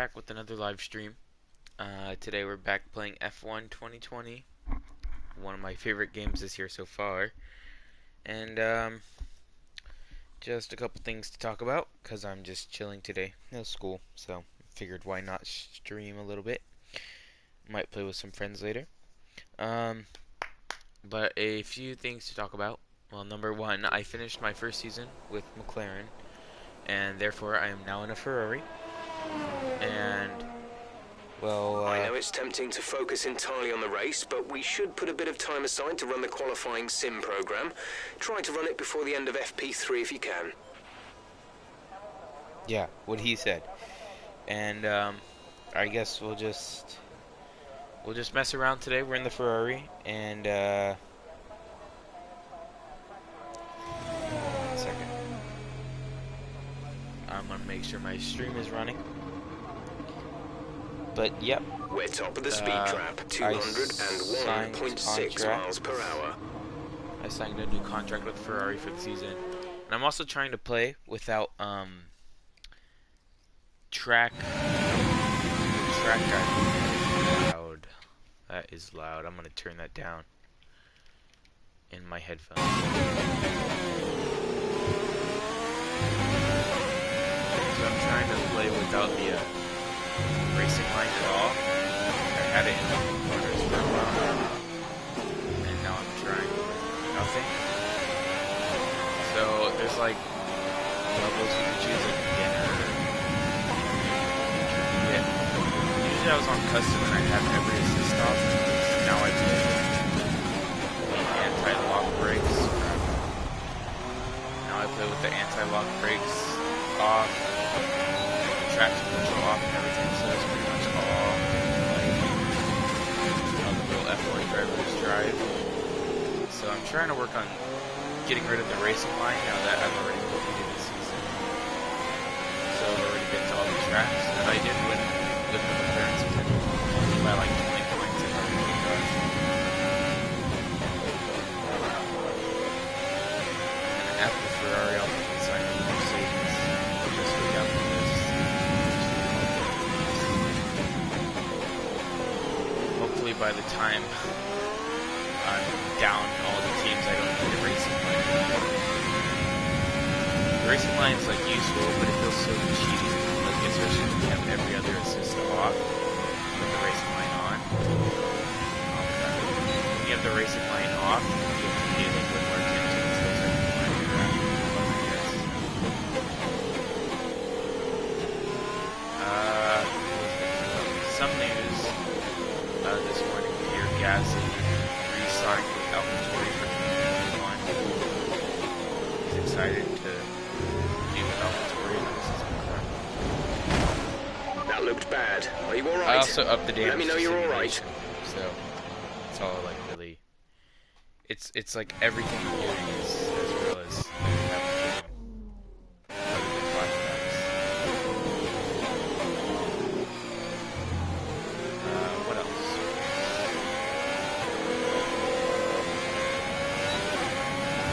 back with another live stream. Today we're back playing F1 2020, one of my favorite games this year so far. And just a couple things to talk about, because I'm just chilling today. No school, so figured why not stream a little bit. Might play with some friends later. But a few things to talk about. Well, number one, I finished my first season with McLaren, and therefore I am now in a Ferrari. And well, I know it's tempting to focus entirely on the race, but we should put a bit of time aside to run the qualifying sim program. Try to run it before the end of FP3 if you can. yeah, what he said. And I guess we'll just mess around today. We're in the Ferrari, and one second. I'm gonna make sure my stream is running. But yep, We're top of the speed trap, 201.6 miles per hour. I signed a new contract with Ferrari for the season, and I'm also trying to play without track loud. That is loud. I'm gonna turn that down in my headphones. So I'm trying to play without the racing line at all. I had it in the corners for a while, and now I'm trying nothing. So there's like levels you can choose, like beginner, intermediate. Usually I was on custom and I have every assist off. Now I play with the anti-lock brakes. Now I play with the anti-lock brakes off, traction control off, and everything. So that's pretty much all like how the real F1 drivers drive. So I'm trying to work on getting rid of the racing line now that I've already completed the season. So I've already been to all the tracks, and I did win with the McLaren by like 20 points if I really got. And then after Ferrari, I'll probably sign up with Mercedes. I'll just go down the list. Hopefully by the time I'm down all the teams, I don't need a racing line. The racing line is like useful, but it feels so cheap. Like especially when you have every other assist off with the racing line on. When you have the racing line off, you have to pay like way more attention. So it's like some news this morning. Pierre Gasly re-signed with AlphaTauri for 2021. He's excited to be with AlphaTauri. That looked bad. Are you alright? I also upped the damage. Let me know you're alright. So it's all like really. It's like everything you're doing is as real as what else?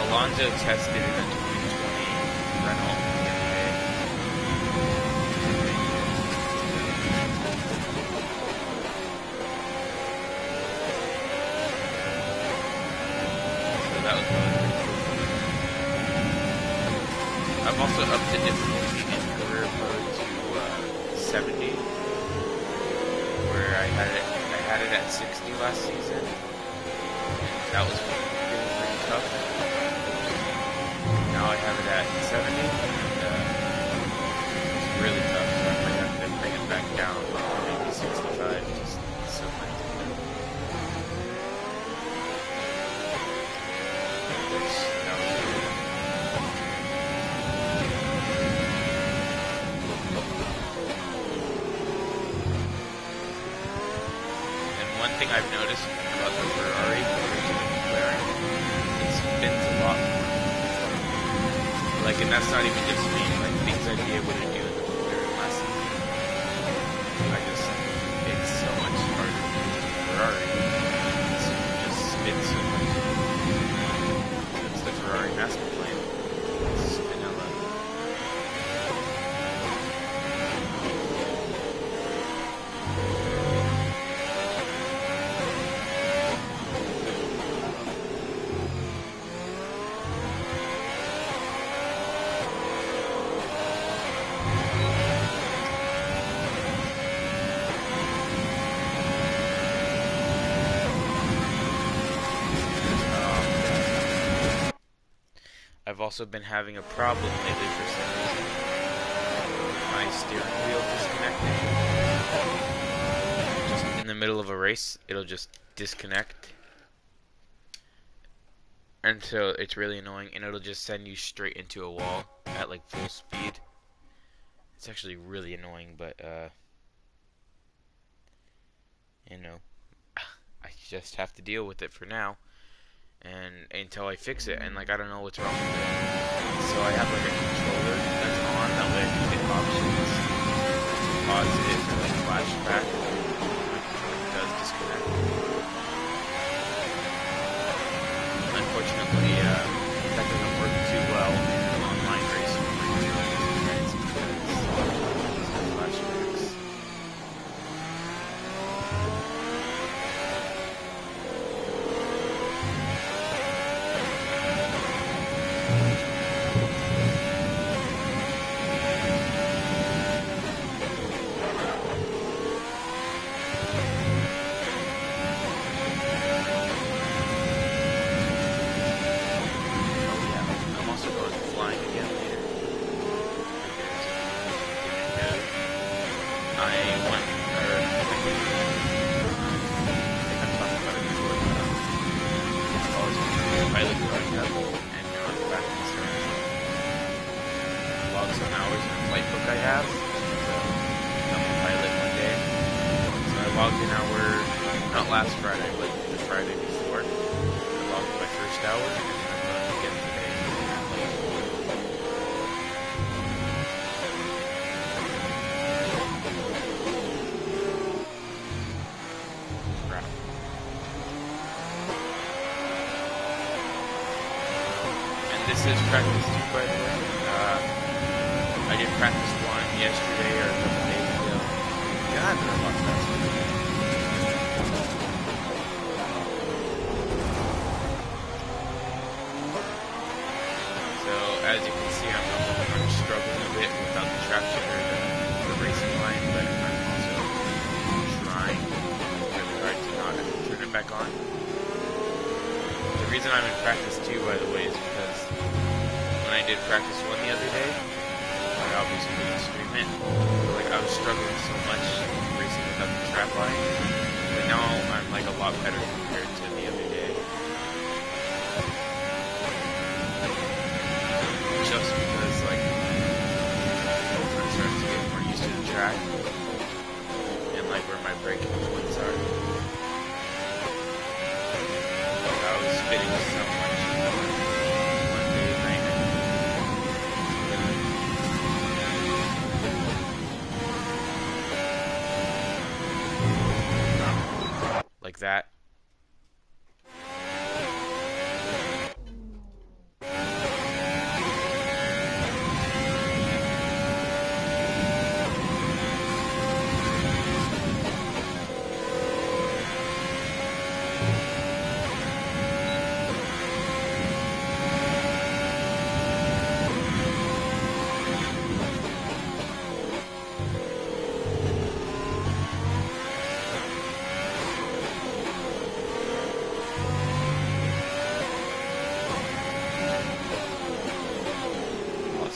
Alonso tested in a 2020 Renault yesterday. So that was really pretty cool. I've also upped the difficulty in career mode to 70, where I had it at 60 last season, and that was really pretty tough. Now I have it at 70, and it's really tough, so I might have to bring it back down, maybe 65, just so much. Which, that was really And one thing I've noticed about the Ferrari compared to the McLaren, it spins a lot more. Like, and that's not even just me, like, things I'd be able to do in the McLaren last season. It's so much harder to do with the Ferrari. It just spins so much. That's the Ferrari master plan. Spin a lot. also been having a problem lately for some reason. My steering wheel disconnected. Just in the middle of a race, it'll just disconnect. And so it's really annoying, and it'll just send you straight into a wall at like full speed. It's actually really annoying, but you know, I just have to deal with it for now, and until I fix it. And like, I don't know what's wrong with it. So I have like a controller that's on that way I can hit options, pause it, or like flashback when it does disconnect. Unfortunately, that doesn't work too well in online racing because of flashbacks. Last Friday, but the Friday before. I logged my first hour, and then I'm going to get today. Crap. And this is practice 2, by the way. I did practice 1 yesterday or a couple days ago. God, they're a lot faster. As you can see, I'm struggling a bit without the traction or the racing line, but I'm also trying really hard to not turn it back on. The reason I'm in practice 2, by the way, is because when I did practice 1 the other day, I obviously couldn't stream it. Like, I was struggling so much racing without the trap line, but now I'm like a lot better compared to the other day. Just because, like, I'm starting to get more used to the track and, like, where my braking points are. Like, I was spinning so much one day night. Like that.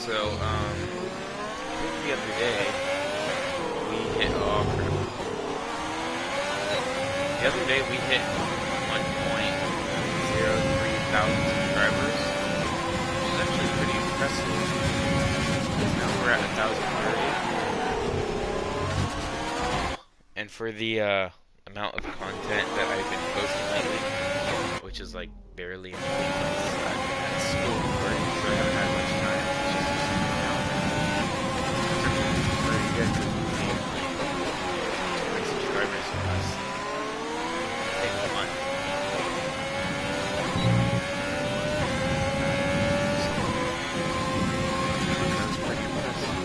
So, the other day, we hit, the other day we hit 1.03 thousand subscribers, which is actually pretty impressive, because now we're at 1,030. And for the, amount of content that I've been posting lately, which is like barely anything, because I've been at school work, so I haven't had much time. Good to see my subscribers from us. Take a month. That was pretty impressive.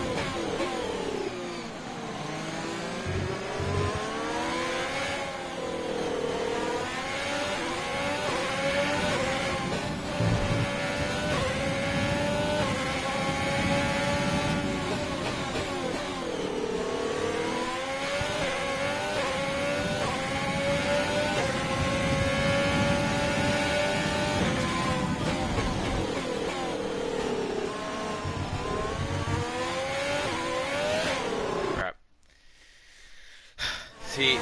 See,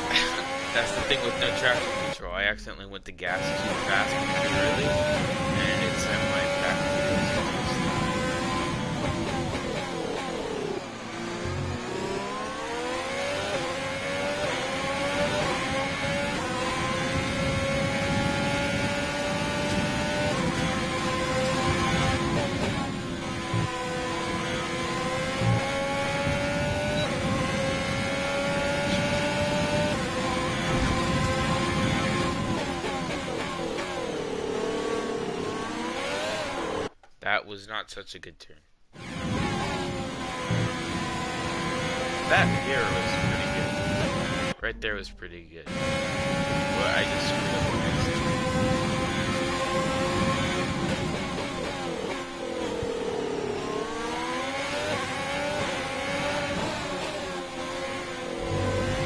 that's the thing with no traction control. I accidentally went to gas too fast too early, and it sent my back That was not such a good turn. That here was pretty good. Right there was pretty good. But I just screwed up the next turn.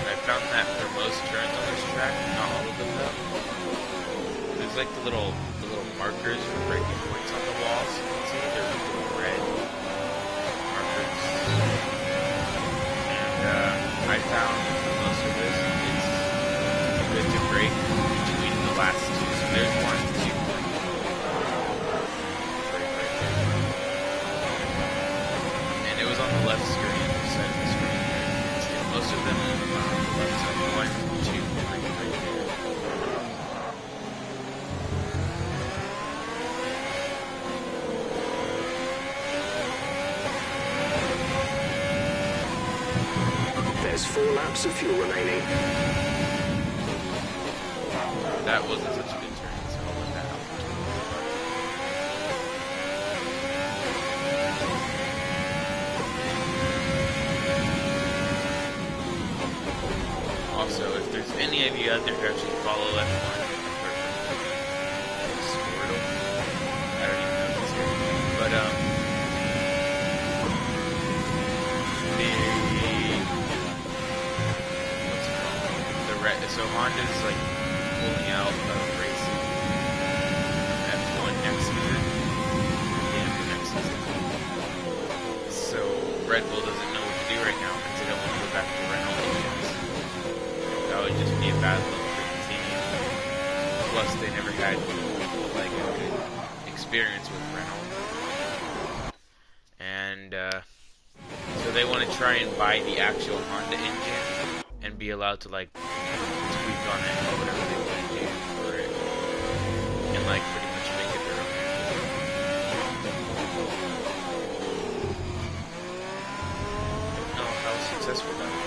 I found that for most turns on this track, not all of them though, there's like the little markers for breaking points on the walls. You can see they're little red markers. And I found for most of this, it's good to break between the last two. So there's 1, 2, 3. Break right there. And it was on the left screen, the side of the screen there. You can see most of them are on the left side. 1, 2, 3 right there. There's 4 laps of fuel remaining. That wasn't such a good turn, so I'll let that out. Also, if there's any of you out there who actually follow F1, Squirtle, I don't even know if it's here, but so Honda's like pulling out of racing F1 next season, for next season. So Red Bull doesn't know what to do right now because they don't want to go back to Renault engines. That would just be a bad look for the team. Plus, they never had like a good experience with Renault, and so they want to try and buy the actual Honda engine and be allowed to like tweak on it or whatever they want to do for it, and like pretty much make it their own engine. Don't know how successful that was.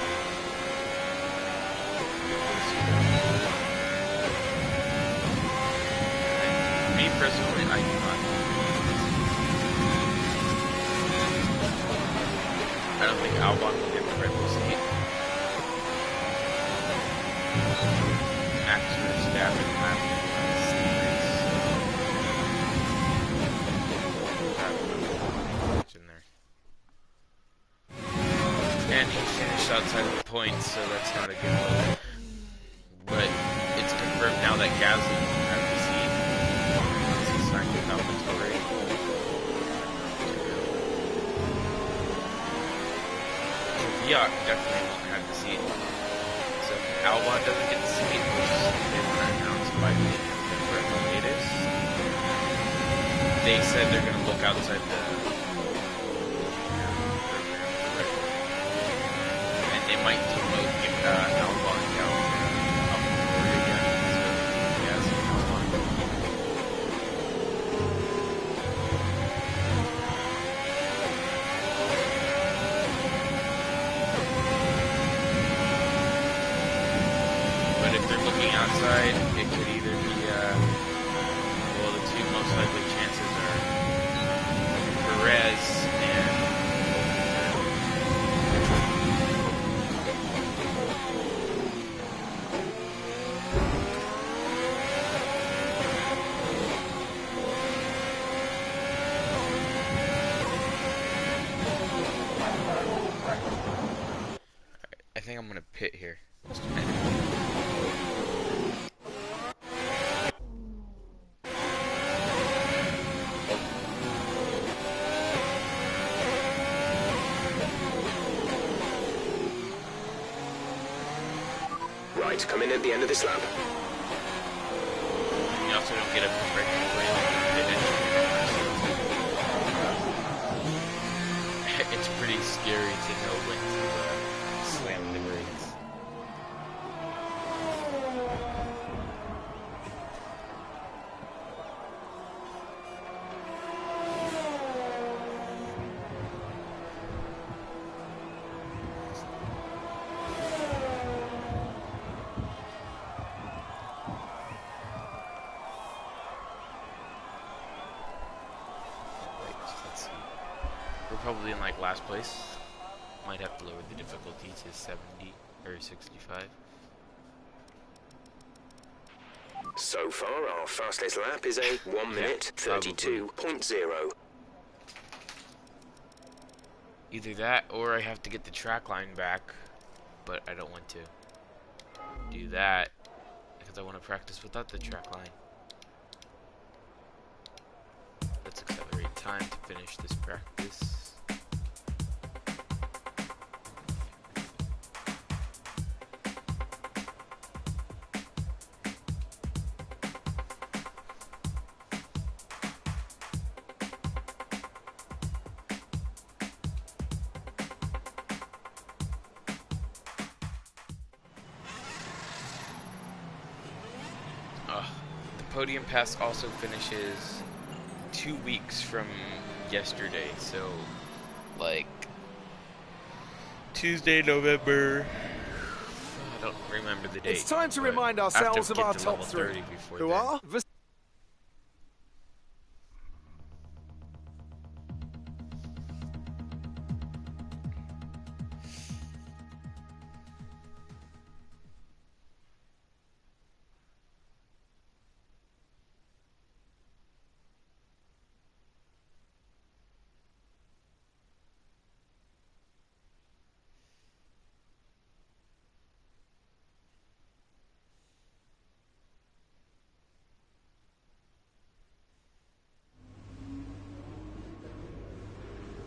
Me personally, I do not. I don't think Albon will get the Red Bull seat. Max Verstappen having in there. And he finished outside of the points, so that's not a good look. But it's confirmed now that Gasly won't have the seat once he signed with AlphaTauri. Kvyat definitely won't have the seat. So if Albon doesn't get the seat, which they want to announce by the latest, they said they're going to look outside the program, and they might demote Albon down to AlphaTauri again. So yes, Albon. But if they're looking outside, it could either be, well, the two most likely chances are Perez and I think I'm going to pit here. Just a minute. Right, come in at the end of this lap. You also don't get a break play on the engine. It's pretty scary to know when to slam the brakes. Probably in like last place. Might have to lower the difficulty to 70 or 65. So far, our fastest lap is a 1 minute 32.0. Either that or I have to get the track line back, but I don't want to do that because I want to practice without the track line. Let's accelerate time to finish this practice. The podium pass also finishes 2 weeks from yesterday, so like Tuesday, November. I don't remember the date. It's time to remind ourselves of our top three, who are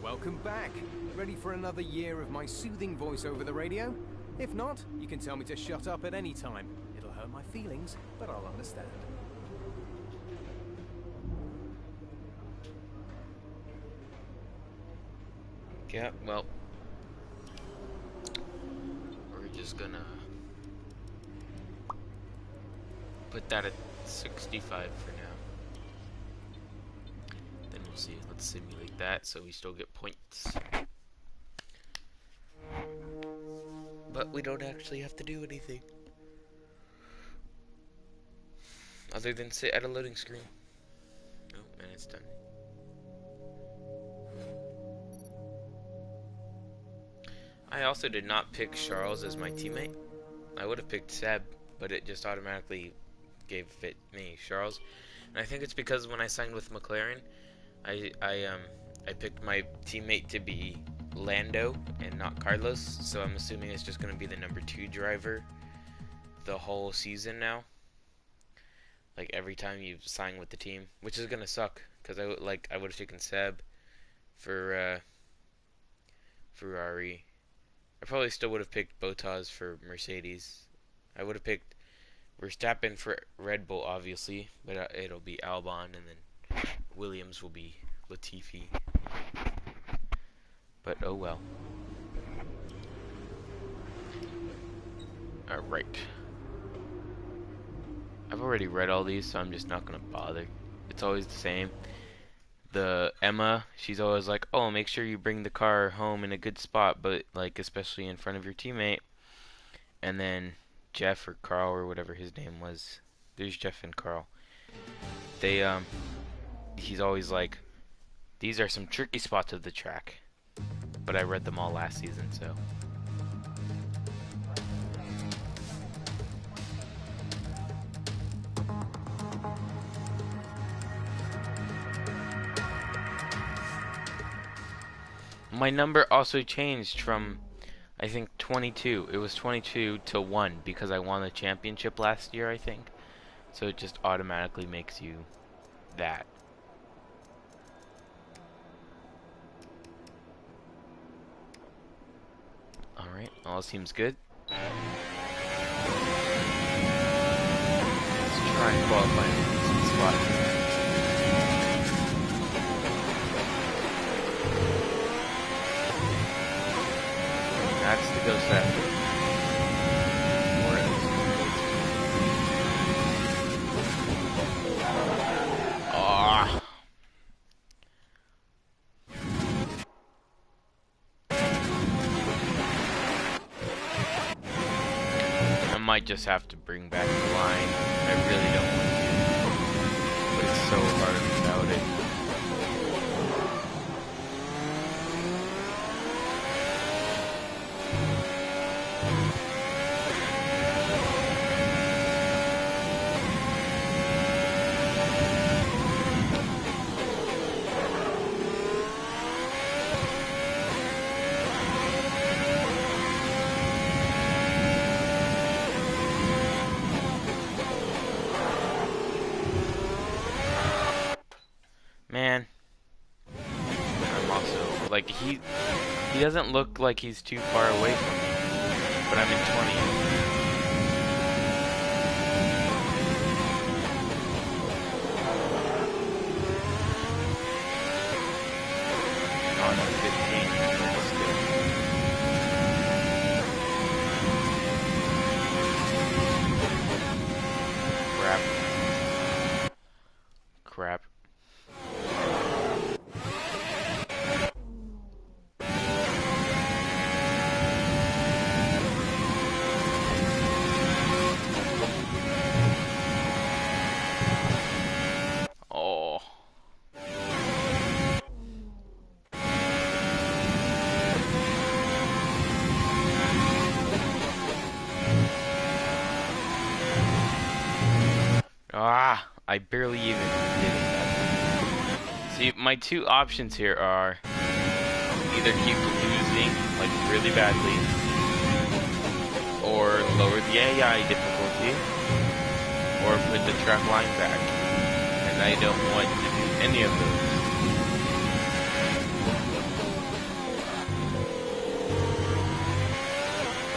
Welcome back. Ready for another year of my soothing voice over the radio? If not, you can tell me to shut up at any time. It'll hurt my feelings, but I'll understand. Yeah, well, we're just gonna put that at 65 for now. Then we'll see. Let's simulate that so we still get points. But we don't actually have to do anything other than sit at a loading screen. Oh, and it's done. I also did not pick Charles as my teammate. I would have picked Seb, but it just automatically gave it me, Charles. And I think it's because when I signed with McLaren, I picked my teammate to be Lando and not Carlos, so I'm assuming it's just going to be the number 2 driver the whole season now. Like every time you sign with the team, which is going to suck because I would have taken Seb for Ferrari. I probably still would have picked Bottas for Mercedes. I would have picked Verstappen for Red Bull, obviously, but it'll be Albon, and then Williams will be Latifi. But oh well. Alright. I've already read all these, so I'm just not going to bother. It's always the same. The Emma, she's always like, oh, make sure you bring the car home in a good spot, but like especially in front of your teammate. And then Jeff or Carl or whatever his name was, there's Jeff and Carl, he's always like, these are some tricky spots of the track, but I read them all last season, so my number also changed from, I think, 22. It was 22 to 1 because I won the championship last year, I think. So it just automatically makes you that. Alright, all seems good. try and qualify in some spot. That's the ghost after. Or at least ah. I might just have to bring back the line. I really don't want to. But it's so hard without it. Man, I'm also, like, he doesn't look like he's too far away from me, but I'm in 20th. On 15, almost there. Crap. Oh. Ah, I barely even did it. See, my two options here are either keep losing, like, really badly, or lower the AI difficulty, or put the track line back. And I don't want to do any of those.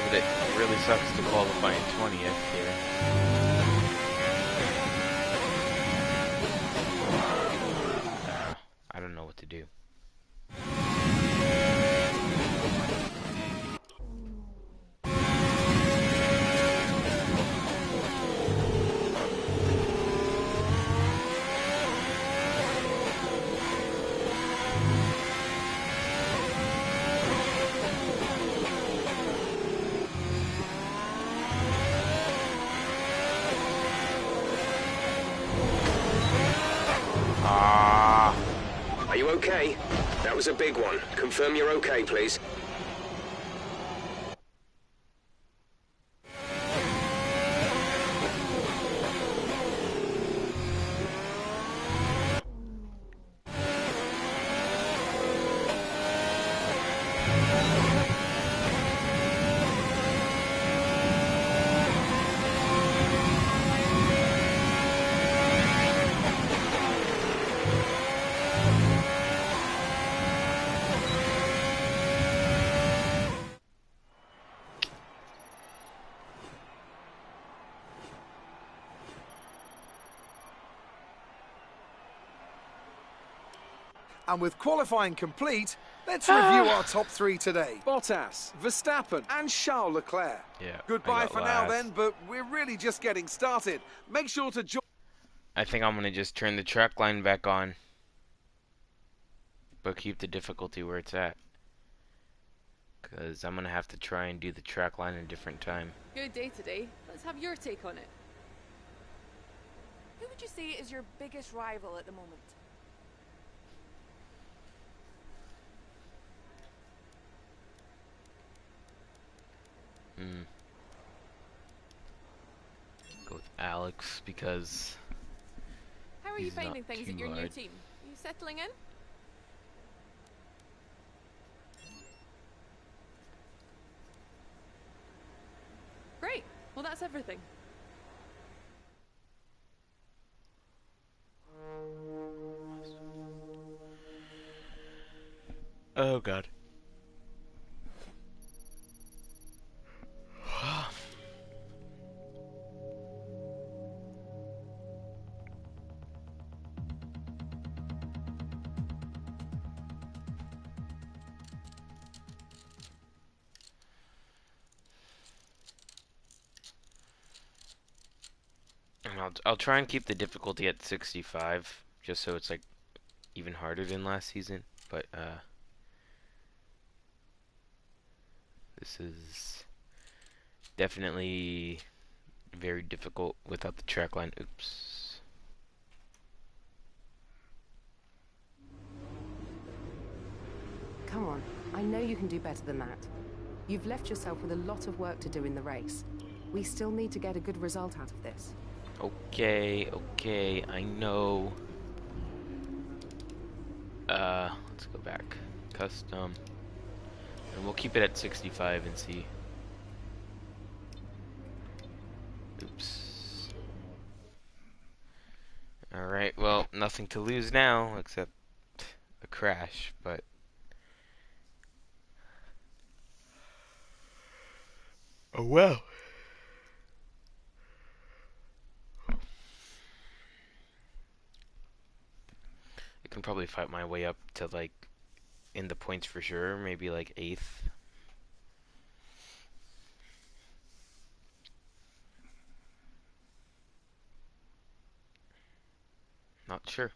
But it really sucks to qualify in 20th here. I don't know what to do. Are you okay? That was a big one. Confirm you're okay, please. And with qualifying complete, let's review our top three today. Bottas, Verstappen, and Charles Leclerc. Yeah, Goodbye for now then, but we're really just getting started. Make sure to join... I think I'm gonna just turn the track line back on, but keep the difficulty where it's at, because I'm gonna have to try and do the track line in a different time. Good day today. Let's have your take on it. Who would you say is your biggest rival at the moment? Go with Alex, because How are you he's finding not things too at your new hard. team? Are you settling in? Great. Well, that's everything. Oh god. I'll try and keep the difficulty at 65, just so it's like even harder than last season. But this is definitely very difficult without the track line. Oops. Come on, I know you can do better than that. You've left yourself with a lot of work to do in the race. We still need to get a good result out of this. Okay, I know. Let's go back. Custom. And we'll keep it at 65 and see. Oops. Alright, well, nothing to lose now except a crash, but oh well. I can probably fight my way up to like in the points for sure, maybe like 8th. Not sure.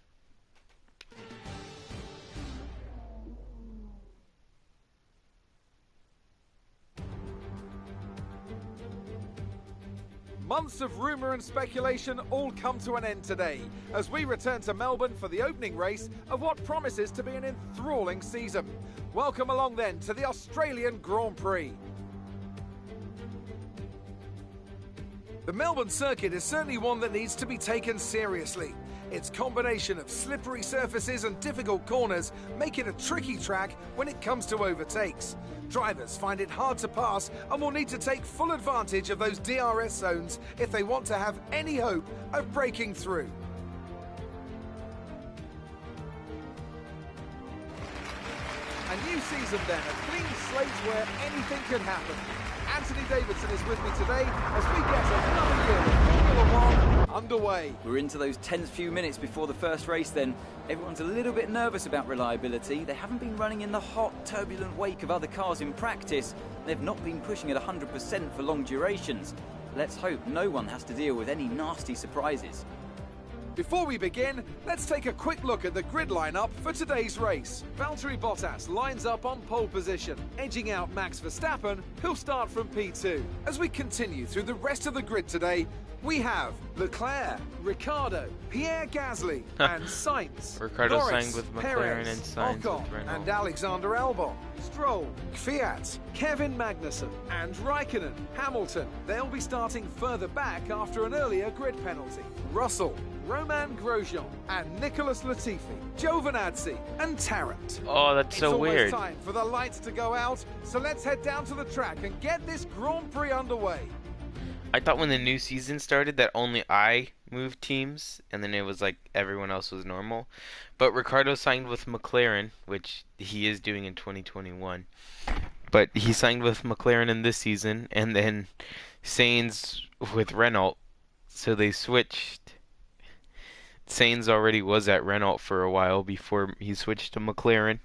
Months of rumour and speculation all come to an end today as we return to Melbourne for the opening race of what promises to be an enthralling season. Welcome along then to the Australian Grand Prix. The Melbourne circuit is certainly one that needs to be taken seriously. Its combination of slippery surfaces and difficult corners make it a tricky track when it comes to overtakes. Drivers find it hard to pass and will need to take full advantage of those DRS zones if they want to have any hope of breaking through. A new season then, a clean slate where anything could happen. Anthony Davidson is with me today as we get another year of Formula 1 underway. We're into those tense few minutes before the first race then. Everyone's a little bit nervous about reliability. They haven't been running in the hot, turbulent wake of other cars in practice. They've not been pushing at 100% for long durations. Let's hope no one has to deal with any nasty surprises. Before we begin, let's take a quick look at the grid lineup for today's race. Valtteri Bottas lines up on pole position, edging out Max Verstappen, who'll start from P2. As we continue through the rest of the grid today, we have Leclerc, Ricciardo, Pierre Gasly, and Sainz. Ricciardo Norris, signed with McLaren Perez, and Sainz Ocon, with Renault. and Alexander Albon. Stroll, Fiat, Kevin Magnussen, and Raikkonen. Hamilton, they'll be starting further back after an earlier grid penalty. Russell, Roman Grosjean, and Nicholas Latifi, Giovinazzi, and Tarrant. Oh, that's so weird. It's almost time for the lights to go out, so let's head down to the track and get this Grand Prix underway. I thought when the new season started that only I moved teams, and then it was like everyone else was normal. But Ricciardo signed with McLaren, which he is doing in 2021. But he signed with McLaren in this season, and then Sainz with Renault. So they switched. Sainz already was at Renault for a while before he switched to McLaren.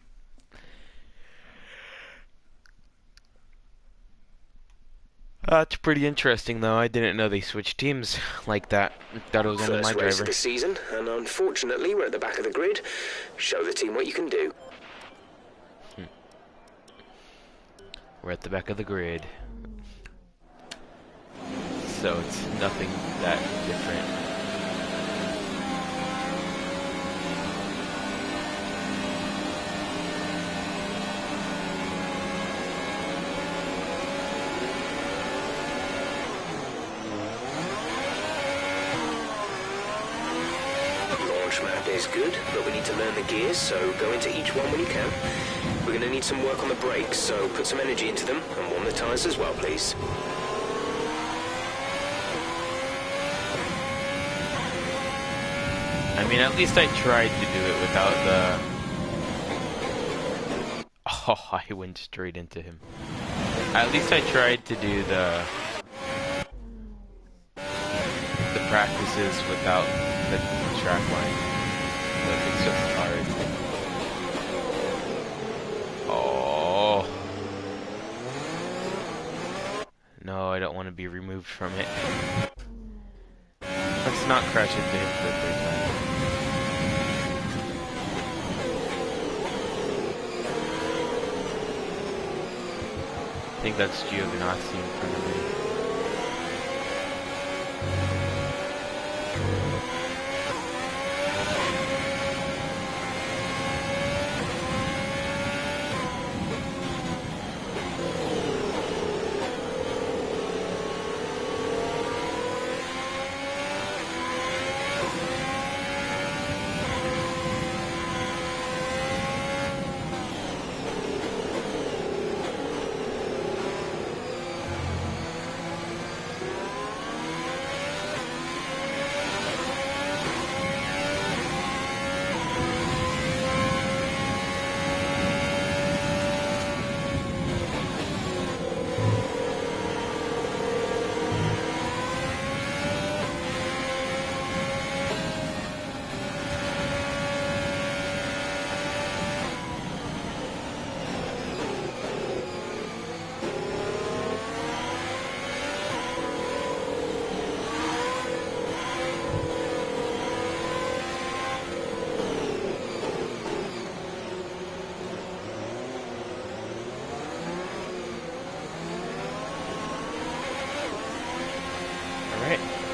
That's pretty interesting, though. I didn't know they switched teams like that. I thought it was only my First race driver. of the season, and unfortunately we're at the back of the grid. Show the team what you can do. We're at the back of the grid. So it's nothing that different. Launch map is good, but we need to learn the gears, so go into each one when you can. We're going to need some work on the brakes, so put some energy into them and warm the tyres as well, please. I mean, at least I tried to do it without the... Oh, I went straight into him. At least I tried to do the practices without the track line. But it's just hard. Oh. No, I don't want to be removed from it. Let's not crash into him for the third time. I think that's Giovinazzi in front of me.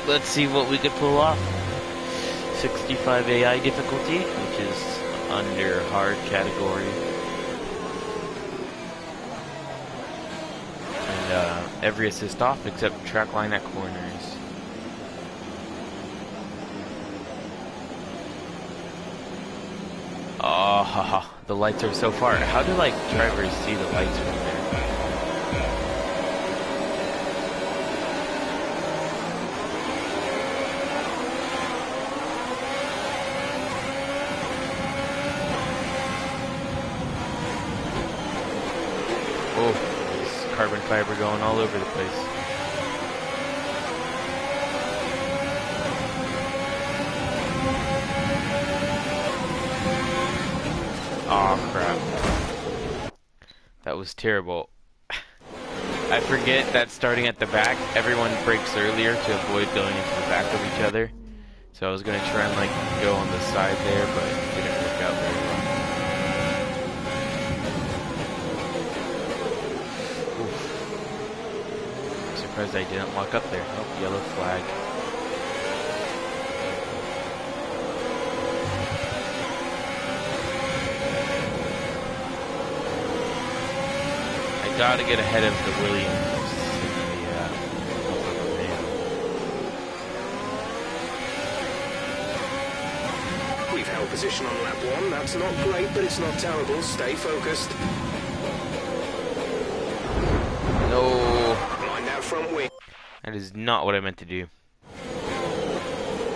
Let's see what we could pull off. 65 AI difficulty, which is under hard category. And every assist off except track line at corners. Oh, haha, the lights are so far. How do like drivers see the lights from there? Carbon fiber going all over the place. Aw, crap. That was terrible. I forget that starting at the back, everyone brakes earlier to avoid going into the back of each other. So I was going to try and like go on the side there, but it didn't work out very well. Surprised I didn't walk up there. Oh, yellow flag. I gotta get ahead of the Williams. We've held position on lap 1. That's not great, but it's not terrible. Stay focused. No. Front wing. That is not what I meant to do.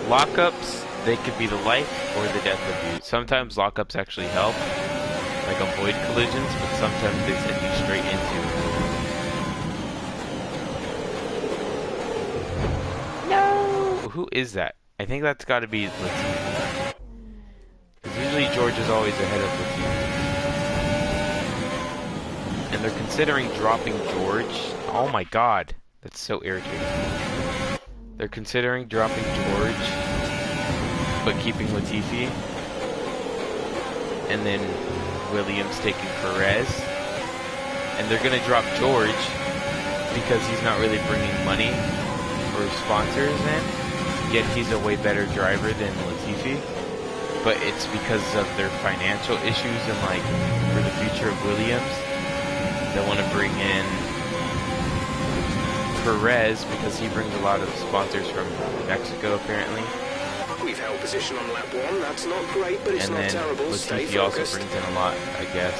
Lockups, they could be the life or the death of you. Sometimes lockups actually help, like avoid collisions, but sometimes they send you straight into it. No! Who is that? I think that's got to be Latifi. Because usually George is always ahead of Latifi. And they're considering dropping George. Oh my god. That's so irritating. They're considering dropping George, but keeping Latifi. And then Williams taking Perez. And they're going to drop George because he's not really bringing money or sponsors in. Yet he's a way better driver than Latifi. But it's because of their financial issues and like for the future of Williams. They want to bring in Perez because he brings a lot of sponsors from Mexico apparently. We've held position on lap 1. That's not great, but it's not terrible. Stay Latifi focused. also brings in a lot, I guess.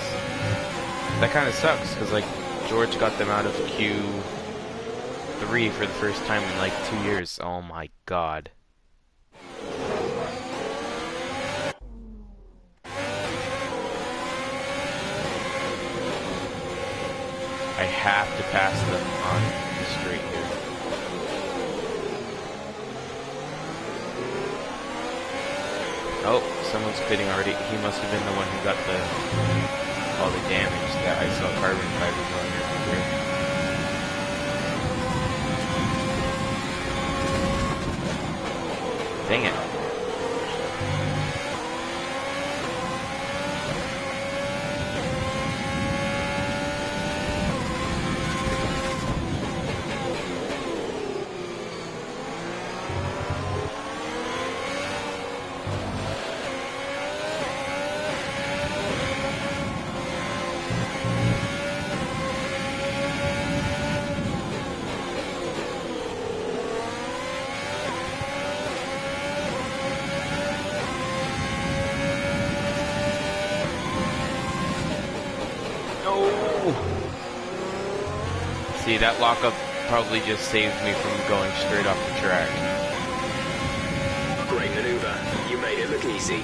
That kind of sucks because like George got them out of Q3 for the first time in like 2 years. Oh my god. I have to pass them on the straight here. Oh, someone's quitting already. He must have been the one who got all the damage that I saw carbon fibers on here. Dang it. See, that lockup probably just saved me from going straight off the track. Great maneuver. You made it look easy.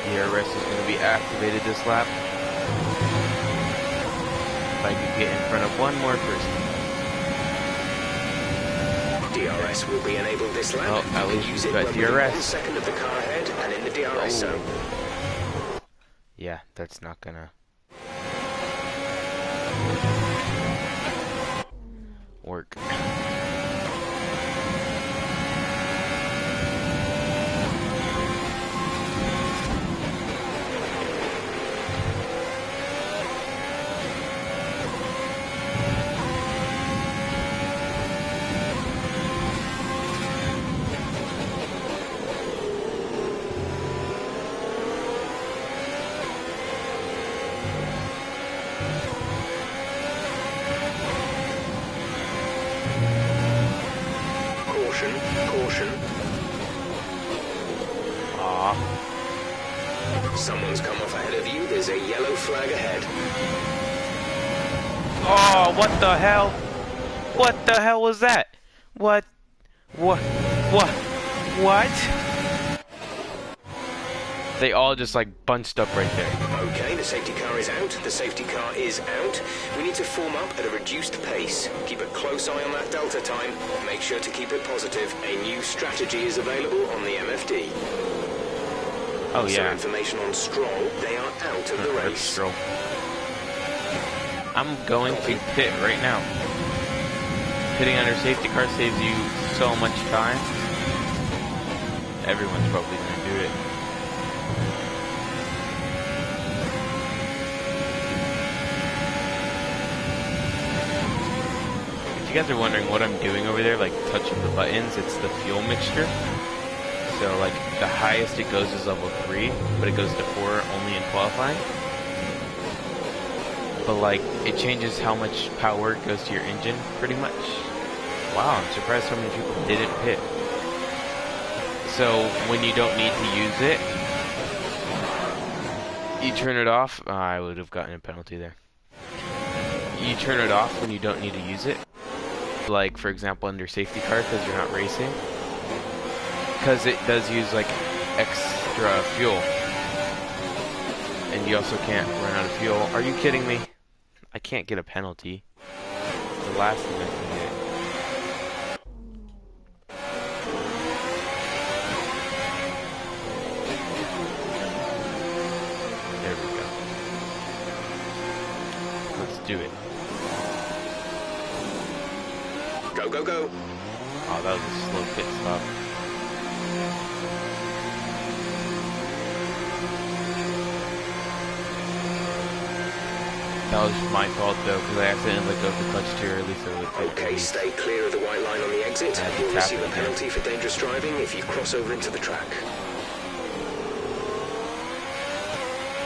DRS is going to be activated this lap. If I could get in front of one more person. DRS will be enabled this lap. Oh, at least use we've it got when within 1 DRS. second of the car ahead and in the DRS zone. Yeah, that's not gonna work. Caution. Aw. Someone's come off ahead of you. There's a yellow flag ahead. Oh, what the hell? What the hell was that? What? They all just like bunched up right there. Okay, the safety car is out. The safety car is out. We need to form up at a reduced pace. Keep a close eye on that delta time. Make sure to keep it positive. A new strategy is available on the MFD. Oh Some yeah. information on Stroll. They are out of the race. Stroll. I'm going to pit right now. Pitting under safety car saves you so much time. Everyone's probably going to do it. If you guys are wondering what I'm doing over there, like touching the buttons, it's the fuel mixture. So like the highest it goes is level 3, but it goes to 4 only in qualifying. But like it changes how much power goes to your engine pretty much. Wow, I'm surprised so many people didn't pit. So when you don't need to use it, you turn it off. Oh, I would have gotten a penalty there. You turn it off when you don't need to use it. Like for example under safety car because you're not racing. Because it does use like extra fuel. And you also can't run out of fuel. Are you kidding me? I can't get a penalty. It's the last thing I can get. There we go. Let's do it. Go, go, go. Oh, that was a slow pit stop. That was my fault though, because I accidentally let go of the clutch too early, so it Okay, stay clear of the white line on the exit. You'll receive a penalty for dangerous driving if you cross over into the track.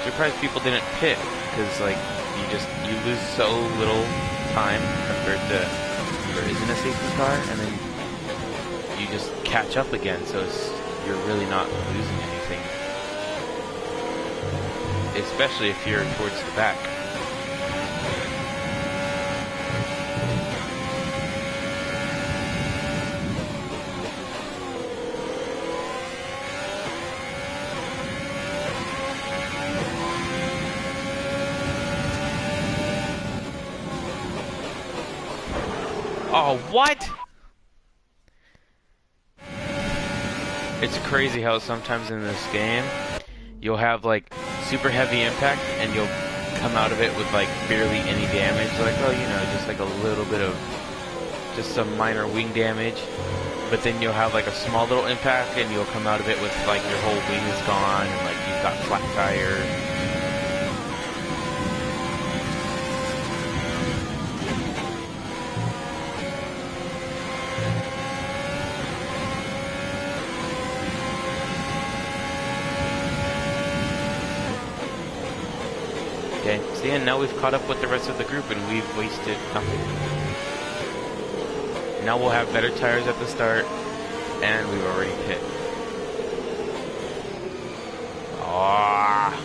Surprised people didn't pit, because like you lose so little time compared to there isn't a safety car, and then you just catch up again, so you're really not losing anything. Especially if you're towards the back. Oh, what? It's crazy how sometimes in this game, you'll have like super heavy impact and you'll come out of it with like barely any damage. Like, oh, you know, just like a little bit of, just some minor wing damage. But then you'll have like a small little impact and you'll come out of it with like your whole wing is gone and like you've got flat tire. Okay, see, and now we've caught up with the rest of the group and we've wasted nothing. Now we'll have better tires at the start, and we've already pit. Ah.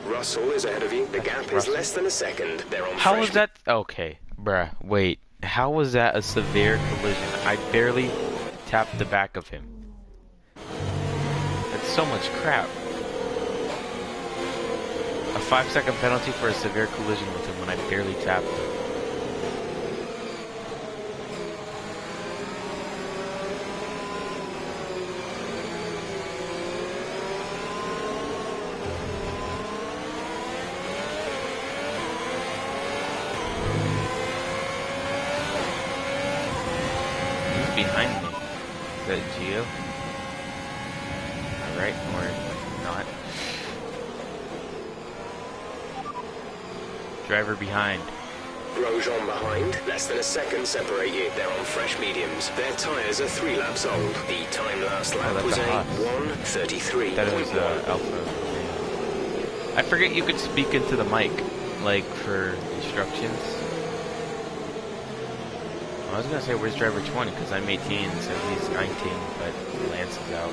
Russell is ahead of you. The gap is less than a second. They're on How fresh... was that? Okay, bruh, wait. How was that a severe collision? I barely tapped the back of him. That's so much crap. A 5-second penalty for a severe collision with him when I barely tapped him. Behind me. Is that Gio? Alright, or not. Driver behind. Grosjean behind. Less than a second separate you. They're on fresh mediums. Their tyres are 3 laps old. The time last lap was a 1:33. That was Alpha. I forget you could speak into the mic, like for instructions. I was gonna say, where's driver 20? Because I'm 18, so he's 19, but Lance is out.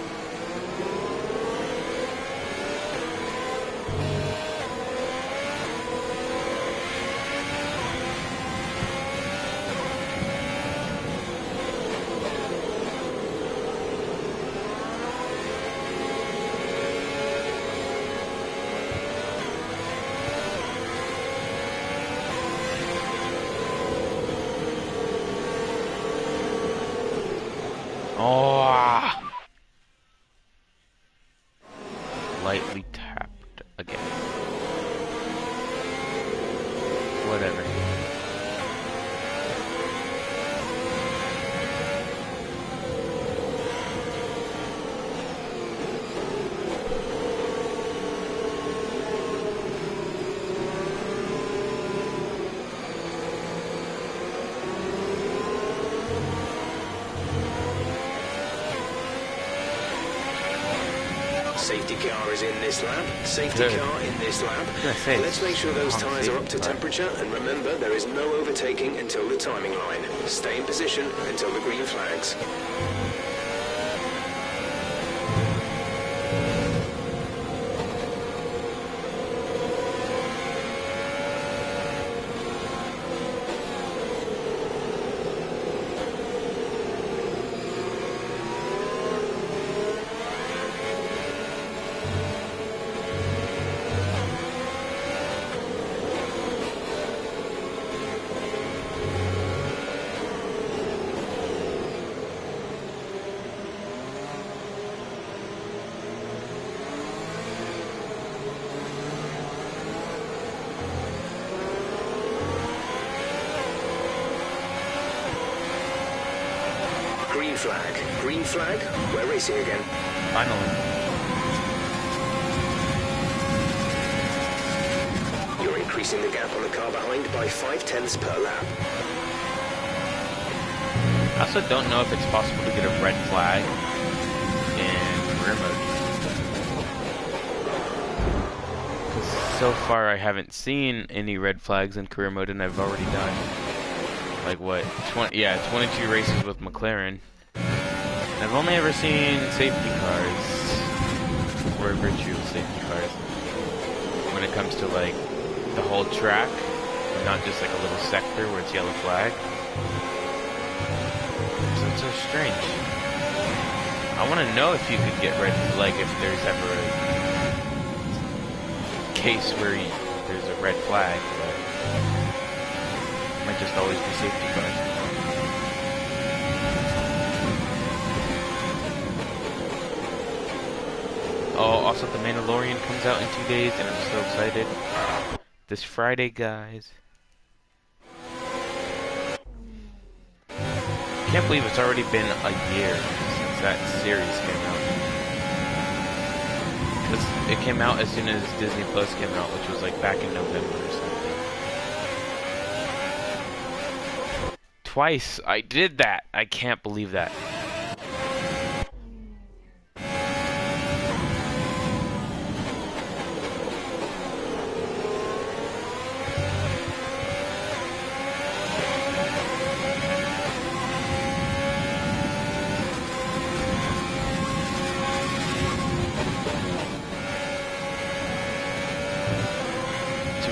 Oh! Lightly tapped again. Whatever. Safety car is in this lap. Safety Good. car in this lap. Say, Let's make sure those on tyres are up to safety car. temperature, and remember, there is no overtaking until the timing line. Stay in position until the green flags. Green flag. Green flag. We're racing again. Finally. You're increasing the gap on the car behind by 0.5 per lap. I also don't know if it's possible to get a red flag in career mode. 'Cause so far I haven't seen any red flags in career mode, and I've already done like what 22 races with McLaren. And I've only ever seen safety cars or virtual safety cars when it comes to like the whole track, not just like a little sector where it's yellow flag. So it's so strange. I want to know if you could get red, like if there's ever a case where there's a red flag. But might just always be safety cars. Oh, also The Mandalorian comes out in 2 days, and I'm so excited. This Friday, guys. Can't believe it's already been a year since that series came out. It came out as soon as Disney Plus came out, which was like back in November or something. Twice I did that. I can't believe that.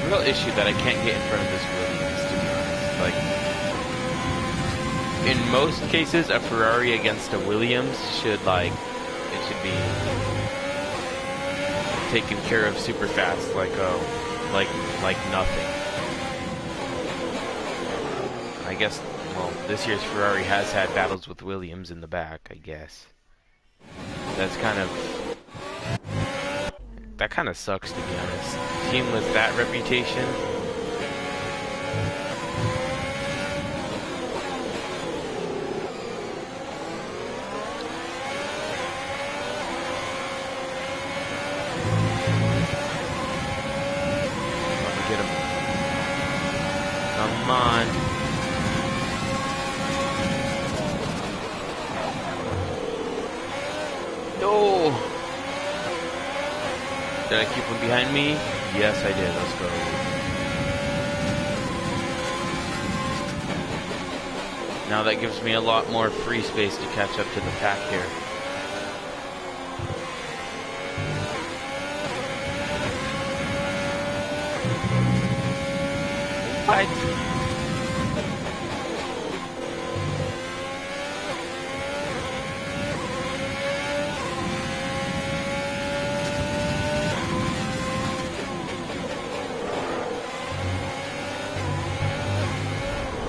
Real issue that I can't get in front of this Williams, to be honest. Like, in most cases, a Ferrari against a Williams should be taken care of super fast, like nothing. I guess, well, this year's Ferrari has had battles with Williams in the back, I guess. That kind of sucks, to be honest. Team with that reputation. Let me get him. Come on. No. Did I keep him behind me? Yes, I did. Let's go. Now that gives me a lot more free space to catch up to the pack here. What?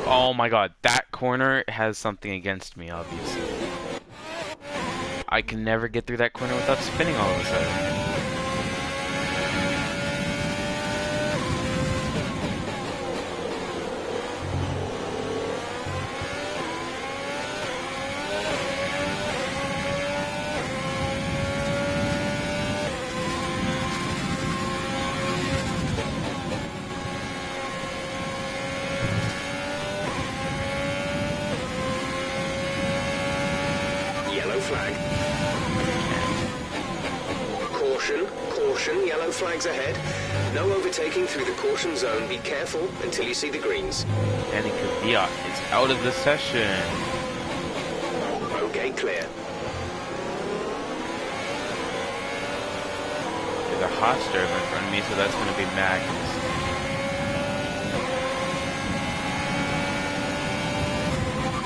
Oh my god, that corner has something against me, obviously. I can never get through that corner without spinning all of a sudden. Flag. Caution, yellow flags ahead. No overtaking through the caution zone. Be careful until you see the greens. Danny Kvyat is out of the session. Okay, clear. There's a Hofstra in front of me, so that's going to be Magnus.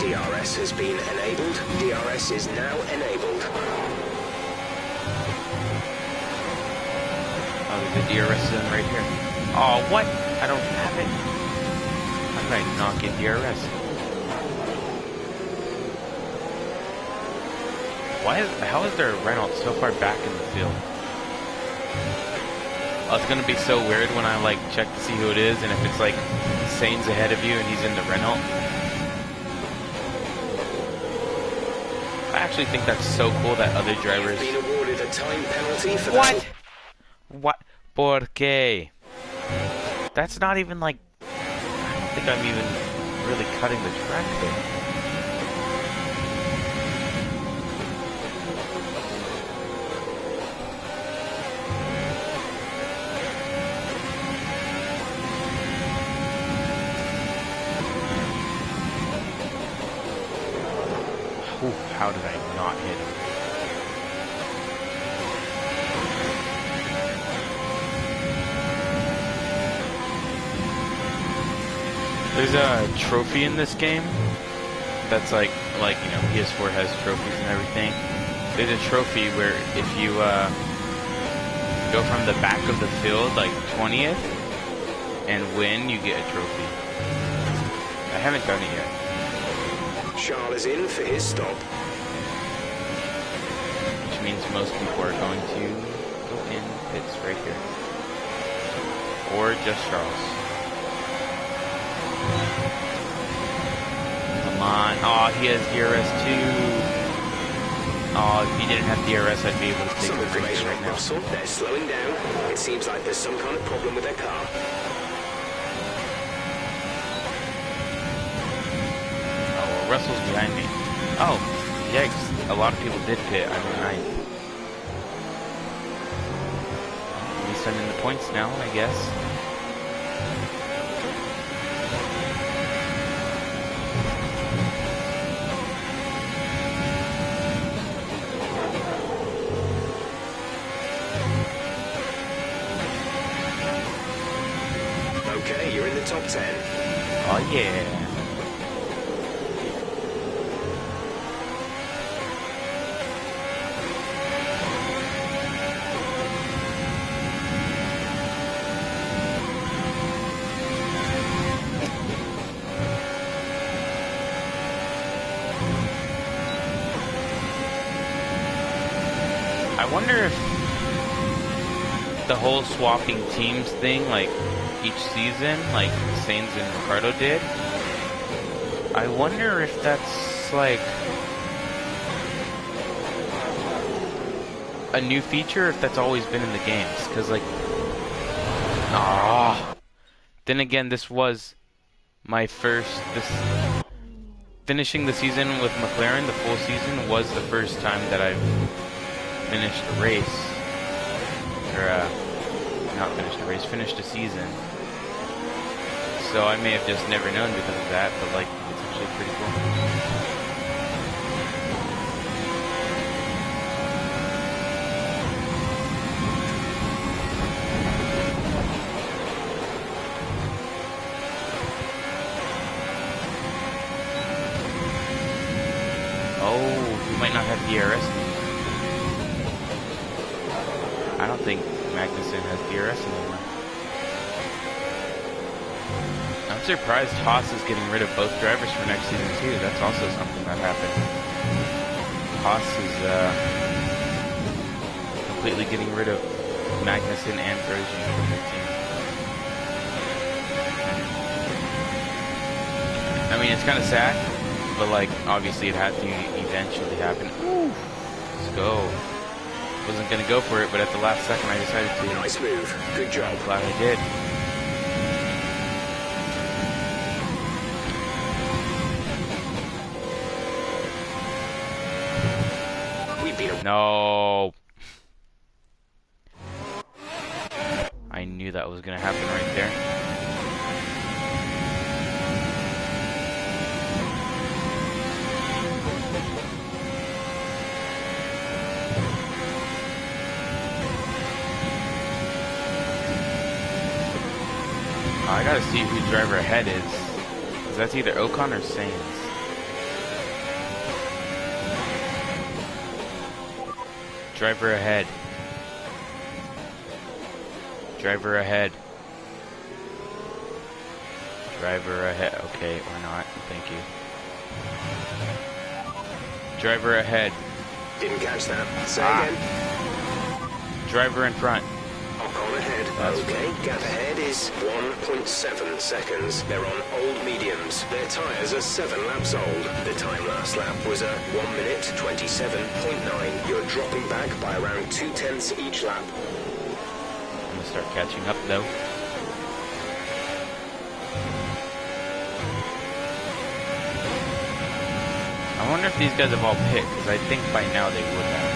DRS has been enabled. DRS is now enabled. Oh, the DRS is in right here. Oh, what? I don't have it. How did I not get DRS? How is there a Renault so far back in the field? Oh, it's gonna be so weird when I like check to see who it is, and if it's like Sainz ahead of you and he's in the Renault. I actually think that's so cool that other drivers... Been awarded a time penalty for what? that. What? ¿Por qué? That's not even like... I don't think I'm even really cutting the track there. Oof, how did I not hit him? There's a trophy in this game that's like you know, PS4 has trophies and everything. There's a trophy where if you go from the back of the field, like 20th, and win, you get a trophy. haven't done it yet. Charles is in for his stop. Which means most people are going to go in pits right here. Or just Charles. Come on. Oh, he has DRS too. Oh, if he didn't have DRS, I'd be able to take Some the race information right on now. Russell. They're slowing down. It seems like there's some kind of problem with their car. Oh, well, Russell's behind me. Oh, yikes. A lot of people did pit. I'm in ninth. At least I'm in the points now, I guess. Okay, you're in the top 10. Oh, yeah. I wonder if the whole swapping teams thing, like each season, like Sainz and Ricardo did, I wonder if that's like a new feature, if that's always been in the games, because like, then again, this was my first, finishing the season with McLaren, the full season, was the first time that I've finished a race, or not finished a race, finished a season. So I may have just never known because of that, but like, it's actually pretty cool. Oh, we might not have DRS anymore. I don't think Magnussen has DRS anymore. I'm surprised Haas is getting rid of both drivers for next season too. That's also something that happened. Haas is completely getting rid of Magnussen and Grosjean from their team. I mean, it's kind of sad, but like, obviously it had to eventually happen. Ooh, let's go. Wasn't gonna go for it, but at the last second I decided to. Nice move. Good job. I'm glad I did. No. I knew that was gonna happen right there. I gotta see who driver ahead is. Because that's either Ocon or Sainz. Driver ahead. Driver ahead. Driver ahead. Okay, or not. Thank you. Driver ahead. Didn't catch that. Say again. Driver in front. Ocon ahead. That's okay, gap ahead is 1.7 seconds. They're on old mediums. Their tyres are 7 laps old. The time last lap was at 1 minute 27.9. You're dropping back by around 0.2 each lap. I'm gonna start catching up though. I wonder if these guys have all pit, because I think by now they would have.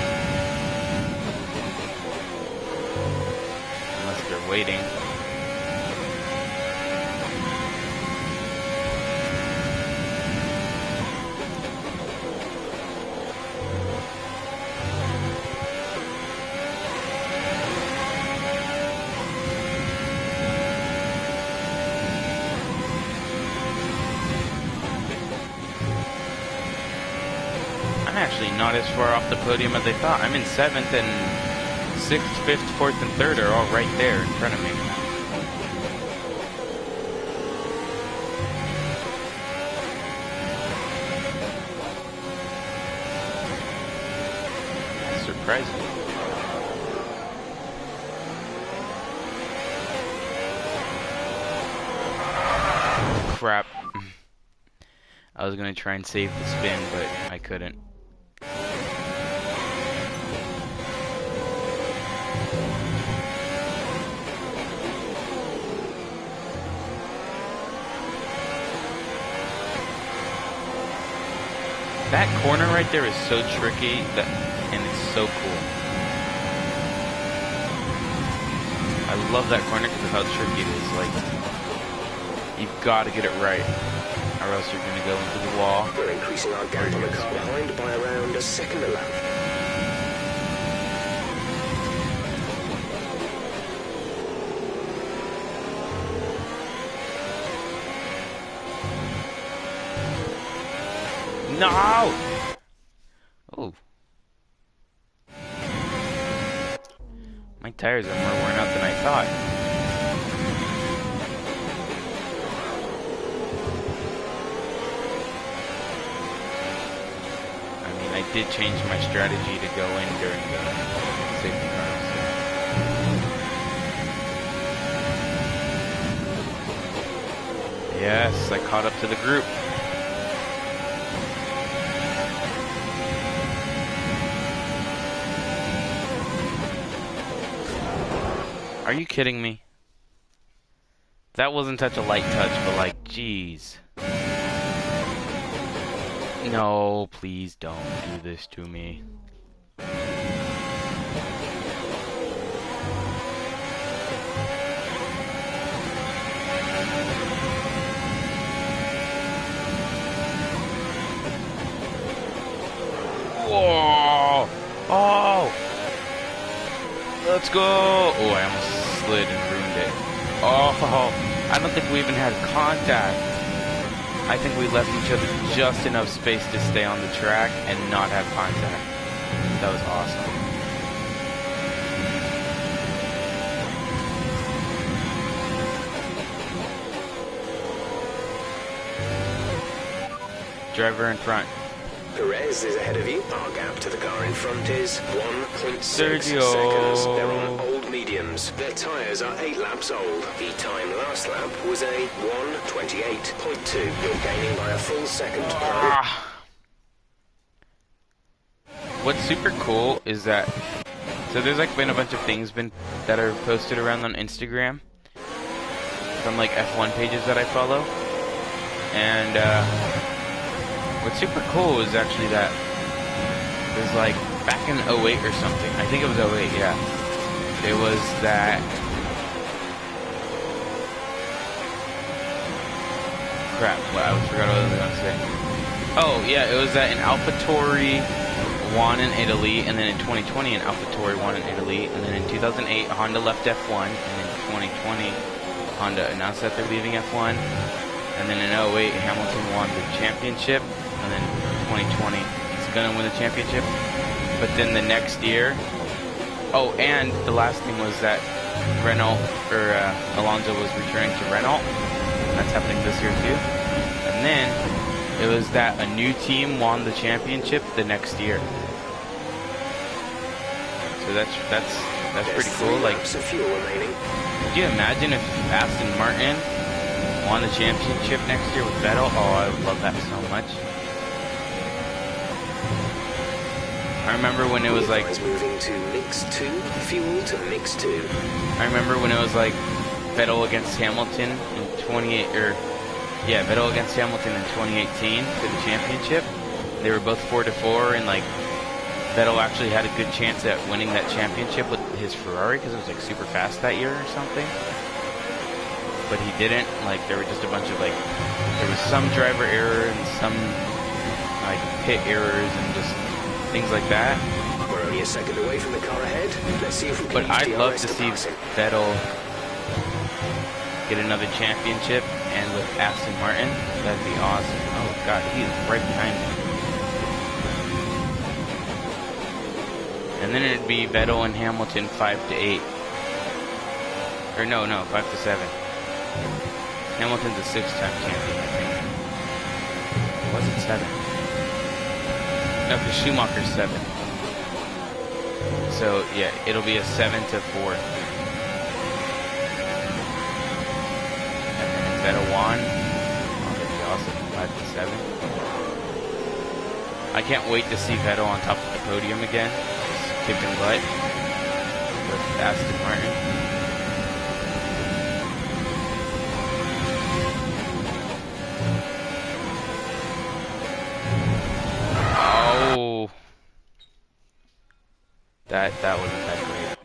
Unless they're waiting. I'm actually not as far off the podium as I thought. I'm in 7th and 6th, 5th, 4th, and 3rd are all right there in front of me. surprising. Crap. I was gonna try and save the spin, but I couldn't. That corner right there is so tricky, and it's so cool. I love that corner because of how tricky it is. Like, you've got to get it right, or else you're going to go into the wall. We're increasing our gap on the car behind by around a second a lap. No! Oh. My tires are more worn out than I thought. I mean, I did change my strategy to go in during the safety car. So. Yes, I caught up to the group. Are you kidding me? That wasn't such a light touch, but like, jeez. No, please don't do this to me. Whoa! Oh! Let's go! Oh, I almost slid and ruined it. Oh, I don't think we even had contact. I think we left each other just enough space to stay on the track and not have contact. That was awesome. Driver in front. Perez is ahead of you. Our gap to the car in front is 1.6 Sergio. seconds. They're on old mediums. Their tyres are 8 laps old. The time last lap was a 1:28.2. You're gaining by a full second. What's super cool is that, so there's like been a bunch of things that are posted around on Instagram from like F1 pages that I follow, and what's super cool is actually that there's like back in 08 or something. I think it was 08, yeah. It was that crap. Well, I forgot what I was gonna say. Oh yeah, it was that in AlphaTauri won in Italy, and then in 2020 an AlphaTauri won in Italy, and then in 2008 Honda left F1, and in 2020 Honda announced that they're leaving F1, and then in 08 Hamilton won the championship. And then 2020, he's gonna win the championship. But then the next year, oh, and the last thing was that Renault, or Alonso was returning to Renault. That's happening this year too. And then it was that a new team won the championship the next year. So that's pretty cool. Like, could you imagine if Aston Martin won the championship next year with Vettel? Oh, I would love that so much. I remember when it was like moving to mix 2, fuel to mix 2. I remember when it was like Vettel against Hamilton in Vettel against Hamilton in 2018 for the championship. They were both 4-4, and like Vettel actually had a good chance at winning that championship with his Ferrari because it was like super fast that year or something. But he didn't. Like, there were just a bunch of like, there was some driver error and some like pit errors and just things like that. We're only a second away from the car ahead. Let's see if we can. But I'd love to see Vettel get another championship, and with Aston Martin, that'd be awesome. Oh god, he's right behind me. And then it'd be Vettel and Hamilton 5-8. Or no, 5-7. Hamilton's a 6-time champion, I think. Or was it 7? No, because Schumacher's 7. So yeah, it'll be a 7-4. And then if Vettel won, that'd be awesome. 5-7. I can't wait to see Vettel on top of the podium again, just kicking butt with Aston Martin. Oh, that wasn't that great.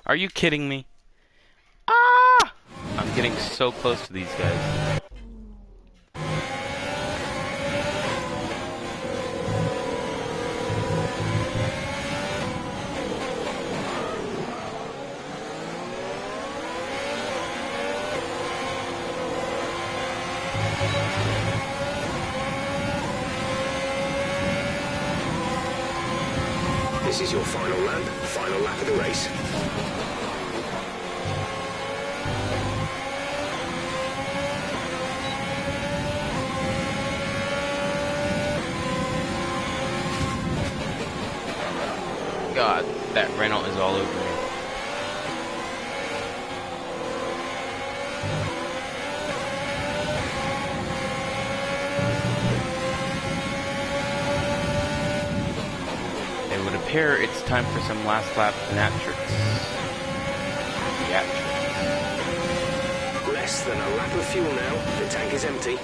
Are you kidding me? Ah! I'm getting so close to these guys. This is your final lap of the race. God, that Renault is all over me. It would appear it's time for some last lap theatrics. Less than a lap of fuel now. The tank is empty.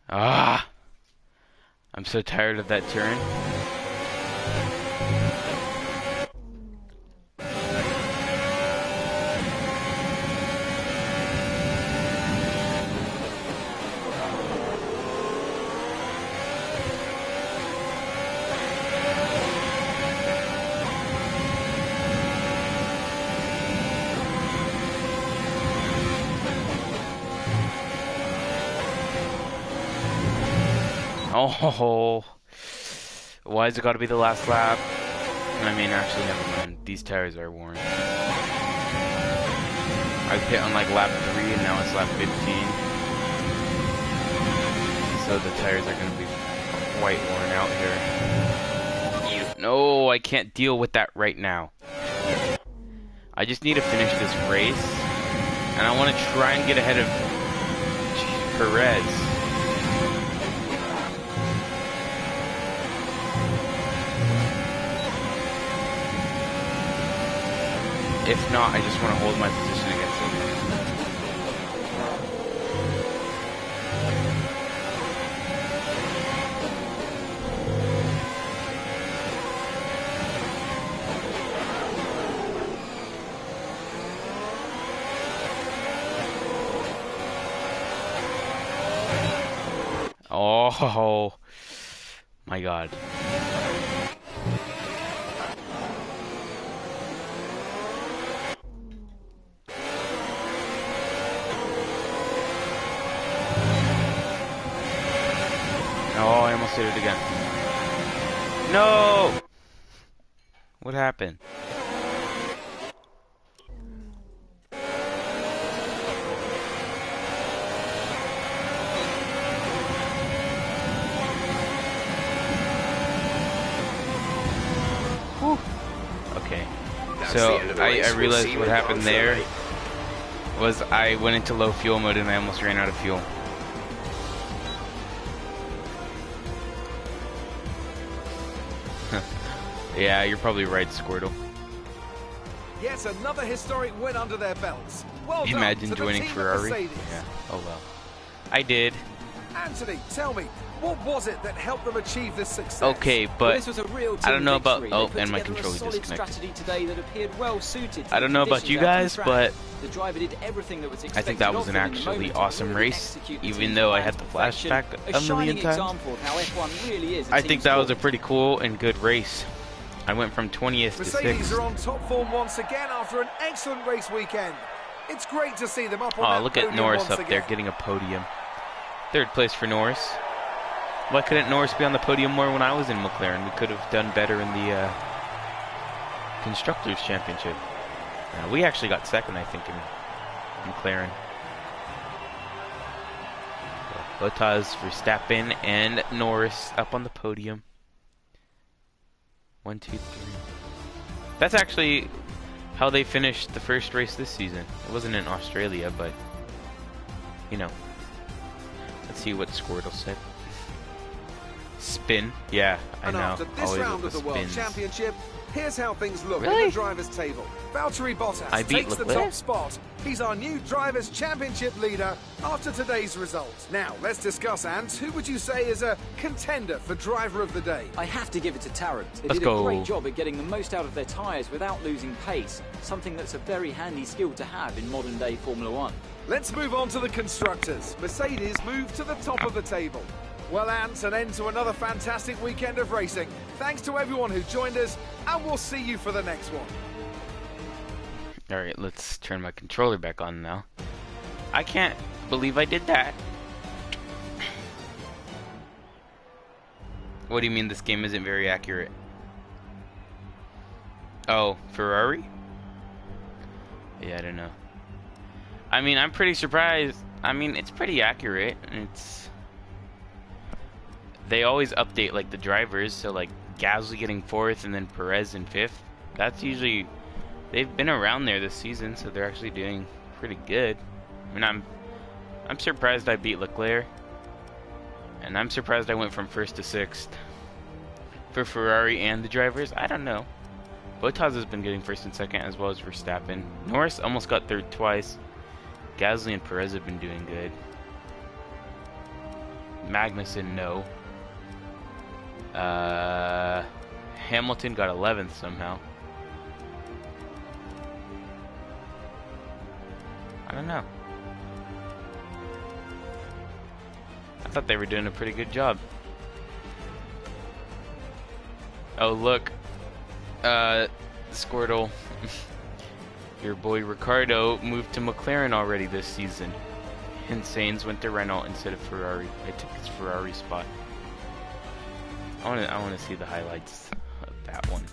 Ah! I'm so tired of that turn. Oh, why has it got to be the last lap? I mean, actually, never mind. These tires are worn. I hit on like lap 3 and now it's lap 15. So the tires are going to be quite worn out here. No, I can't deal with that right now. I just need to finish this race. And I want to try and get ahead of Perez. If not, I just want to hold my position against him. Oh, my God. Oh, I almost did it again. No! What happened? Whew. Okay. So, I realized what happened there was I went into low fuel mode and I almost ran out of fuel. Yeah, you're probably right, Squirtle. Yet another historic win under their belts. Well done Imagine to the joining team at Ferrari. Mercedes. Yeah. Oh well. I did. Anthony, tell me, what was it that helped them achieve this success? Okay, Well, but this was a real I don't know about. victory. Oh, They put and my together a controller solid disconnected. strategy today that appeared well suited to I don't the know about conditions you out on guys, track. but The driver did everything that was expected. I think that was of an him in the actually moment to awesome really race, execute the even team's though I plan had to the perfection. flashback a million shining times. example of how F1 really is. I think that was a pretty cool and good race. I went from 20th to Mercedes 6th. are on top form once again after an excellent race weekend. It's great to see them up on that Oh, look at podium Norris once up there again. getting a podium. 3rd place for Norris. Why couldn't Norris be on the podium more when I was in McLaren? We could have done better in the Constructors' Championship. We actually got 2nd, I think, in McLaren. So, Bottas, Verstappen, and Norris up on the podium. 1, 2, 3. That's actually how they finished the first race this season. It wasn't in Australia, but, you know. Let's see what Squirtle said. Spin. Yeah, I And know. after this Always round with of the World spins. Championship, here's how things look Really? at the drivers' table. Valtteri Bottas I beat takes the Leclerc? top spot. He's our new Drivers' Championship leader after today's results. Now, let's discuss, Ants. Who would you say is a contender for Driver of the Day? I have to give it to Tarrant. They Let's did go. a great job at getting the most out of their tyres without losing pace, something that's a very handy skill to have in modern-day Formula One. Let's move on to the constructors. Mercedes move to the top of the table. Well, Ants, an end to another fantastic weekend of racing. Thanks to everyone who joined us, and we'll see you for the next one. Alright, let's turn my controller back on now. I can't believe I did that. What do you mean this game isn't very accurate? Oh, Ferrari? Yeah, I don't know. I mean, I'm pretty surprised. I mean, it's pretty accurate. They always update, like, the drivers, so, like, Gasly getting 4th and then Perez in 5th. That's usually... They've been around there this season, so they're actually doing pretty good. I mean, I'm surprised I beat Leclerc. And I'm surprised I went from 1st to 6th. For Ferrari and the drivers, I don't know. Bottas has been getting 1st and 2nd, as well as Verstappen. Norris almost got 3rd twice. Gasly and Perez have been doing good. Magnussen, no. Hamilton got 11th somehow. I don't know. I thought they were doing a pretty good job. Oh, look. Squirtle. Your boy Ricardo moved to McLaren already this season. And Sainz went to Renault instead of Ferrari. I took his Ferrari spot. I want to see the highlights of that one.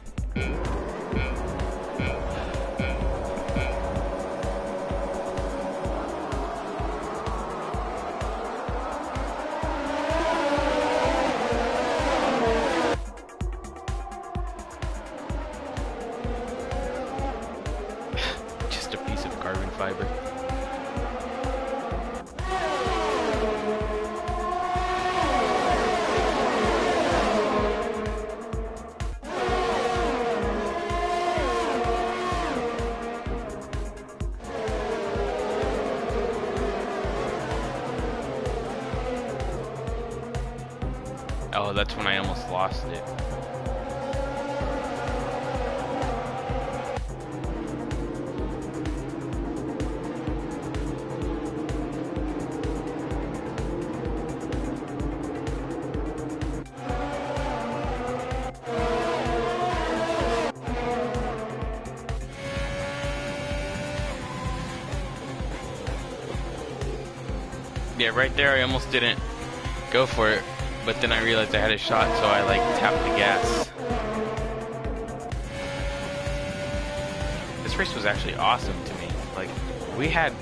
Just a piece of carbon fiber. Oh, that's when I almost lost it. Yeah, right there I almost didn't go for it, but then I realized I had a shot, so I like tapped the gas. This race was actually awesome to me. Like, we had,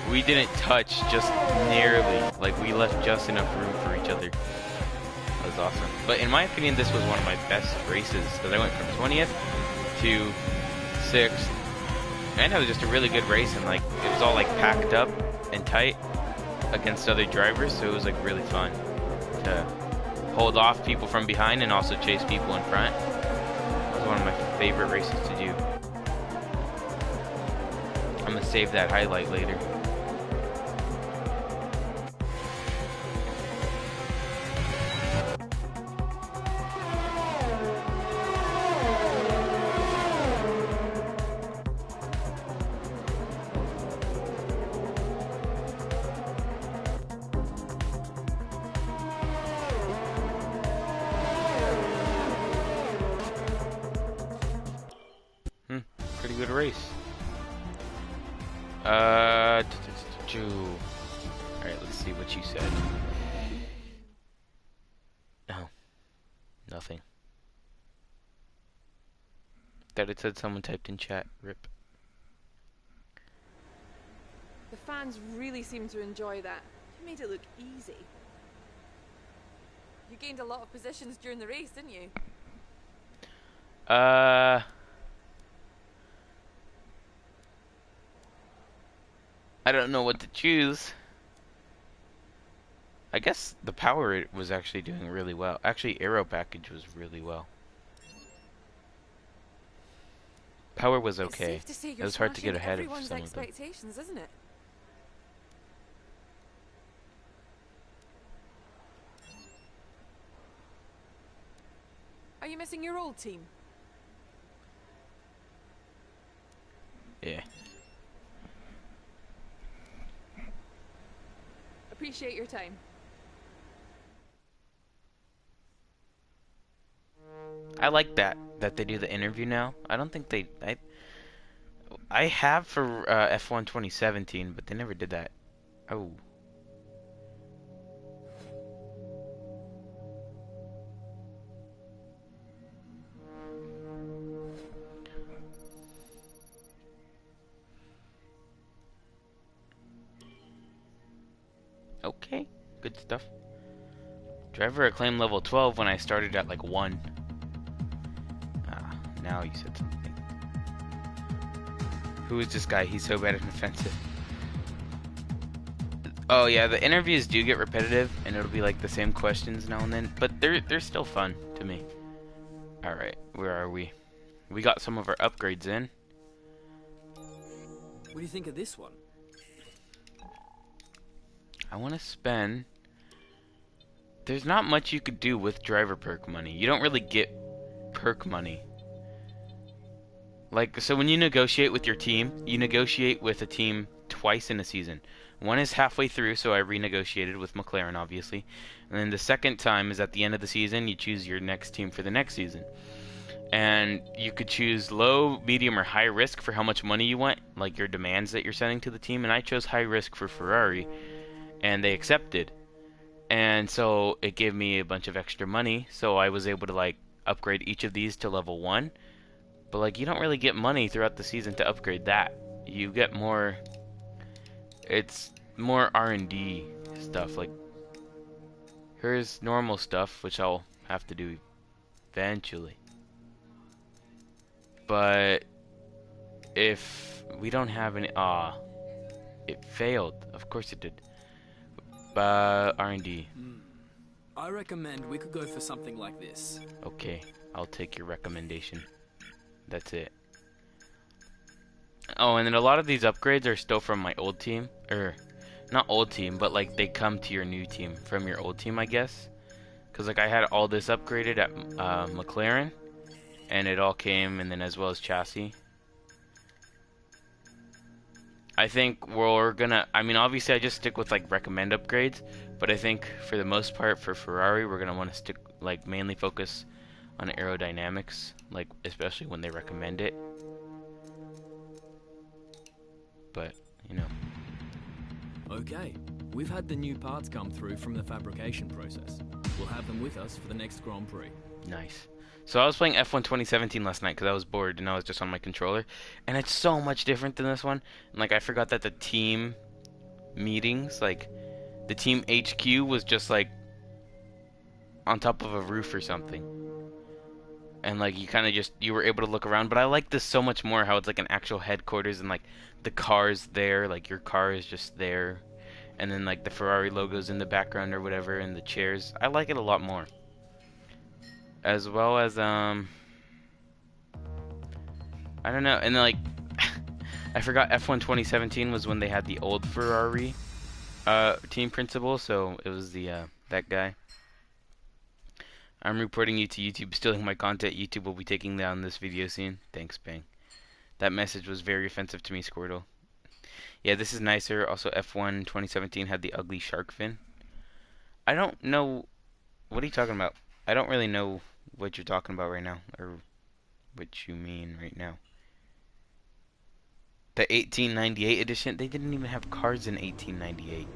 we didn't touch, just narrowly. Like, we left just enough room for each other. That was awesome. But in my opinion, this was one of my best races, because I went from 20th to 6th. And it was just a really good race, and like it was all like packed up and tight against other drivers, so it was like really fun to hold off people from behind and also chase people in front. It was one of my favorite races to do. I'm gonna save that highlight later. Alright, let's see what you said. Oh, nothing. Thought it said someone typed in chat. Rip. The fans really seem to enjoy that. You made it look easy. You gained a lot of positions during the race, didn't you? I don't know what to choose. I guess the power was actually doing really well. Actually, aero package was really well. Power was okay. It's safe to say It you're was hard to get smashing ahead of everyone's some of them. expectations, isn't it? Are you missing your old team? Yeah. Appreciate your time. I like that they do the interview now. I don't think I have for F1 2017, but they never did that. Oh. Okay, good stuff. Driver acclaim level 12 when I started at like 1. Ah, now you said something. Who is this guy? He's so bad at offensive. Oh yeah, the interviews do get repetitive, and it'll be like the same questions now and then, but they're still fun to me. All right, where are we? We got some of our upgrades in. What do you think of this one? I want to spend... There's not much you could do with driver perk money. You don't really get perk money. Like, so when you negotiate with your team, you negotiate with a team twice in a season. One is halfway through, so I renegotiated with McLaren, obviously. And then the second time is at the end of the season. You choose your next team for the next season. And you could choose low, medium, or high risk for how much money you want, like your demands that you're sending to the team. And I chose high risk for Ferrari, and they accepted. And so it gave me a bunch of extra money, so I was able to like upgrade each of these to level 1. But like, you don't really get money throughout the season to upgrade that. You get more... It's more R&D stuff. Like, here's normal stuff, which I'll have to do eventually. But if we don't have any... it failed. Of course it did. R&D. I recommend we could go for something like this. Okay, I'll take your recommendation. That's it. Oh, and then a lot of these upgrades are still from my old team. Or, not old team, but like they come to your new team from your old team, I guess. Because like I had all this upgraded at McLaren. And it all came, and then as well as chassis. I think we're gonna... I mean, obviously I just stick with like recommend upgrades. But I think for the most part for Ferrari, we're gonna want to stick, like mainly focus on aerodynamics. Like, especially when they recommend it. But, you know. Okay, we've had the new parts come through from the fabrication process. We'll have them with us for the next Grand Prix. Nice. So I was playing F1 2017 last night because I was bored and I was just on my controller. And it's so much different than this one. And like, I forgot that the team meetings, like, the team HQ was just like on top of a roof or something. And like, you kind of just, you were able to look around. But I like this so much more, how it's like an actual headquarters and like the car's there, like your car is just there. And then like the Ferrari logo's in the background or whatever, and the chairs. I like it a lot more. As well as, I don't know, and then like, I forgot F1 2017 was when they had the old Ferrari, team principal, so it was the, that guy. I'm reporting you to YouTube, stealing my content. YouTube will be taking down this video soon. Thanks, Bang. That message was very offensive to me, Squirtle. Yeah, this is nicer. Also, F1 2017 had the ugly shark fin. I don't know, what are you talking about? I don't really know what you're talking about right now, or what you mean right now. The 1898 edition, they didn't even have cars in 1898.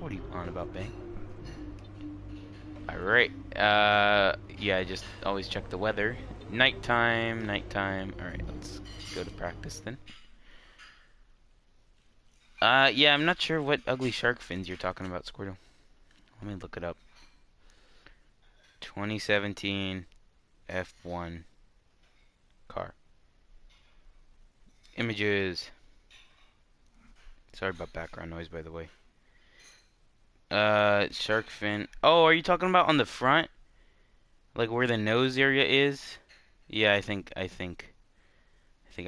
What are you on about, Bang? Alright, yeah, I just always check the weather. Nighttime, nighttime. Alright, let's go to practice then. Yeah, I'm not sure what ugly shark fins you're talking about, Squirtle. Let me look it up. 2017 F1 car. Images. Sorry about background noise, by the way. Shark fin. Oh, are you talking about on the front? Like where the nose area is? Yeah, I think I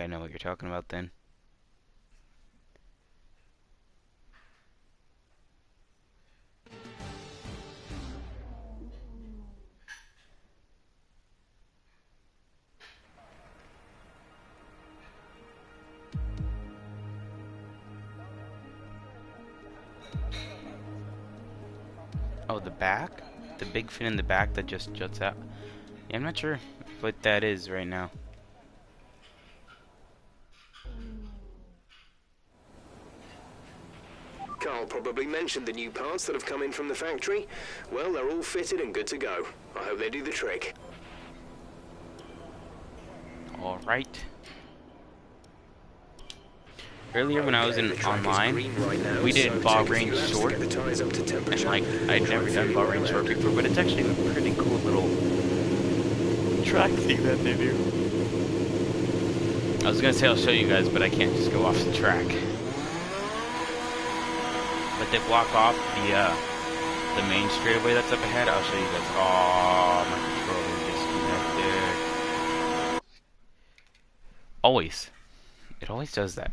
know what you're talking about then. Oh, the back? The big fin in the back that just juts out? Yeah, I'm not sure what that is right now. Carl probably mentioned the new parts that have come in from the factory. Well, they're all fitted and good to go. I hope they do the trick. Alright. Earlier when I was in online, we did Bahrain short, and like, I'd never done Bahrain short before, but it's actually a pretty cool little track thing that they do. I was gonna say I'll show you guys, but I can't just go off the track. But they block off the main straightaway that's up ahead. I'll show you guys. Oh, my controller disconnected. Always. It always does that.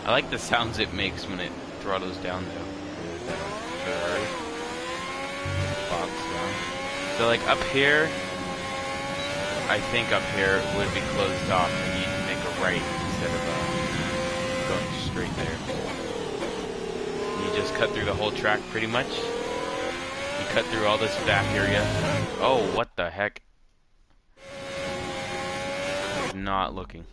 I like the sounds it makes when it throttles down though. So like up here, I think up here would be closed off and you make a right instead of going straight there. You just cut through the whole track pretty much. You cut through all this back area. Oh, what the heck? Not looking.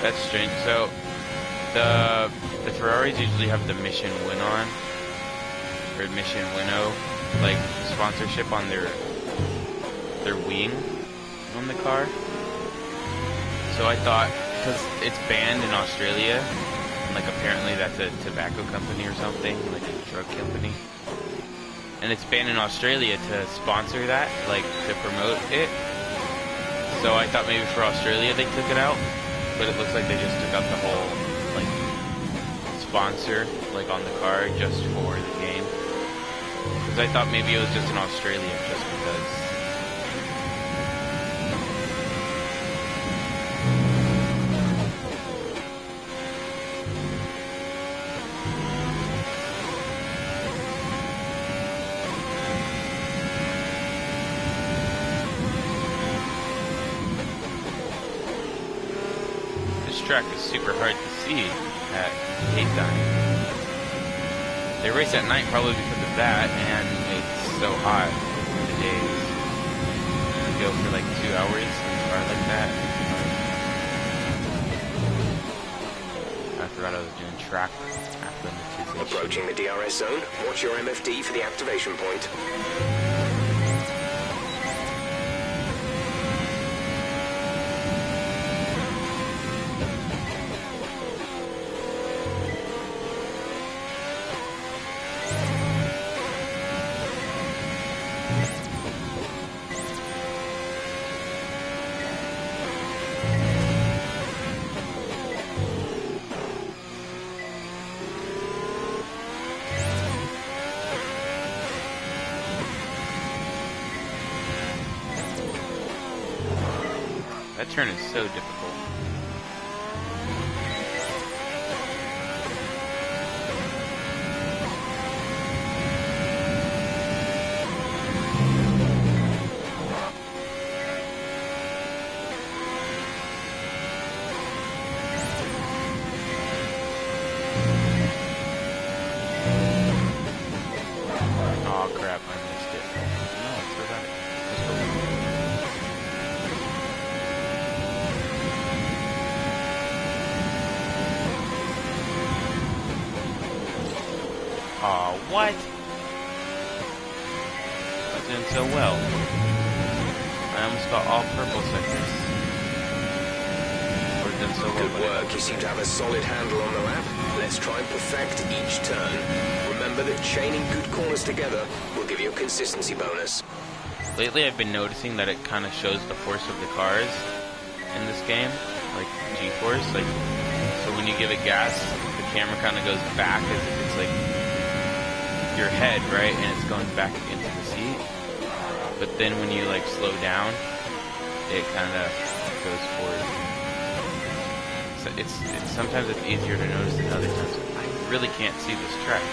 That's strange. So the Ferraris usually have the Mission Win on, or Mission Winnow, like sponsorship on their wing on the car. So I thought, because it's banned in Australia, and like apparently that's a tobacco company or something, like a drug company, and it's banned in Australia to sponsor that, like to promote it. So I thought maybe for Australia they took it out. But it looks like they just took out the whole, like, sponsor, like, on the car just for the game. Because I thought maybe it was just in Australia, just because. Track is super hard to see at daytime. They race at night probably because of that, and it's so hot in the days. You go for like 2 hours in a car like that. I forgot I was doing track acclimatization. Approaching the DRS zone, watch your MFD for the activation point. That turn is so difficult. Aw, what? I was doing so well. I almost got all purple sectors. We're doing so well. Good work. You seem to have a solid handle on the lap. Let's try and perfect each turn. Remember that chaining good corners together will give you a consistency bonus. Lately, I've been noticing that it kind of shows the force of the cars in this game, like G-force. Like, so when you give it gas, the camera kind of goes back as if it's like your head, right, and it's going back into the seat. But then when you like slow down, it kind of goes forward. So it's sometimes it's easier to notice than other times. I really can't see this track.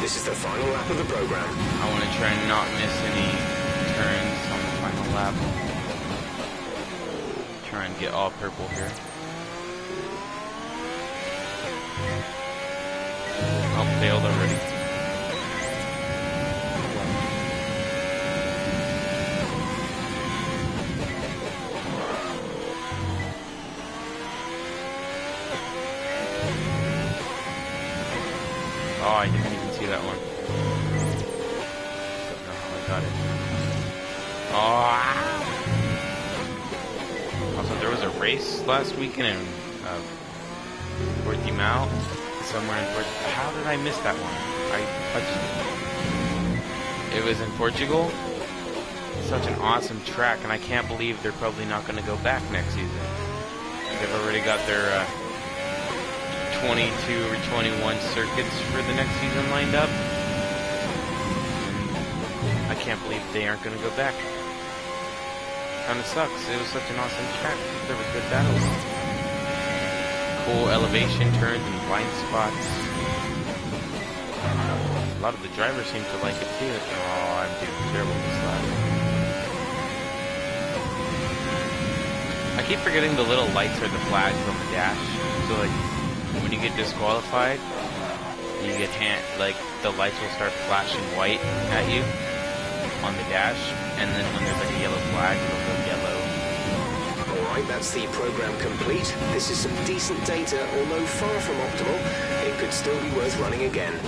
This is the final lap of the program. I want to try and not miss any turns on the final lap. Try and get all purple here. Oh, failed already. Oh, I didn't even see that one. Don't know how I got it. Oh! Also, there was a race last weekend in Portimao, somewhere in Portugal. How did I miss that one? It was in Portugal. Such an awesome track, and I can't believe they're probably not going to go back next season. They've already got their 22 or 21 circuits for the next season lined up. I can't believe they aren't going to go back. Kind of sucks. It was such an awesome track. There were good battles. Cool elevation turns and blind spots. A lot of the drivers seem to like it too. Oh, I'm doing terrible this lap. I keep forgetting the little lights are the flags on the dash. So like, when you get disqualified, you get the lights will start flashing white at you on the dash, and then when there's like a yellow flag, it'll go yellow. Alright, that's the program complete. This is some decent data, although far from optimal. It could still be worth running again.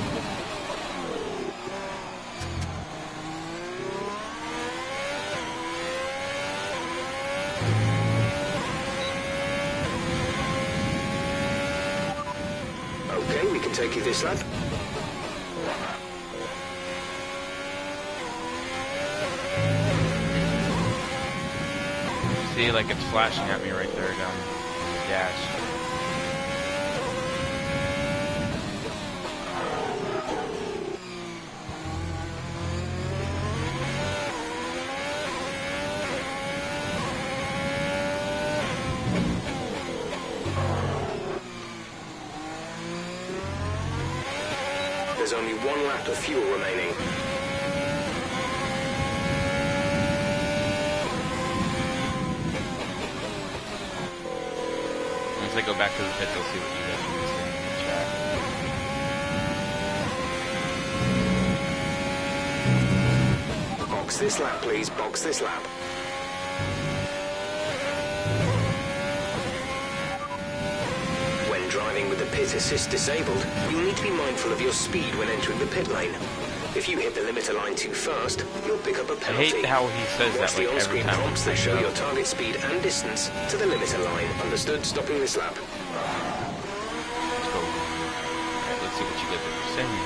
Okay, we can take you this lap. See, like it's flashing at me right there down the dash. There's only one lap of fuel remaining. Once I go back to the pit, they'll see what you guys are saying in the chat. Box this lap, please. Box this lap. When driving with the pit assist disabled, you'll need to be mindful of your speed when entering the pit lane. If you hit the limiter line too fast, you'll pick up a I penalty. hate how he says Watch that like the every on-screen time. prompts that show your target speed and distance to the limiter line. Understood? Stopping this lap. Let's go. see what you guys are saying.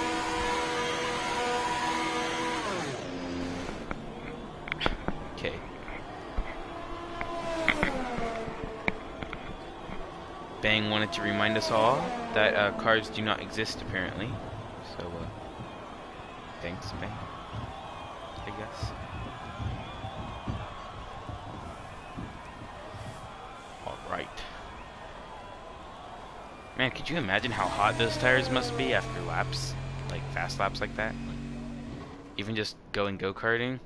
Okay. Bang wanted to remind us all that cars do not exist apparently. So, thanks, Bang. I guess. Alright. Man, could you imagine how hot those tires must be after laps? Like, fast laps like that? Even just going go-karting,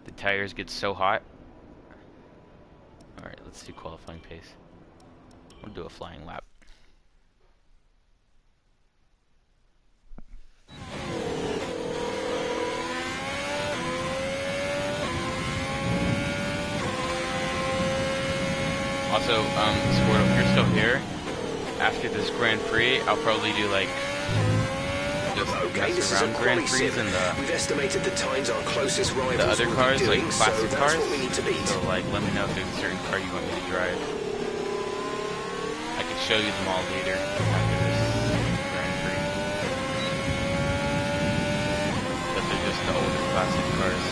the tires get so hot. Alright, let's do qualifying pace. We'll do a flying lap. Also, Squirtle, if you're still here, after this Grand Prix, I'll probably do like just mess around Grand Prix and we've estimated the times our closest rivals the other cars, doing, like classic so cars. what we need to beat. So like, let me know if there's a certain car you want me to drive. I can show you them all later after this Grand Prix. But they're just the older classic cars.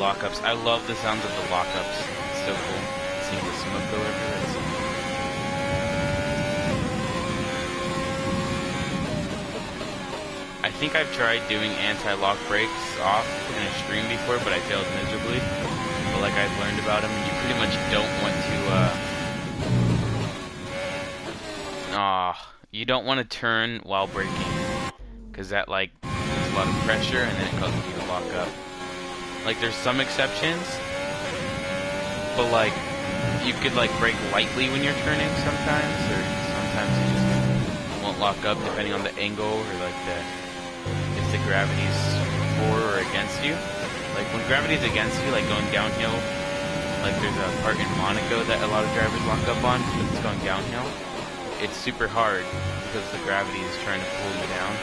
Lockups. I love the sounds of the lockups. It's so cool. Seeing the smoke go everywhere. I think I've tried doing anti-lock brakes off in a stream before, but I failed miserably. But like I've learned about them, you pretty much don't want to, you don't want to turn while braking. Because that, like, there's a lot of pressure, and then it causes you to lock up. Like, there's some exceptions, but, like, you could, like, brake lightly when you're turning sometimes, or sometimes you just won't lock up depending on the angle, or, like, if the gravity's for or against you. Like, when gravity's against you, like, going downhill, like, there's a part in Monaco that a lot of drivers lock up on, because it's going downhill. It's super hard, because the gravity is trying to pull you down.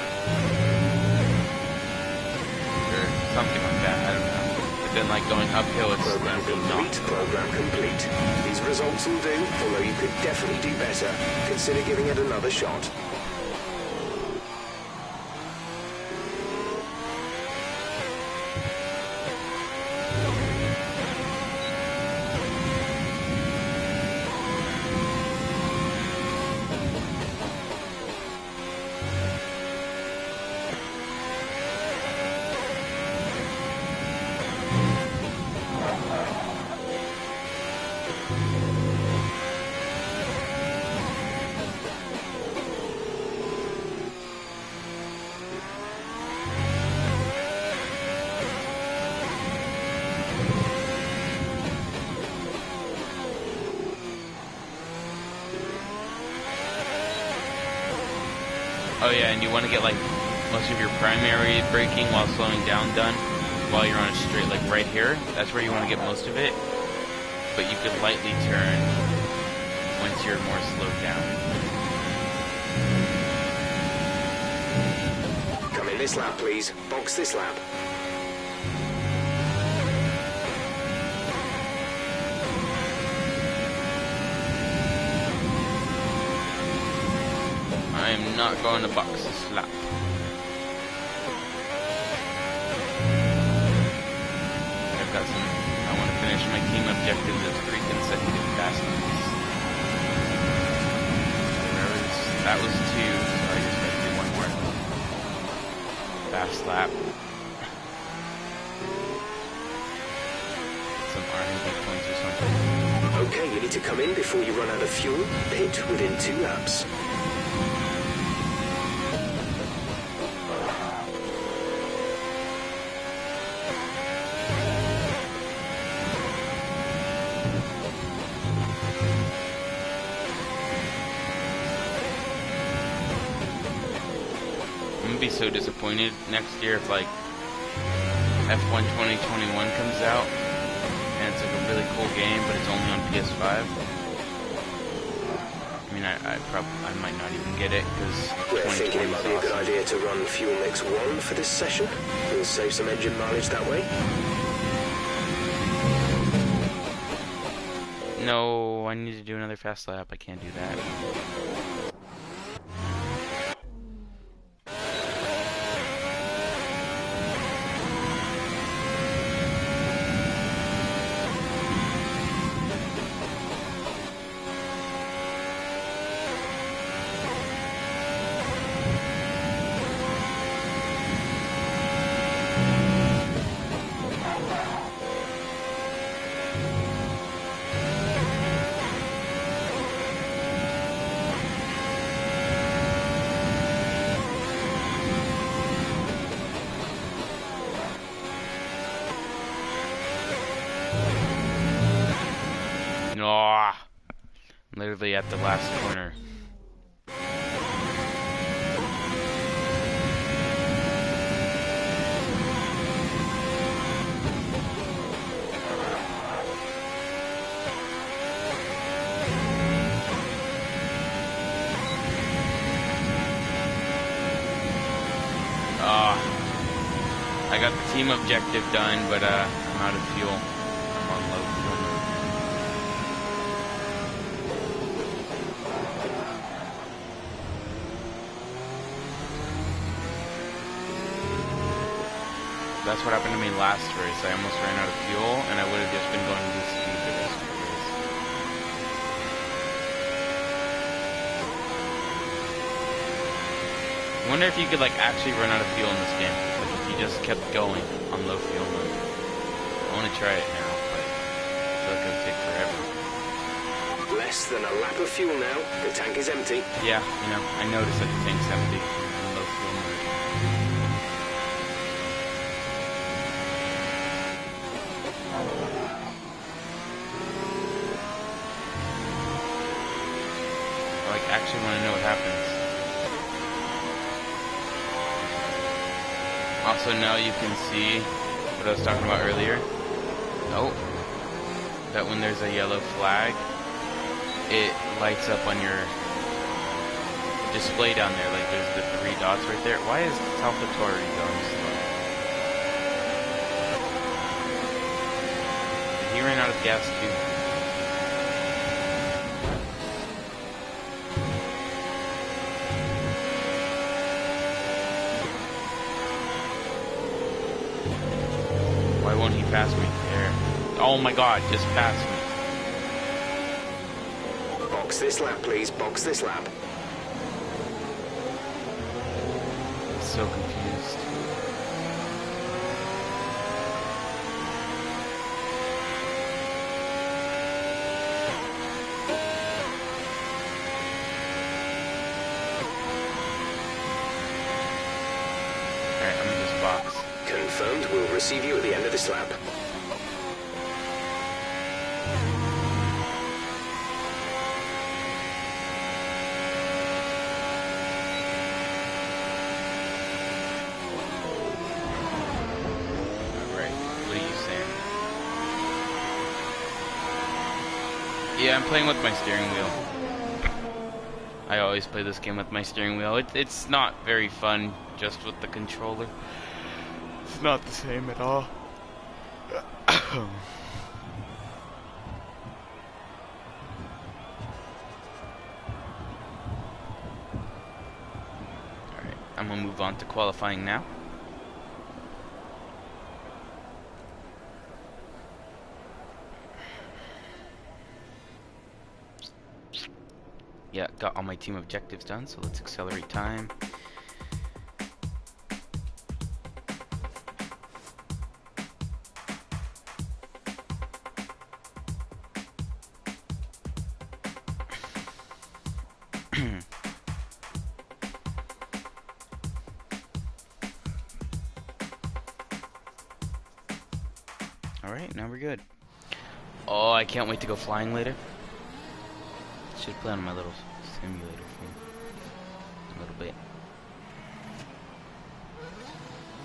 Or something like that, I don't know. Then, like, going uphill, it's program complete. Program complete. These results will do, although you could definitely do better. Consider giving it another shot. Oh yeah, and you want to get like most of your primary braking while slowing down done while you're on a straight, like right here. That's where you want to get most of it. But you could lightly turn once you're more slowed down. Come in this lap, please. Box this lap. I'm not going to box this lap. I've got some. I want to finish my team objectives of 3 consecutive fast laps. That was 2, so I just got to do 1 more fast lap. Some R&D points or something. Okay, you need to come in before you run out of fuel. Pit within 2 laps. I'm gonna be so disappointed next year if like F1 2021 comes out and it's like a really cool game, but it's only on PS5. I mean, I might not even get it because We're thinking 2020 it is might be a good awesome. idea to run Fuel Mix 1 for this session. We'll save some engine mileage that way. No, I need to do another fast lap. I can't do that. No, literally at the last corner. I got the team objective done, but I'm out of fuel. I'm on low fuel mode. That's what happened to me last race. I almost ran out of fuel, and I would have just been going to speed the rest of the race. I wonder if you could like actually run out of fuel in this game. Like if you just kept going on low fuel mode. I want to try it now, but I feel like it would take forever. Less than a lap of fuel now. The tank is empty. Yeah, you know, I noticed that the tank's empty on low fuel mode. I like actually want to know what happens. Also now you can see what I was talking about earlier. Oh, that when there's a yellow flag, it lights up on your display down there. Like there's the 3 dots right there. Why is Salvatore going slow? He ran out of gas too. Why won't he pass me there? Oh my god, just pass me. Box this lap, please. Box this lap. So confused. Alright, I'm in this box. Confirmed. We'll receive you at the end of this lap. Alright, what are you saying? Yeah, I'm playing with my steering wheel. I always play this game with my steering wheel. It's not very fun just with the controller. It's not the same at all. Alright, I'm gonna move on to qualifying now. Yeah, got all my team objectives done, so let's accelerate time. Alright, now we're good. Oh, I can't wait to go flying later. Should play on my little simulator for a little bit.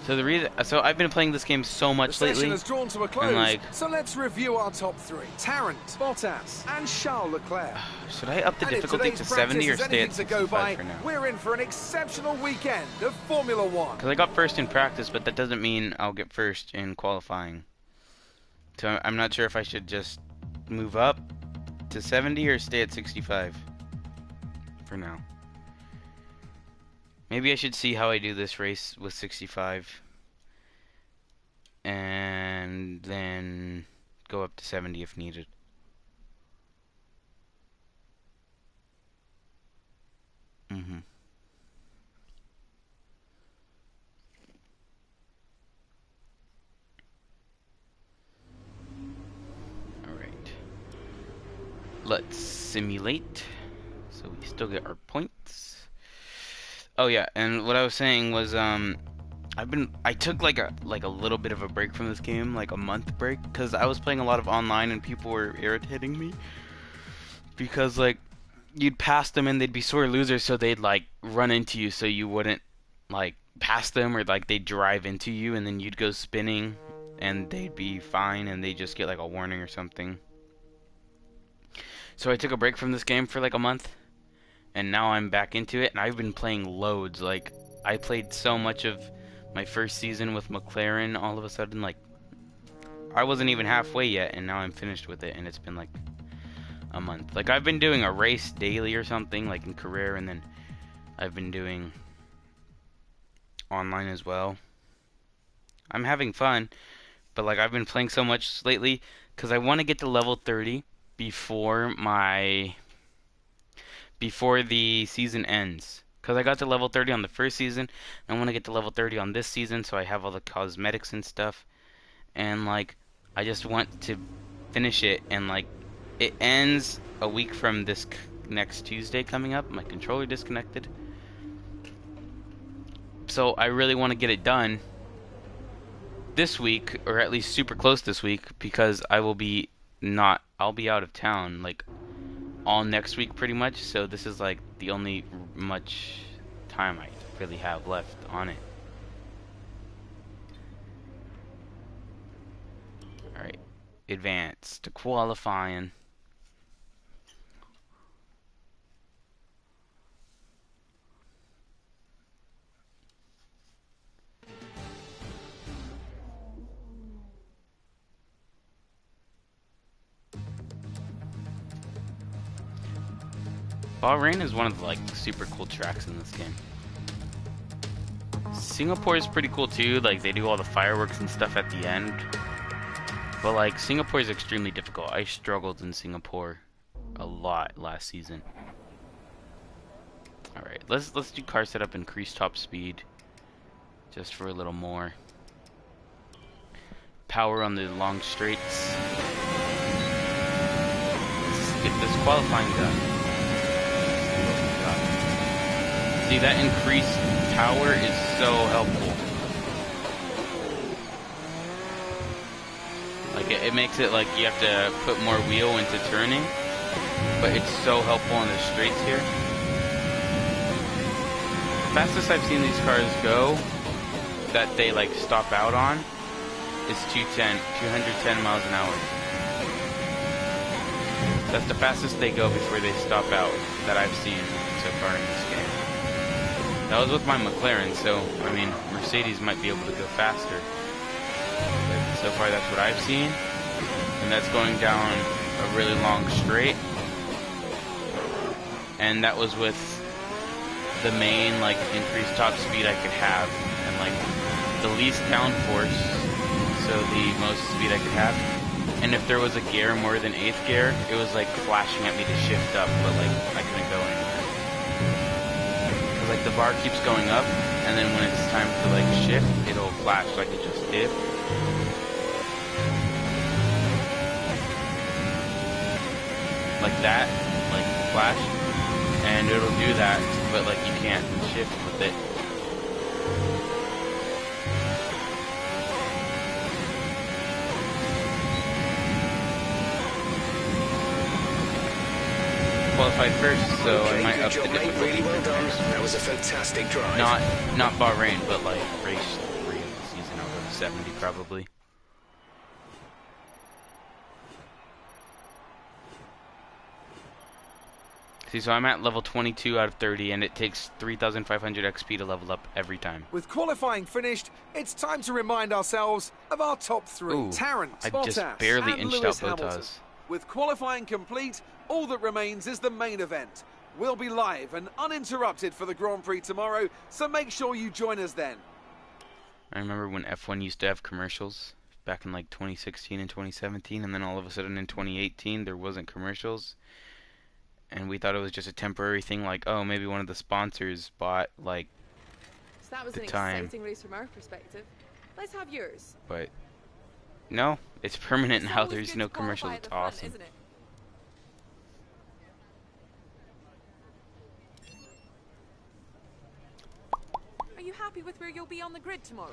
So the reason, so I've been playing this game so much The lately, session has drawn to a close, and like, so let's review our top 3. Tarrant, Bottas, and Charles Leclerc. should I up the And if difficulty today's to 70 or practice is stay at anything to go by, 65 for now? we're in for an exceptional weekend of Formula One. Because I got first in practice, but that doesn't mean I'll get first in qualifying. So I'm not sure if I should just move up to 70 or stay at 65 for now. Maybe I should see how I do this race with 65 and then go up to 70 if needed. Let's simulate, so we still get our points. Oh yeah, and what I was saying was, I took like a little bit of a break from this game, like a month break, because I was playing a lot of online and people were irritating me, because like, you'd pass them and they'd be sore losers, so they'd like run into you so you wouldn't like pass them, or like they'd drive into you and then you'd go spinning and they'd be fine and they just get like a warning or something. So I took a break from this game for like a month, and now I'm back into it, and I've been playing loads. Like, I played so much of my first season with McLaren all of a sudden. Like, I wasn't even halfway yet, and now I'm finished with it, and it's been like a month. Like, I've been doing a race daily or something, like in career, and then I've been doing online as well. I'm having fun, but like, I've been playing so much lately because I want to get to level 30 before the season ends, because I got to level 30 on the first season. I want to get to level 30 on this season, so I have all the cosmetics and stuff, and like, I just want to finish it. And like, it ends a week from this next Tuesday coming up. My controller disconnected, so I really want to get it done this week, or at least super close this week, because I'll be out of town like all next week pretty much, so this is like the only much time I really have left on it. Alright, advance to qualifying. Bahrain is one of the like super cool tracks in this game. Singapore is pretty cool too, like they do all the fireworks and stuff at the end. But like, Singapore is extremely difficult. I struggled in Singapore a lot last season. Alright, let's do car setup, increase top speed just for a little more power on the long straights. Let's get this qualifying done. See, that increased power is so helpful. Like, it makes it like you have to put more wheel into turning, but it's so helpful on the straights here. The fastest I've seen these cars go that they like stop out on is 210 miles an hour. That's the fastest they go before they stop out that I've seen so far in this game. That was with my McLaren, so, I mean, Mercedes might be able to go faster. But so far that's what I've seen. And that's going down a really long straight. And that was with the main, like, increased top speed I could have. And, like, the least downforce, so the most speed I could have. And if there was a gear more than 8th gear, it was, like, flashing at me to shift up, but, like, I couldn't go anywhere. Like, the bar keeps going up, and then when it's time to like shift, it'll flash like it just did. Like that, like flash, and it'll do that, but like you can't shift with it. Qualified first, so okay, I might up the difficulty. Really well done. That was a fantastic drive. Not Bahrain, but like race 3 of them. 70 probably. See, so I'm at level 22 out of 30, and it takes 3,500 XP to level up every time. With qualifying finished, it's time to remind ourselves of our top three. Ooh, Tarrant, I Bottas, just barely and inched Lewis out Hamilton. Bottas. With qualifying complete, all that remains is the main event. We'll be live and uninterrupted for the Grand Prix tomorrow, so make sure you join us then. I remember when F1 used to have commercials back in like 2016 and 2017, and then all of a sudden in 2018 there wasn't commercials. And we thought it was just a temporary thing, like, oh, maybe one of the sponsors bought, like, So that was the an time. exciting race from our perspective. Let's have yours. But no, it's permanent It's now. always There's good no to qualify commercials. at the It's front, awesome. isn't it? Are you happy with where you'll be on the grid tomorrow?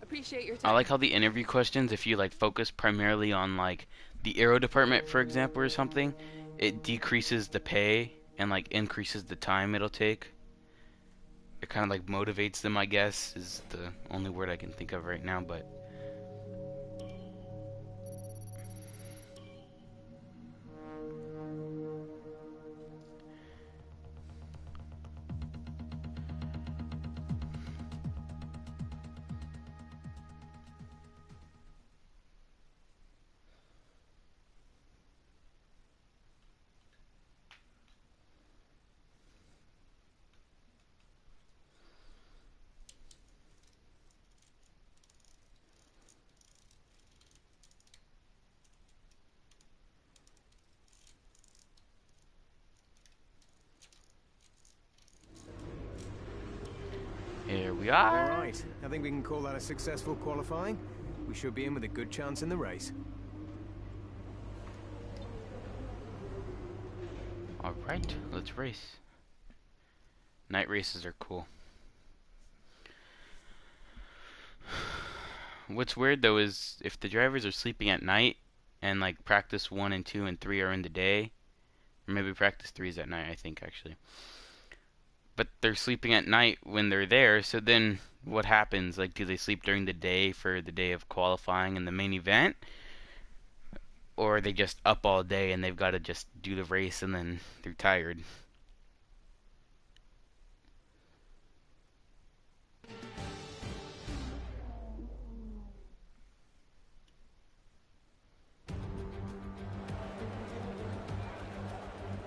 Appreciate your time. I like how the interview questions, if you like focus primarily on like the aero department, for example, or something, it decreases the pay and like increases the time it'll take. It kind of like motivates them, I guess, is the only word I can think of right now, but here we are. All right, I think we can call that a successful qualifying. We should be in with a good chance in the race. Alright, let's race. Night races are cool. What's weird though is if the drivers are sleeping at night and like practice 1 and 2 and 3 are in the day, or maybe practice 3 is at night, I think actually. But they're sleeping at night when they're there, so then what happens? Like, do they sleep during the day for the day of qualifying and the main event? Or are they just up all day and they've got to just do the race and then they're tired?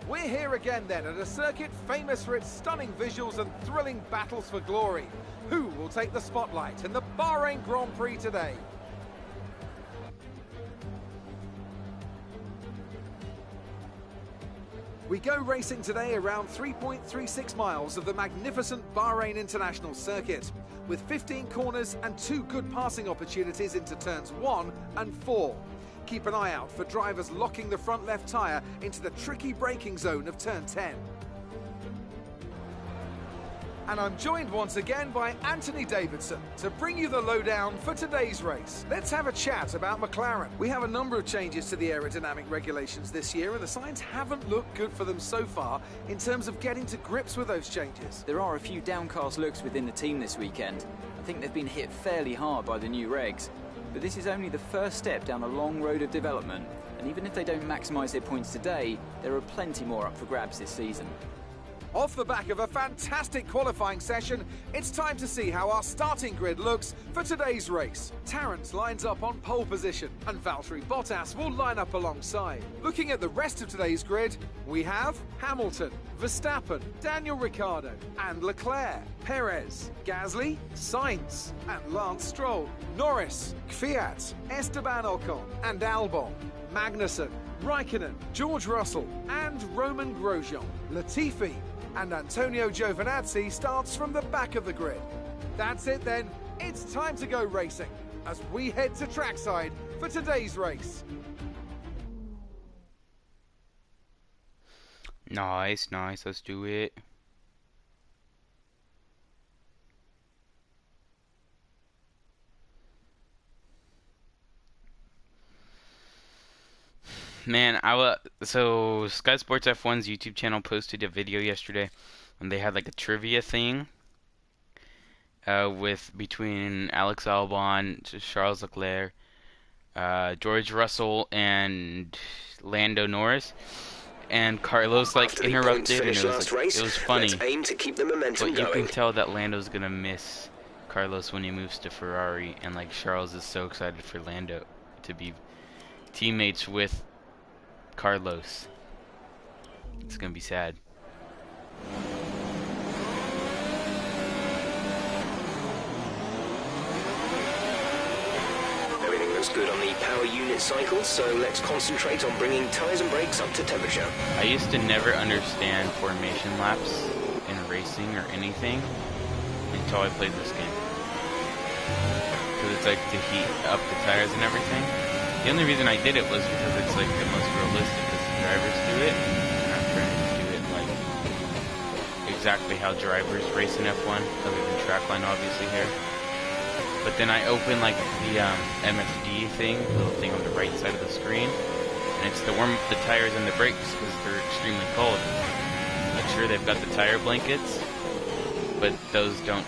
We're here again then at a circuit famous for its stunning visuals and thrilling battles for glory. Who will take the spotlight in the Bahrain Grand Prix today? We go racing today around 3.36 miles of the magnificent Bahrain International Circuit, with 15 corners and 2 good passing opportunities into turns 1 and 4. Keep an eye out for drivers locking the front left tyre into the tricky braking zone of turn 10. And I'm joined once again by Anthony Davidson to bring you the lowdown for today's race. Let's have a chat about McLaren. We have a number of changes to the aerodynamic regulations this year, and the signs haven't looked good for them so far in terms of getting to grips with those changes. There are a few downcast looks within the team this weekend. I think they've been hit fairly hard by the new regs. But this is only the first step down a long road of development, and even if they don't maximise their points today, there are plenty more up for grabs this season. Off the back of a fantastic qualifying session, it's time to see how our starting grid looks for today's race. Tarrant lines up on pole position, and Valtteri Bottas will line up alongside. Looking at the rest of today's grid, we have Hamilton, Verstappen, Daniel Ricciardo, and Leclerc, Perez, Gasly, Sainz, and Lance Stroll, Norris, Kvyat, Esteban Ocon, and Albon, Magnussen, Raikkonen, George Russell, and Roman Grosjean. Latifi and Antonio Giovinazzi starts from the back of the grid. That's it then, it's time to go racing as we head to trackside for today's race. Nice, nice, let's do it. Man, so Sky Sports F1's YouTube channel posted a video yesterday, and they had like a trivia thing with between Alex Albon, Charles Leclerc, George Russell, and Lando Norris. And Carlos like interrupted, and it was funny. Aim to keep the momentum but you going. can tell that Lando's gonna miss Carlos when he moves to Ferrari, and like Charles is so excited for Lando to be teammates with Carlos. It's gonna be sad. Everything looks good on the power unit cycle, so let's concentrate on bringing tires and brakes up to temperature. I used to never understand formation laps in racing or anything until I played this game. Because it's like to heat up the tires and everything. The only reason I did it was because it's like the most realistic, because the drivers do it, and I'm trying to do it like exactly how drivers race in F1, other than trackline obviously here. But then I open like the MFD thing, the little thing on the right side of the screen, and it's to warm up the tires and the brakes because they're extremely cold. Like sure, they've got the tire blankets, but those don't,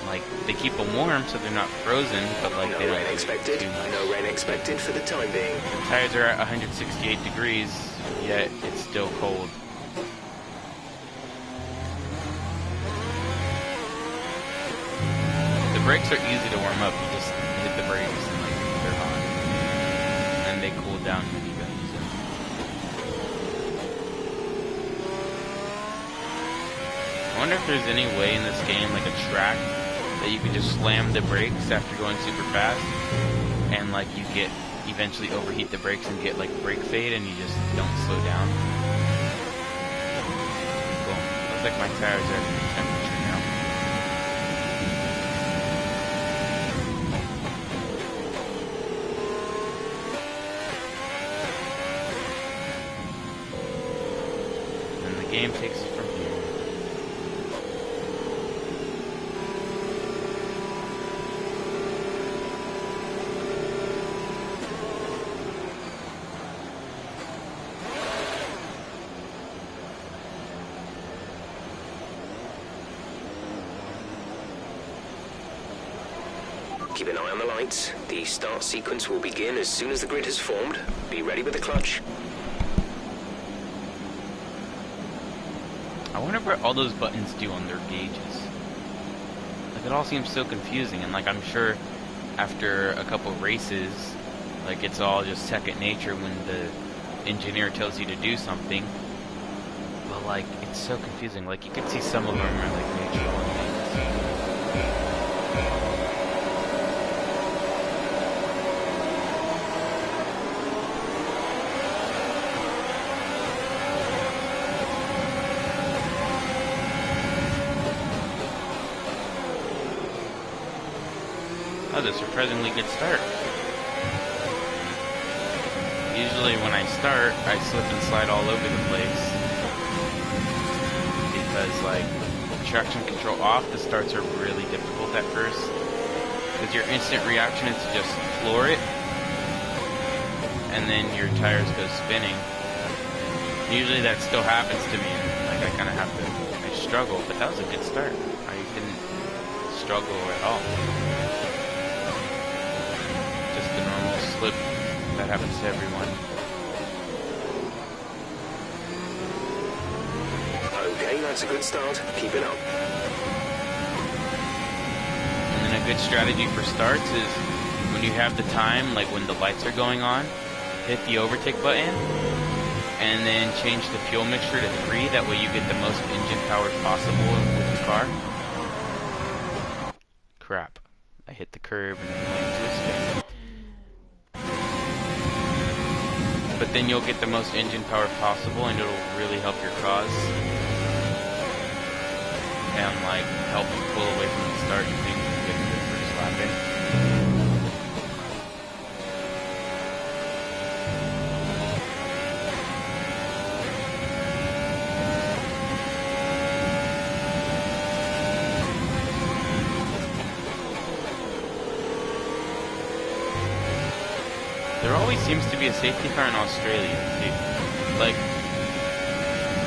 like, they keep them warm so they're not frozen, but like No they don't rain do expected. too much. No rain expected for the time being. The tires are at 168 degrees, yet it's still cold. The brakes are easy to warm up. You just hit the brakes and like they're hot, and they cool down when you go use them. I wonder if there's any way in this game, like a track, that you can just slam the brakes after going super fast, and like you get eventually overheat the brakes and get like brake fade, and you just don't slow down. Cool. Looks like my tires are at temperature now. And the game takes it from here. Keep an eye on the lights. The start sequence will begin as soon as the grid has formed. Be ready with the clutch. I wonder what all those buttons do on their gauges. Like, it all seems so confusing, and like I'm sure after a couple races, like it's all just second nature when the engineer tells you to do something. But like it's so confusing. Like you can see some of them are like neutral and things. Oh, that's a surprisingly good start. Usually when I start, I slip and slide all over the place. Because, like, traction control off, the starts are really difficult at first. Because your instant reaction is to just floor it. And then your tires go spinning. Usually that still happens to me. Like, I kind of have to, I struggle. But that was a good start. I didn't struggle at all. The normal slip that happens to everyone. Okay, that's a good start. Keep it up. And then a good strategy for starts is when you have the time, like when the lights are going on, hit the overtake button and then change the fuel mixture to 3. That way you get the most engine power possible with the car. Crap. I hit the curb and then went into a spin. But then you'll get the most engine power possible, and it'll really help your cause. And like help you pull away from the start and things and get the first lap in. There always seems to be a safety car in Australia, too. Like,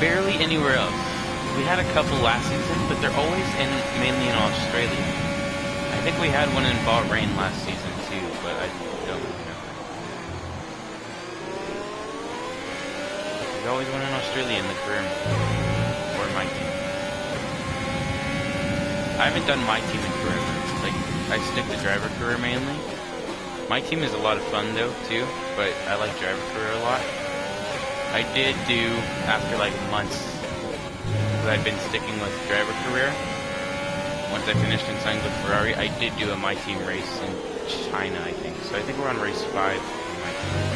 barely anywhere else. We had a couple last season, but they're always mainly in Australia. I think we had one in Bahrain last season, too, but I don't remember. There's always one in Australia in the career mode. Or my team. I haven't done my team in forever. Like, I stick to driver career mainly. My team is a lot of fun though, too, but I like driver career a lot. I did do, after like months that I'd been sticking with driver career, once I finished and signed with Ferrari, I did do a my team race in China, I think. So I think we're on race 5 in my team.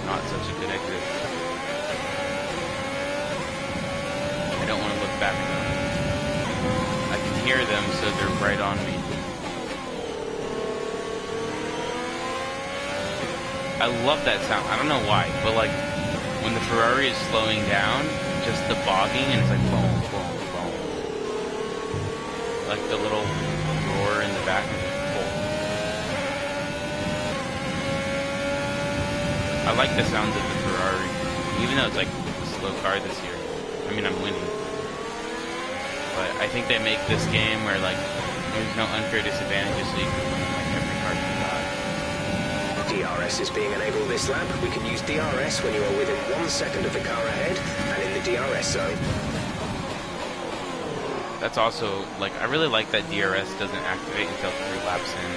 Not such a good exit. I don't want to look back though. I can hear them, so they're right on me. I love that sound. I don't know why, but like when the Ferrari is slowing down, just the bogging and it's like boom, boom, boom. Like the little roar in the back is just boom. I like the sounds of the Ferrari, even though it's like a slow car this year. I mean, I'm winning. But I think they make this game where like there's no unfair disadvantages, so you can win like every car you got. DRS is being enabled this lap. We can use DRS when you are within 1 second of the car ahead and in the DRS zone. That's also, like, I really like that DRS doesn't activate until 3 laps in.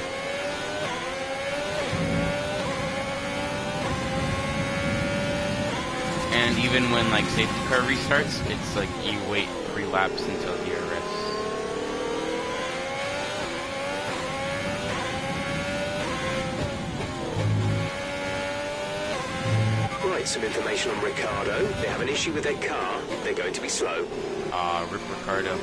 And even when, like, safety car restarts, it's like you wait 3 laps until DRS. Right, some information on Ricardo. They have an issue with their car. They're going to be slow. Rip Ricardo.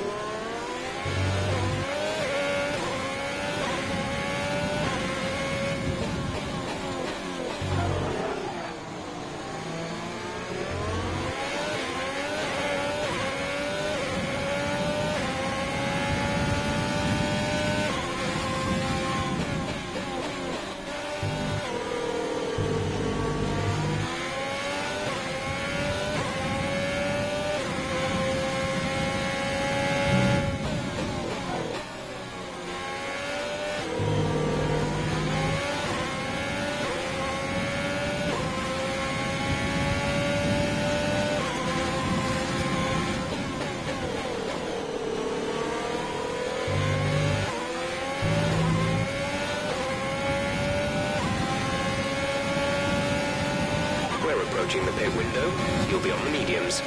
Approaching the pit window, you'll be on the mediums.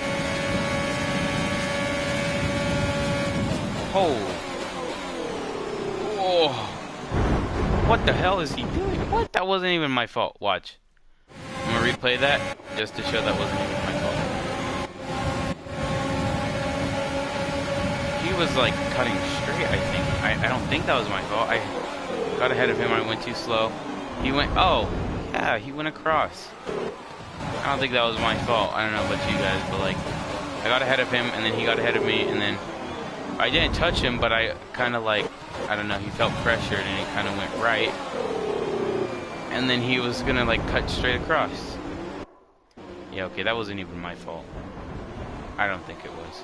Oh. Whoa. What the hell is he doing? What? That wasn't even my fault. Watch. I'm gonna replay that just to show that wasn't even my fault. He was like cutting straight, I think. I don't think that was my fault. I got ahead of him. I went too slow. He went, oh, yeah, he went across. I don't think that was my fault. I don't know about you guys, but like, I got ahead of him, and then he got ahead of me, and then I didn't touch him, but I kind of like, I don't know, he felt pressured, and he kind of went right, and then he was gonna like cut straight across. Yeah, okay, that wasn't even my fault. I don't think it was.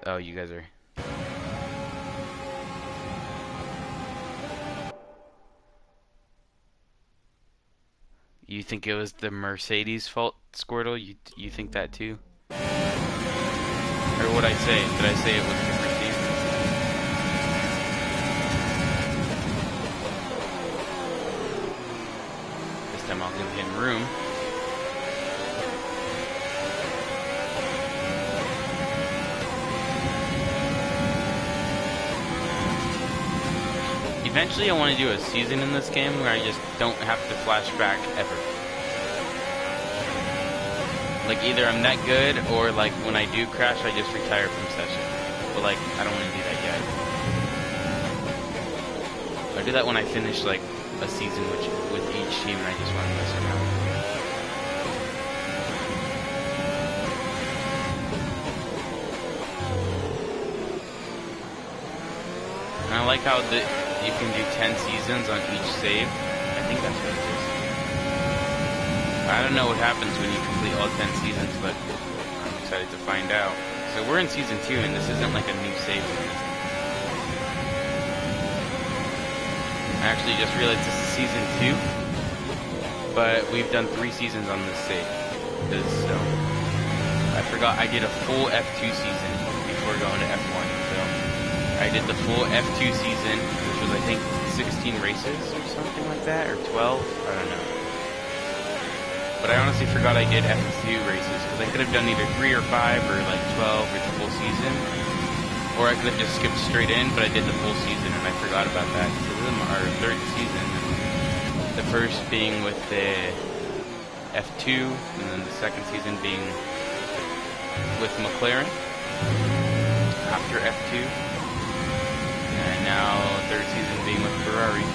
Oh, you guys are... You think it was the Mercedes' fault, Squirtle? You think that too? Or what'd I say? Did I say it was a different team? This time I'll give him room. Eventually I want to do a season in this game where I just don't have to flash back ever. Like either I'm that good or like when I do crash I just retire from session. But like I don't want to do that yet. I do that when I finish like a season with each team and I just want to mess around. like how you can do 10 seasons on each save. I think that's what it is. I don't know what happens when you complete all 10 seasons, but I'm excited to find out. So we're in Season 2, and this isn't like a new save or anything. I actually just realized this is Season 2, but we've done 3 seasons on this save. Because I forgot I did a full F2 season before going to F1. So I did the full F2 season, which was I think 16 races or something like that, or 12, I don't know. But I honestly forgot I did F2 races, because I could have done either 3 or 5 or like 12 or the full season. Or I could have just skipped straight in, but I did the full season and I forgot about that. So this is our 3rd season. The first being with the F2, and then the 2nd season being with McLaren after F2. And now 3rd season being with Ferrari.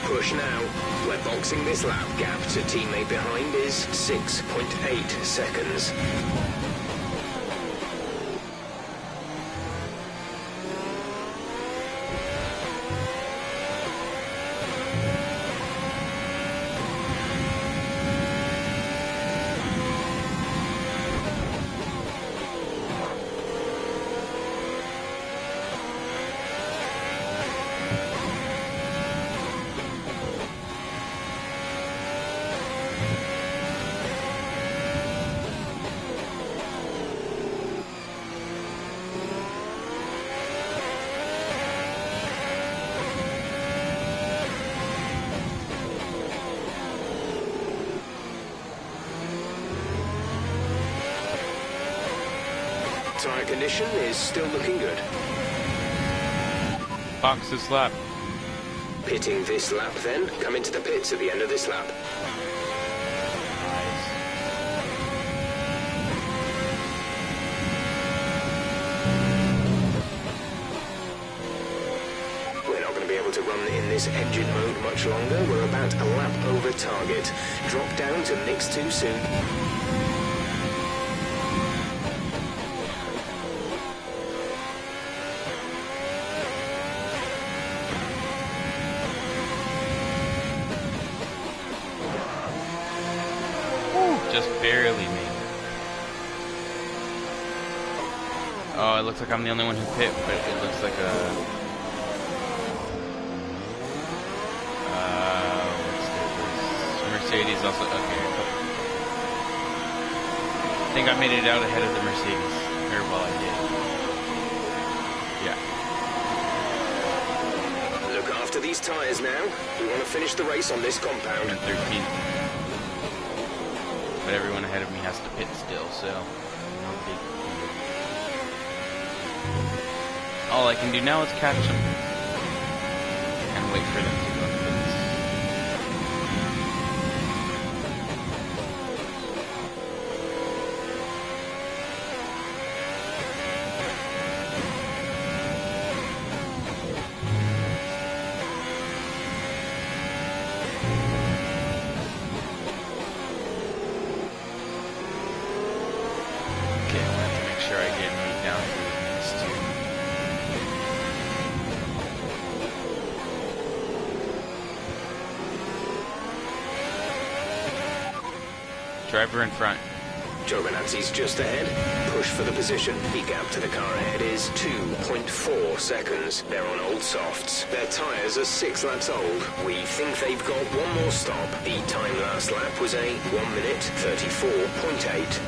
Push now. We're boxing this lap. Gap to teammate behind is 6.8 seconds. Tyre condition is still looking good. Box this lap. Pitting this lap then. Come into the pits at the end of this lap. We're not going to be able to run in this engine mode much longer. We're about a lap over target. Drop down to mix too soon. Just barely made it. Oh, it looks like I'm the only one who pit, but it looks like a... what's this? Mercedes also... Okay. I think I made it out ahead of the Mercedes. Or, well, I did. Yeah. Look after these tyres now. We want to finish the race on this compound. I'm in 13th. But everyone ahead of me has to pit still, so no big deal. All I can do now is catch them and wait for them to go to pits. Driver in front. Giovinazzi's just ahead. Push for the position. The gap to the car ahead is 2.4 seconds. They're on old softs. Their tyres are 6 laps old. We think they've got one more stop. The time last lap was a 1 minute 34.8.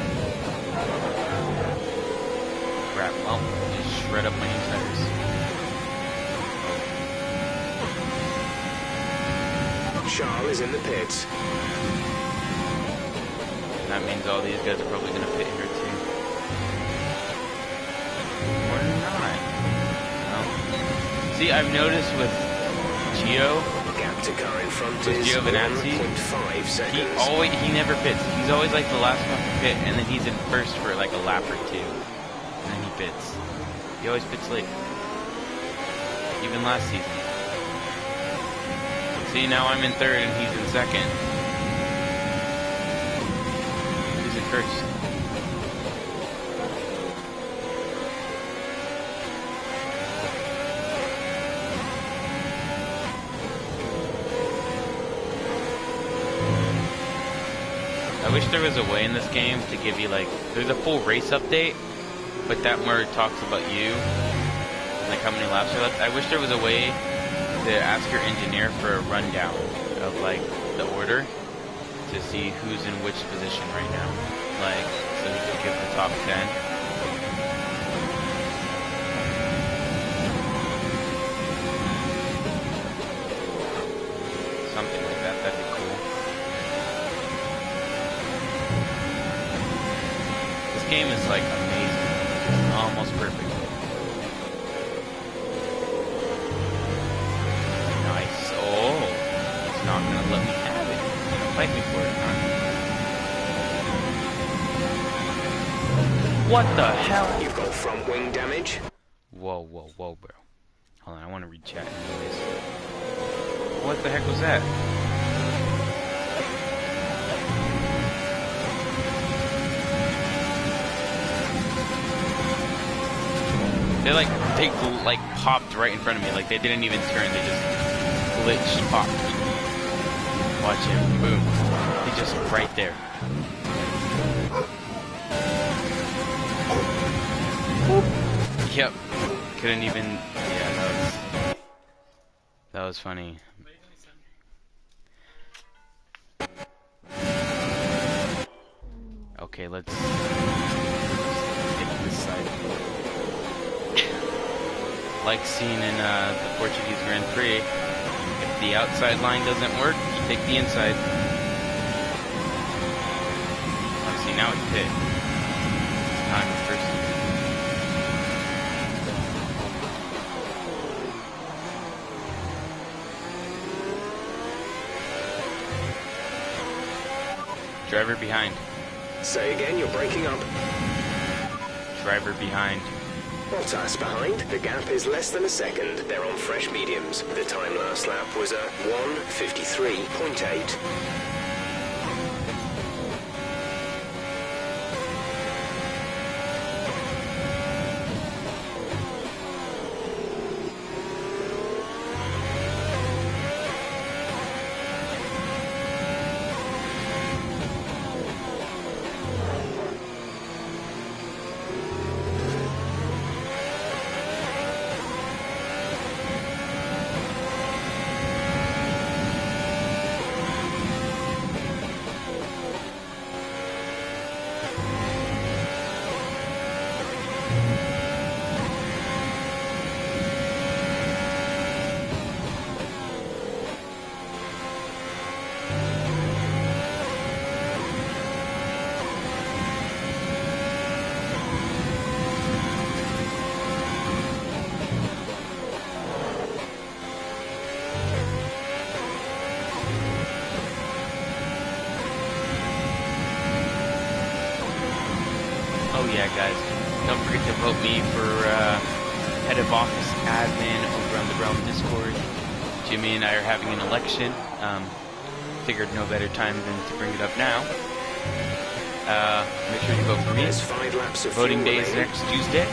Crap, well, just shred up my new tires. Charles is in the pits. That means all these guys are probably going to pit here too. Or not. No. See, I've noticed with Gio, Gap to car in front with is Giovinazzi, 1.5 seconds. he never pits. He's always like the last one to pit, and then he's in first for like a lap or two, and then he pits. He always pits late. Even last season. See, now I'm in third and he's in second. He's in first. I wish there was a way in this game to give you like, there's a full race update, but that more talks about you, and like how many laps are left. I wish there was a way to ask your engineer for a rundown of like the order to see who's in which position right now. Like, so he could give the top 10. Something like that, that'd be cool. This game is like amazing. It's almost perfect. Not gonna let me have it. He's gonna fight me for it, huh? What the hell? You've got front wing damage. Whoa, whoa, whoa, bro. Hold on, I want to read chat anyways. What the heck was that? They like popped right in front of me. Like they didn't even turn. They just glitched, popped. Watch him. Boom. He's just right there. Yep. Couldn't even. Yeah, that was funny. Okay, let's take this side. Like seen in the Portuguese Grand Prix, if the outside line doesn't work, you take the inside. See, now it's pit. Time first. Driver behind. Say again, you're breaking up. Driver behind. Bottas behind. The gap is less than a second. They're on fresh mediums. The time last lap was a 1:53.8. Oh yeah, guys, don't forget to vote me for head of office admin over on the Realm Discord. Jimmy and I are having an election. Figured no better time than to bring it up now. Make sure you vote for me. There's 5 laps of Voting fuel day is remaining. next Tuesday.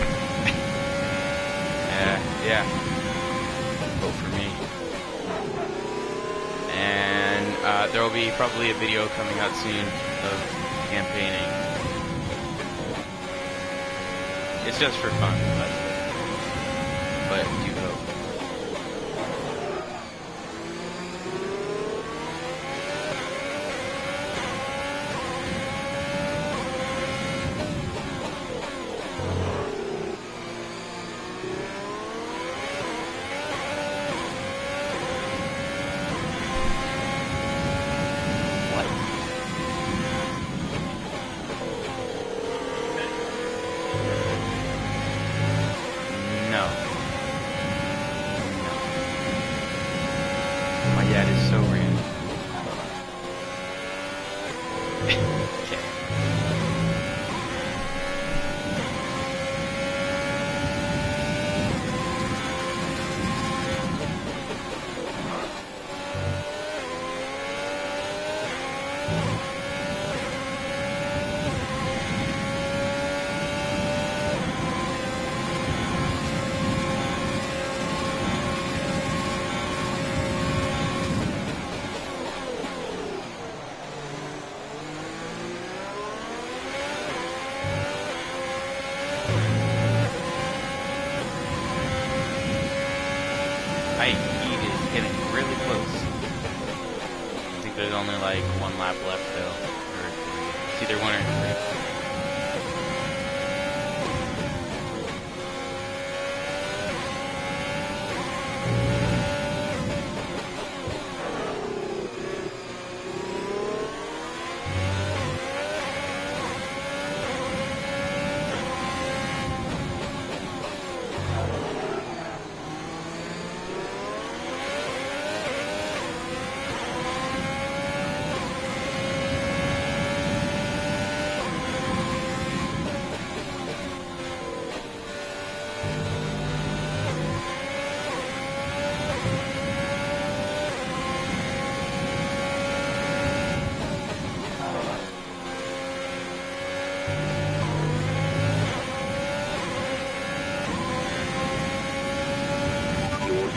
Yeah. Vote for me. And there will be probably a video coming out soon of campaigning. It's just for fun, but do hope. There's only like one lap left though, or three. It's either one or three.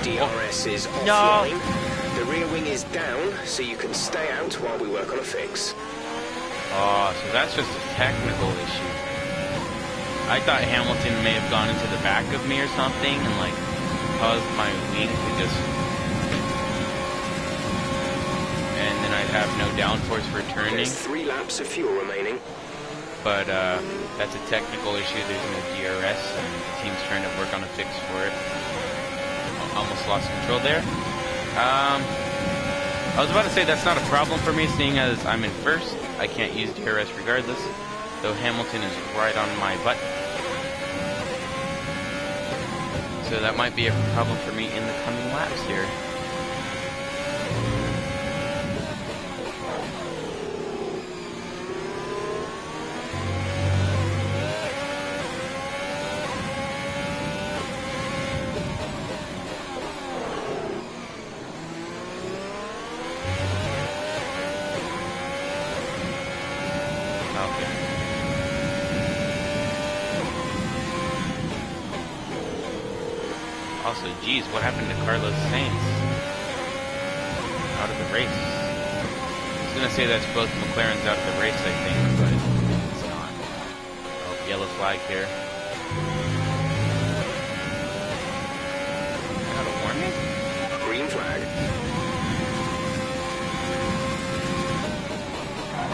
DRS is offline. The rear wing is down, so you can stay out while we work on a fix. Oh, so that's just a technical issue. I thought Hamilton may have gone into the back of me or something and like caused my wing to just... and then I'd have no downforce for turning. There's 3 laps of fuel remaining. But that's a technical issue. There's no DRS and the team's trying to work on a fix for it. Almost lost control there. I was about to say that's not a problem for me, seeing as I'm in first. I can't use DRS regardless, though Hamilton is right on my butt. So that might be a problem for me in the coming laps here. Also, geez, what happened to Carlos Sainz? Out of the race. I was gonna say that's both McLaren's out of the race, I think, but it's not. Oh, yellow flag here. Out of warning? Green flag.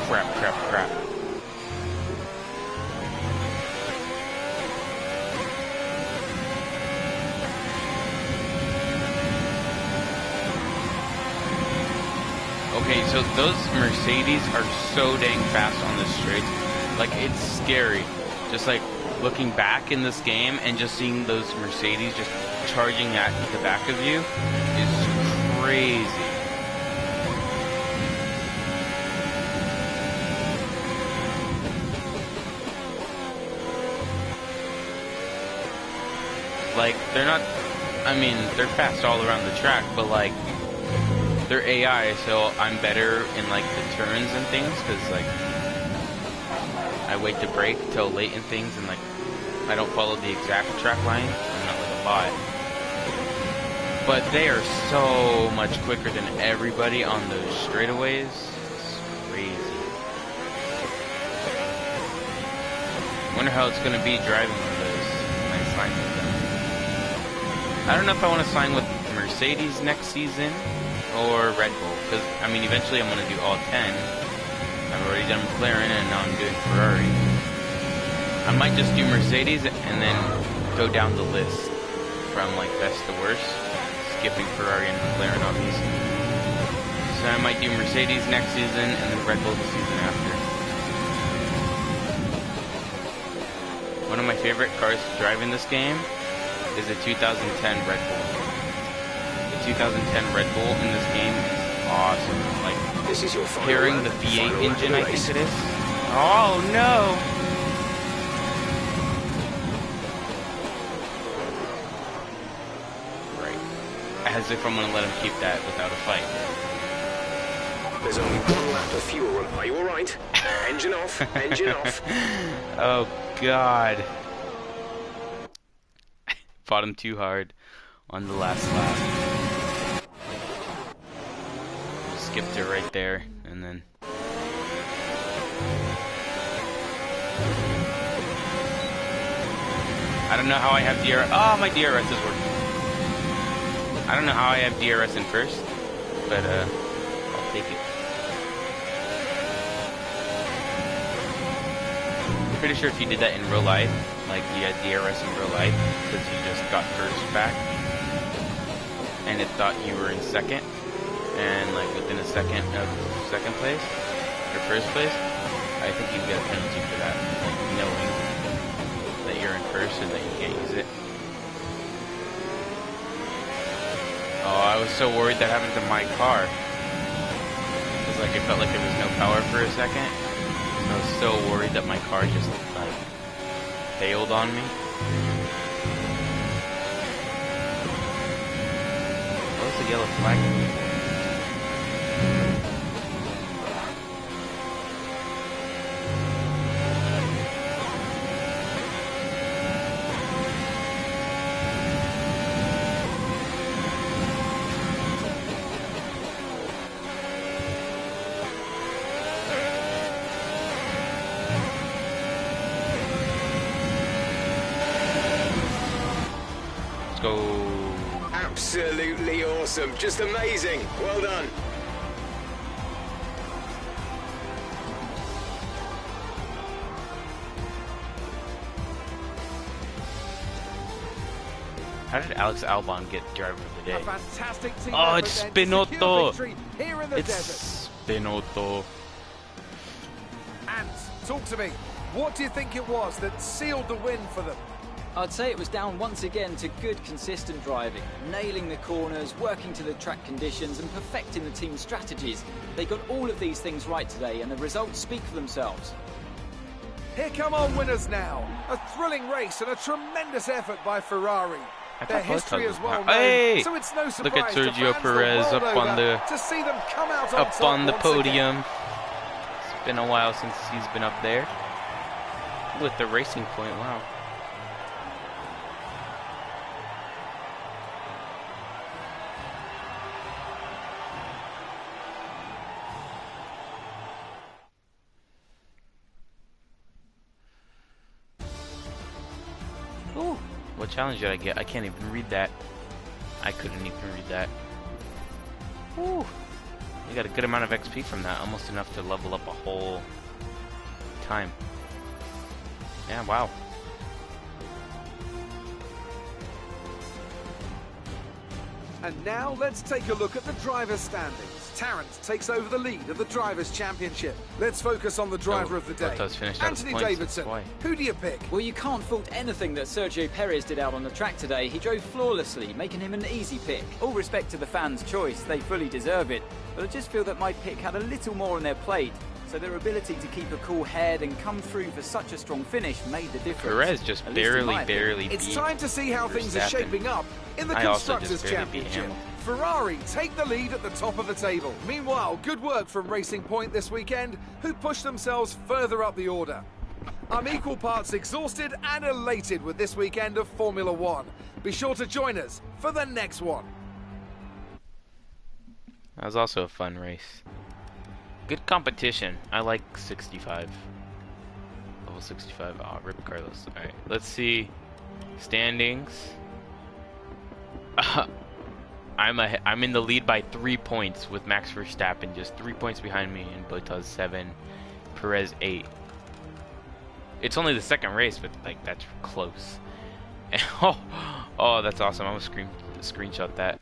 Crap, crap, crap. Okay, so those Mercedes are so dang fast on the straights. Like, it's scary. Just like looking back in this game and just seeing those Mercedes just charging at the back of you is crazy. Like, they're not, I mean, they're fast all around the track, but like, they're AI, so I'm better in like the turns and things, because like I wait to brake till late in things, and like I don't follow the exact track line. I'm not like a bot, but they are so much quicker than everybody on those straightaways. It's crazy. Wonder how it's gonna be driving with those when I sign with them. I don't know if I want to sign with Mercedes next season or Red Bull, because I mean eventually I'm gonna do all 10. I've already done McLaren and now I'm doing Ferrari. I might just do Mercedes and then go down the list from like best to worst, skipping Ferrari and McLaren obviously. So I might do Mercedes next season and then Red Bull the season after. One of my favorite cars to drive in this game is the 2010 Red Bull. The 2010 Red Bull in this game is awesome. Like, This is your final hearing lap, the V8 final lap engine, of I the race. think it is. Oh no! Right. As if I'm gonna let him keep that without a fight. There's only 1 lap of fuel. Are you alright? Engine off, engine off. Oh god. Fought him too hard on the last lap. Skipped it right there, and then I don't know how I have DRS. Oh, my DRS is working. I don't know how I have DRS in first, but I'll take it. I'm pretty sure if you did that in real life, like you had DRS in real life, because you just got first back, and it thought you were in second, and like within a second of second place, or first place, I think you get a penalty for that, like knowing that you're in first and that you can't use it. Oh, I was so worried that happened to my car. Because like it felt like there was no power for a second. I was so worried that my car just like failed on me. What was the yellow flag? Go. Absolutely awesome. Just amazing. Well done. How did Alex Albon get driver of the A day? fantastic team Oh, effort it's then to secure Binotto. victory here in the desert. It's Binotto. And talk to me. What do you think it was that sealed the win for them? I'd say it was down once again to good, consistent driving, nailing the corners, working to the track conditions, and perfecting the team's strategies. They got all of these things right today, and the results speak for themselves. Here come our winners now. A thrilling race and a tremendous effort by Ferrari. I Their thought both history cars is were- well known, Hey! so it's no Look surprise at to Sergio fans Perez the world up on over the to see them come out on up top on the once again. podium. It's been a while since he's been up there with the Racing Point. Wow. Ooh, what challenge did I get? I can't even read that. I couldn't even read that. Ooh, you got a good amount of XP from that, almost enough to level up a whole time. Yeah, wow. And now let's take a look at the drivers' standings. Tarrant takes over the lead of the Drivers' Championship. Let's focus on the driver of the day. Bottas finished out of Anthony points, Davidson. that's why. Who do you pick? Well, you can't fault anything that Sergio Perez did out on the track today. He drove flawlessly, making him an easy pick. All respect to the fans' choice, they fully deserve it. But I just feel that my pick had a little more on their plate. So their ability to keep a cool head and come through for such a strong finish made the difference. Perez just At least in my opinion. barely It's beat time to see how things are Verstappen. shaping up in the I also Constructors' just barely beat Championship. Hamilton. Ferrari take the lead at the top of the table. Meanwhile, good work from Racing Point this weekend, who pushed themselves further up the order. I'm equal parts exhausted and elated with this weekend of Formula One. Be sure to join us for the next one. That was also a fun race. Good competition. I like 65. level 65. Oh, rip Carlos. Alright, let's see. Standings. I'm in the lead by 3 points with Max Verstappen just 3 points behind me, and Bottas 7, Perez 8. It's only the second race, but like that's close. And, oh, that's awesome! I'm gonna screenshot that.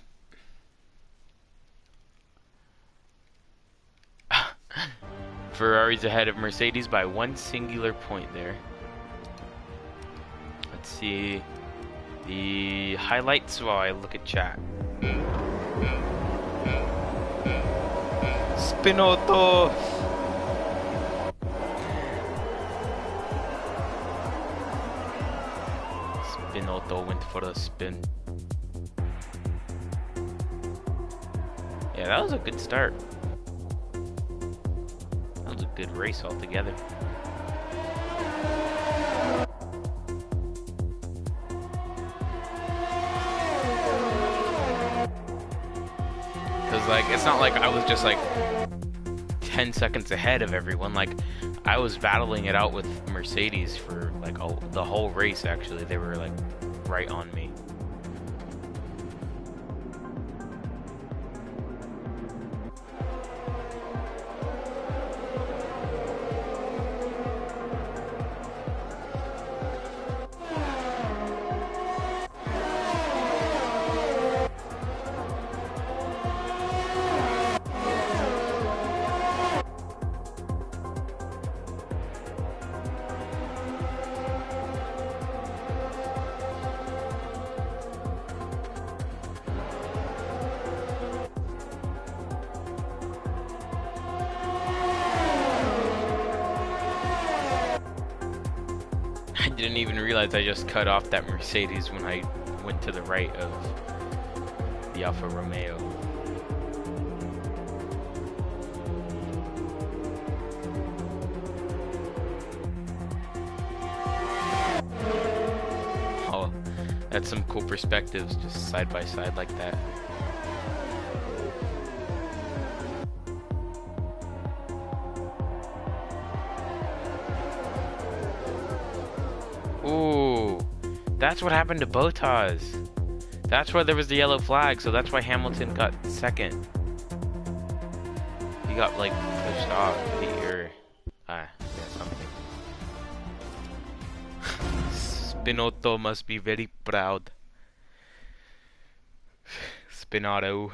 Ferrari's ahead of Mercedes by 1 singular point there. Let's see the highlights while I look at chat. Spinotto! Spinotto went for a spin. Yeah, that was a good start. That was a good race altogether. Cause like, it's not like I was just like 10 seconds ahead of everyone. Like, I was battling it out with Mercedes for like the whole race. Actually, they were like right on me. I didn't even realize I just cut off that Mercedes when I went to the right of the Alfa Romeo. Oh, that's some cool perspectives, just side by side like that. Ooh, that's what happened to Bottas. That's why there was the yellow flag, so that's why Hamilton got second. He got like pushed off here. Yeah, something. Spinotto must be very proud. Spinotto.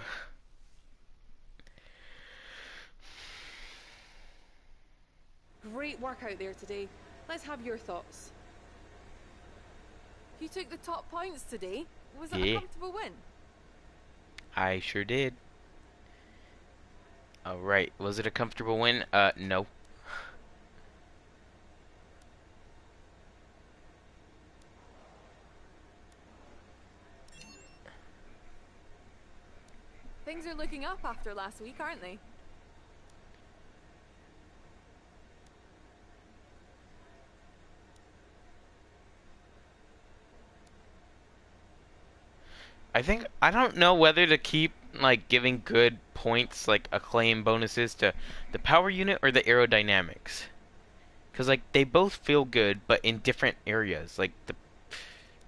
Great work out there today. Let's have your thoughts. You took the top points today. Was that a comfortable win? I sure did. Alright, was it a comfortable win? No. Things are looking up after last week, aren't they? I don't know whether to keep like giving good points, like acclaim bonuses to the power unit or the aerodynamics, because like they both feel good but in different areas. Like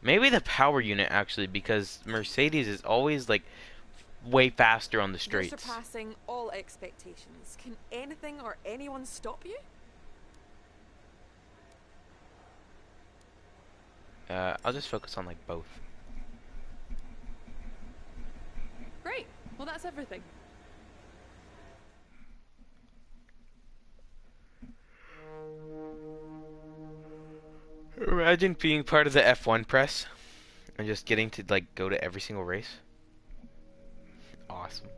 maybe the power unit actually, because Mercedes is always like way faster on the straights. You're surpassing all expectations. Can anything or anyone stop you? I'll just focus on like both. Great. Well, that's everything. Imagine being part of the F1 press and just getting to like go to every single race. Awesome.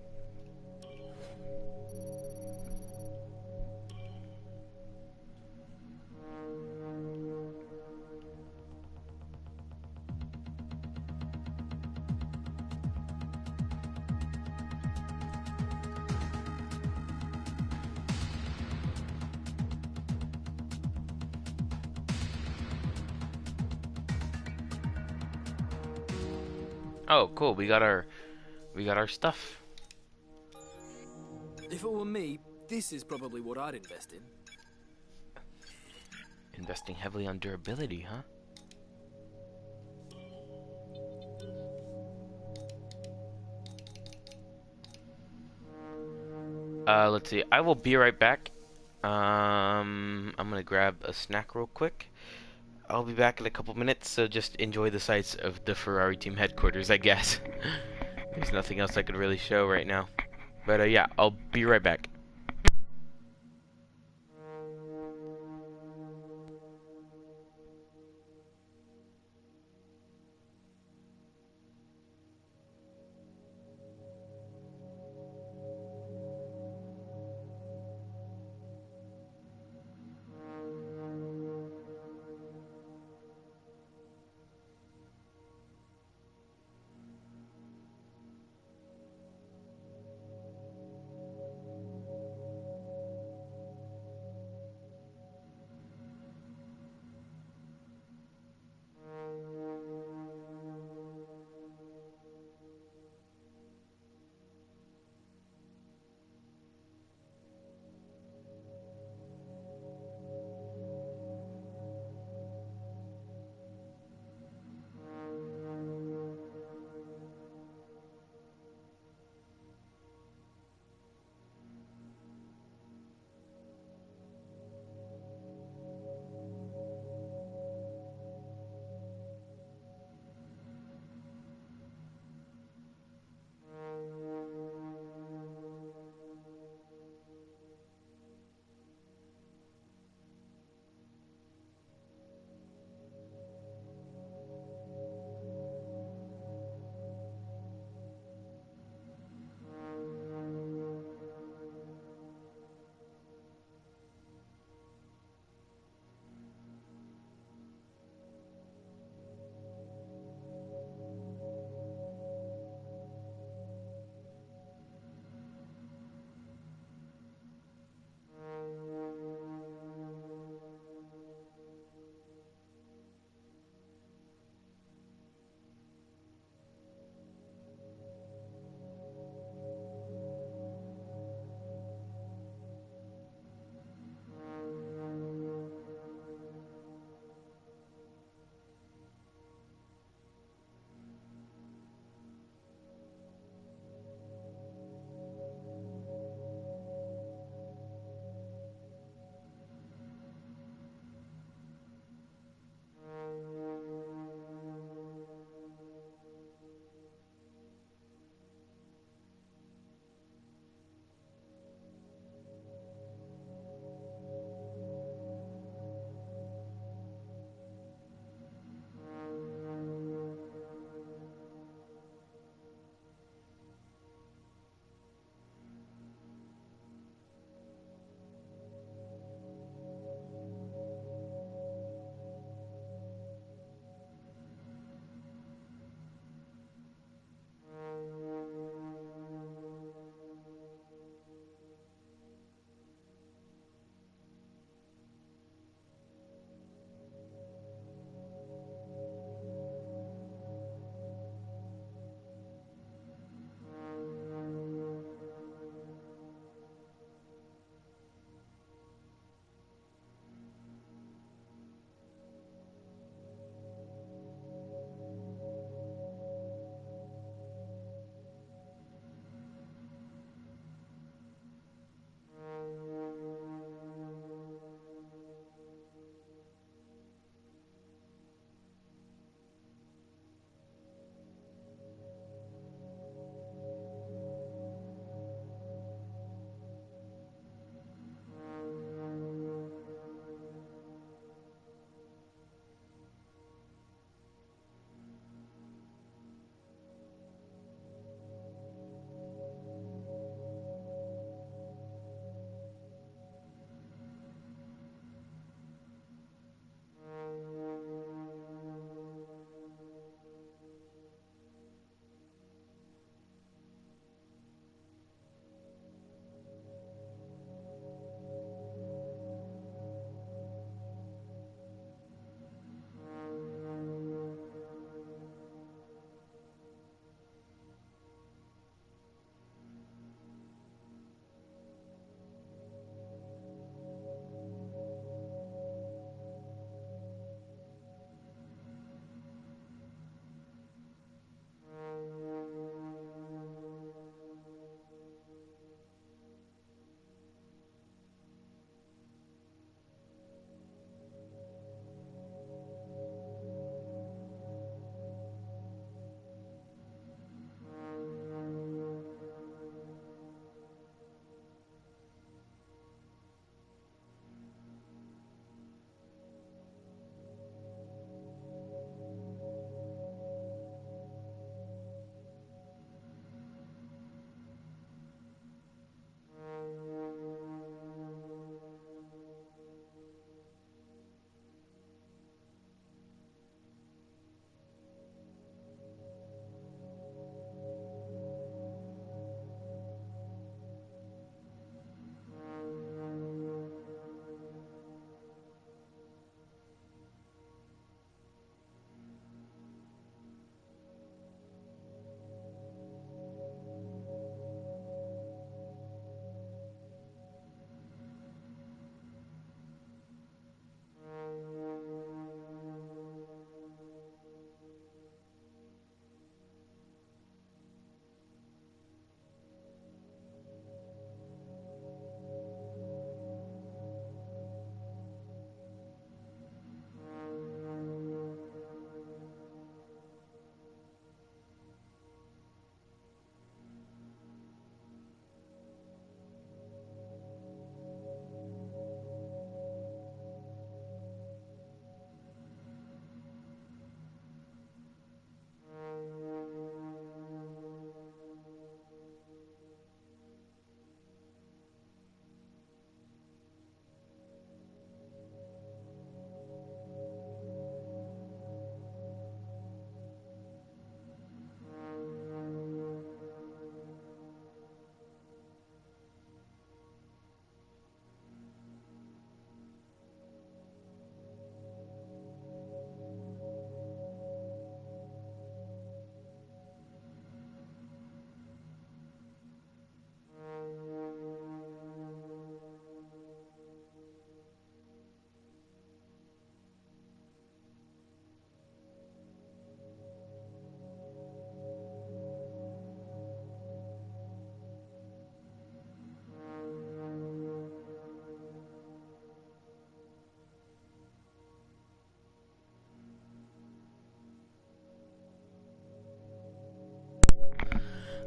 Oh, cool. We got our stuff. If it were me, this is probably what I'd invest in. Investing heavily on durability, huh? Let's see. I will be right back. I'm gonna grab a snack real quick. I'll be back in a couple minutes, so just enjoy the sights of the Ferrari team headquarters, I guess. There's nothing else I could really show right now. But yeah, I'll be right back.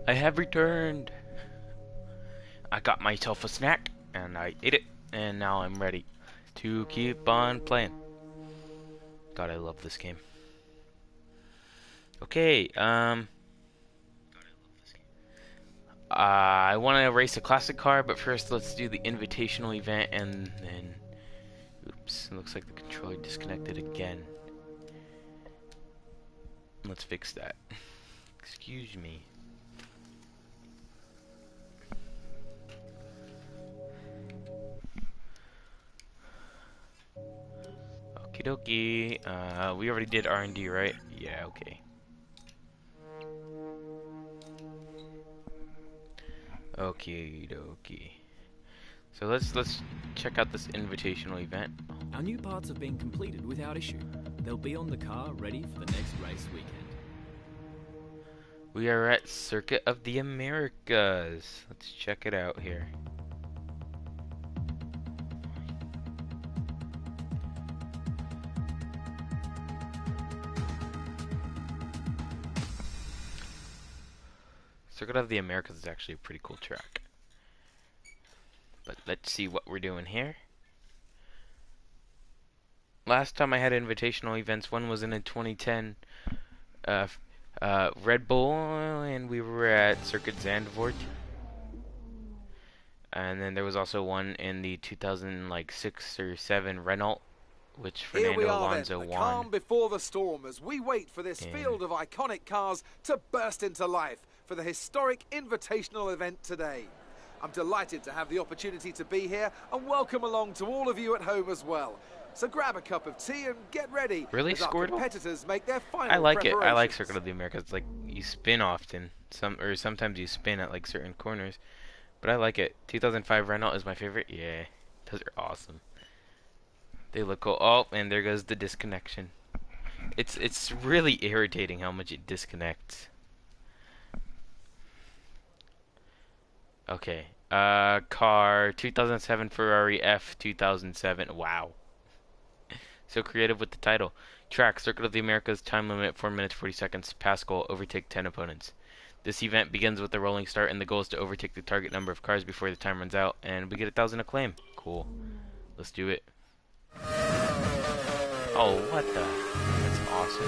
I have returned. I got myself a snack and I ate it, and now I'm ready to keep on playing. God, I love this game. Okay, I want to race a classic car, but first let's do the invitational event, and then... Oops, it looks like the controller disconnected again. Let's fix that. Excuse me. Okie dokie. We already did R&D, right? Yeah, okay. Okie dokie. So let's check out this invitational event. Our new parts have been completed without issue. They'll be on the car ready for the next race weekend. We are at Circuit of the Americas. Let's check it out here. Circuit of the Americas is actually a pretty cool track. But let's see what we're doing here. Last time I had invitational events, one was in 2010 Red Bull, and we were at Circuit Zandvoort. And then there was also one in the 2006 or 7 Renault, which Fernando Alonso won. won. Calm before the storm as we wait for this field of iconic cars to burst into life for the historic invitational event today. I'm delighted to have the opportunity to be here and welcome along to all of you at home as well. So grab a cup of tea and get ready. Really, as our Squirtle? competitors make their final I like it. I like preparations. Circuit of the Americas. It's like you spin often, sometimes you spin at like certain corners, but I like it. 2005 Renault is my favorite. Yeah, those are awesome. They look cool. Oh, and there goes the disconnection. It's really irritating how much it disconnects. Okay. Car 2007 Ferrari F 2007. Wow. So creative with the title. Track, Circuit of the Americas, time limit 4 minutes 40 seconds. Pass goal, overtake 10 opponents. This event begins with a rolling start, and the goal is to overtake the target number of cars before the time runs out, and we get 1,000 acclaim. Cool. Let's do it. Oh, what the? That's awesome.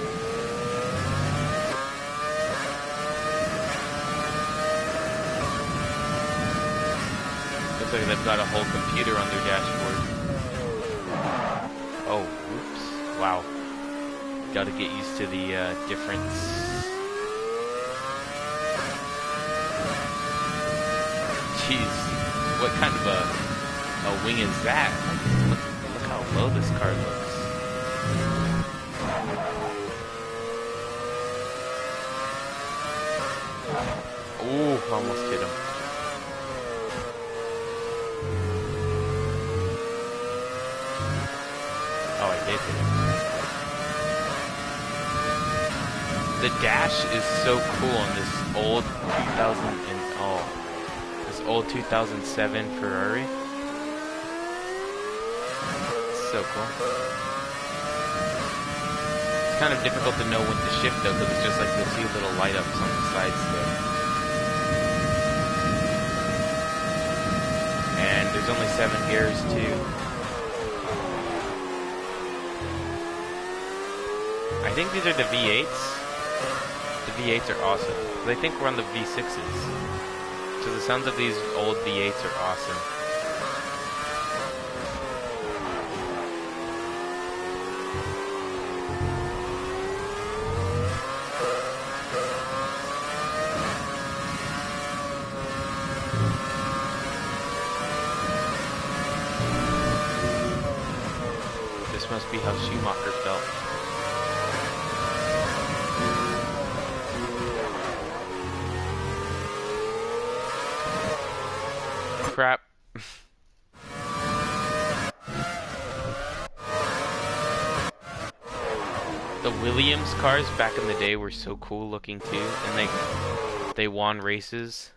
Looks like they've got a whole computer on their dashboard. Oh, oops. Wow. Gotta get used to the difference. Jeez. What kind of a wing is that? Look how low this car looks. Ooh, almost hit him. Oh, I did hit him. The dash is so cool on this old 2007 Ferrari. It's so cool. It's kind of difficult to know when to shift though, because it's just like you'll see little light ups on the sides there. And there's only 7 gears too. I think these are the V8s. The V8s are awesome. I think we're on the V6s. So the sounds of these old V8s are awesome. This must be how Schumacher felt. Crap. The Williams cars back in the day were so cool looking too, and they won races.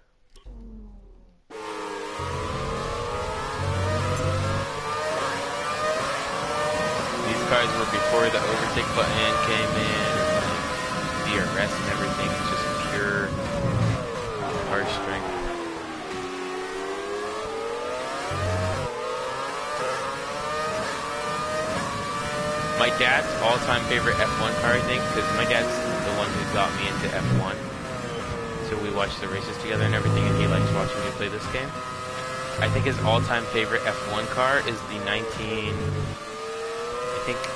These cars were before the overtake button came in, DRS and everything. It's just pure my dad's all-time favorite F1 car, I think, because my dad's the one who got me into F1. So we watch the races together and everything, and he likes watching me play this game. I think his all-time favorite F1 car is the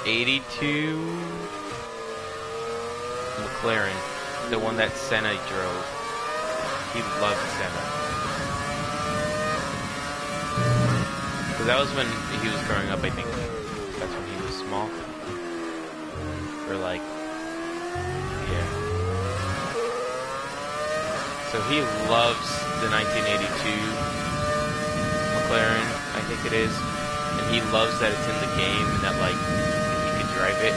82 McLaren, the one that Senna drove. He loved Senna. So that was when he was growing up, I think. That's when he was small. Or like, yeah. So he loves the 1982 McLaren, I think it is. And he loves that it's in the game and that like he can drive it.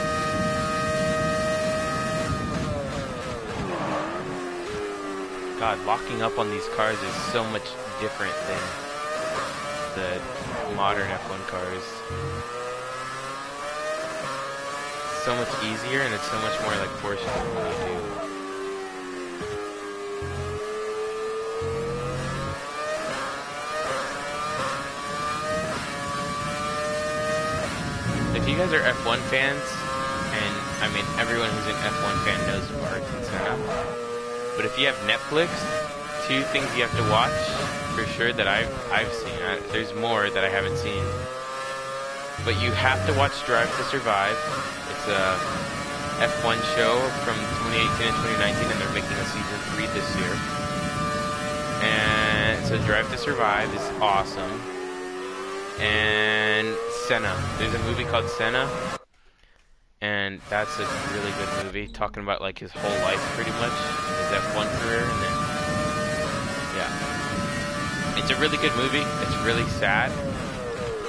God, locking up on these cars is so much different than the modern F1 cars. So much easier, and it's so much more like forceful when you do. If you guys are F1 fans, and I mean everyone who's an F1 fan knows Ayrton Senna, but if you have Netflix, 2 things you have to watch for sure that I've seen. There's more that I haven't seen, but you have to watch Drive to Survive. It's a F1 show from 2018 and 2019, and they're making a season 3 this year. And so Drive to Survive is awesome. And Senna. There's a movie called Senna, and that's a really good movie, talking about like his whole life pretty much, his F1 career, and then yeah. It's a really good movie. It's really sad,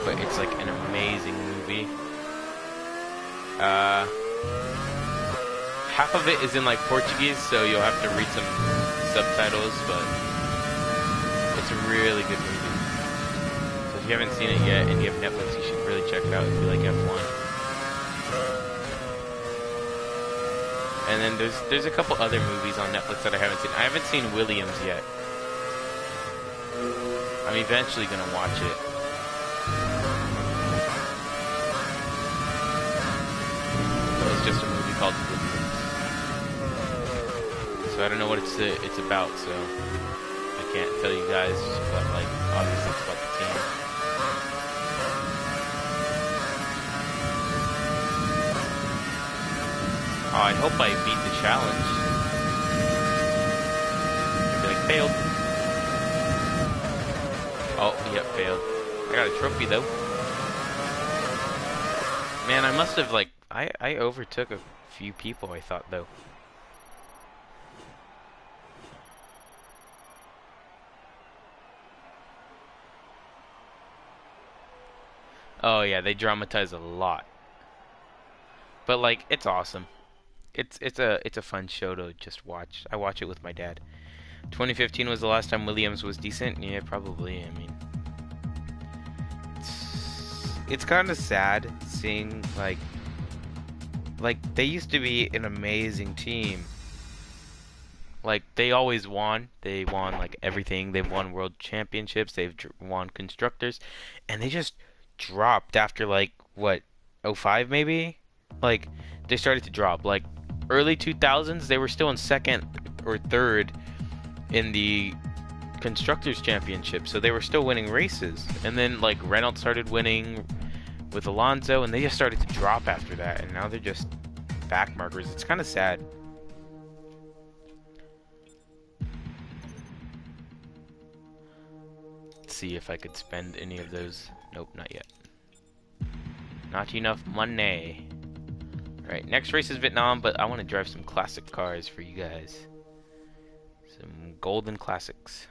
but it's like an amazing movie. Half of it is in like Portuguese, so you'll have to read some subtitles, but it's a really good movie. So if you haven't seen it yet and you have Netflix, you should really check it out if you like F1. And then there's a couple other movies on Netflix that I haven't seen. I haven't seen Williams yet. I'm eventually gonna watch it. So it's just a movie called Williams. So I don't know what it's about, so I can't tell you guys, but like obviously it's about the team. Oh, I hope I beat the challenge. I'd be like, failed. Oh, yeah, failed. I got a trophy, though. Man, I must have, like, I overtook a few people, I thought, though. Oh, yeah, they dramatize a lot. But, like, it's awesome. It's a fun show to just watch. I watch it with my dad. 2015 was the last time Williams was decent. Yeah, probably. I mean, it's kind of sad seeing like they used to be an amazing team. Like they always won. They won like everything. They've won world championships. They've won constructors, and they just dropped after like what 05 maybe. Like they started to drop. Like early 2000s, they were still in second or third in the constructors championship, so they were still winning races. And then like Renault started winning with Alonso, and they just started to drop after that, and now they're just back markers. It's kind of sad. Let's see if I could spend any of those. Nope, not yet. Not enough money. Alright, next race is Vietnam, but I want to drive some classic cars for you guys. Some golden classics.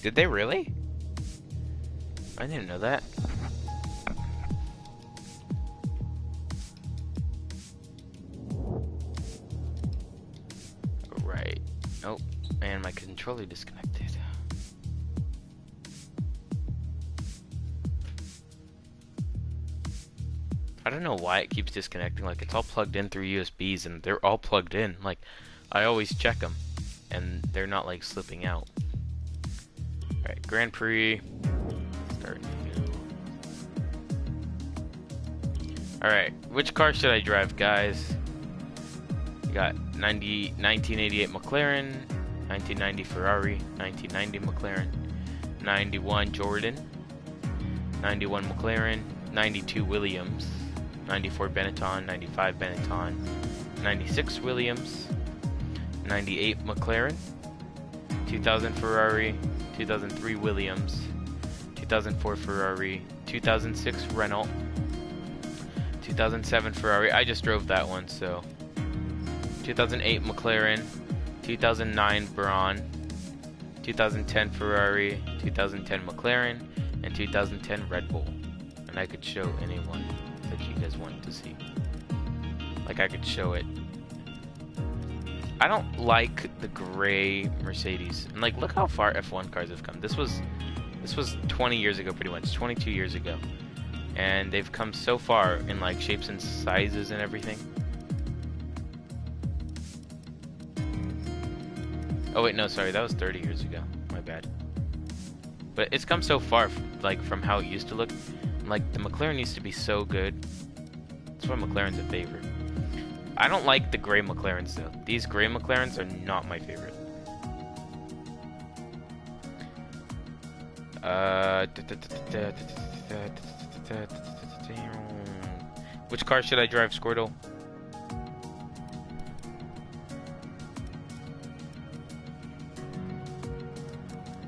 Did they really? I didn't know that. Oh, and my controller disconnected. I don't know why it keeps disconnecting. Like, it's all plugged in through USBs, and they're all plugged in. Like, I always check them, and they're not, like, slipping out. Alright, Grand Prix. Start new. Alright, which car should I drive, guys? You got 1988 McLaren, 1990 Ferrari, 1990 McLaren, 91 Jordan, 91 McLaren, 92 Williams, 94 Benetton, 95 Benetton, 96 Williams, 98 McLaren, 2000 Ferrari, 2003 Williams, 2004 Ferrari, 2006 Renault, 2007 Ferrari. I just drove that one, so 2008 McLaren, 2009 Braun, 2010 Ferrari, 2010 McLaren, and 2010 Red Bull. And I could show anyone that you guys want to see. Like, I could show it. I don't like the gray Mercedes. And like, look how far F1 cars have come. This was 20 years ago, pretty much 22 years ago, and they've come so far in like shapes and sizes and everything. Oh wait, no, sorry, that was 30 years ago. My bad. But it's come so far, like, from how it used to look. Like, the McLaren used to be so good. That's why McLaren's a favorite. I don't like the gray McLarens, though. These gray McLarens are not my favorite. Which car should I drive, Squirtle?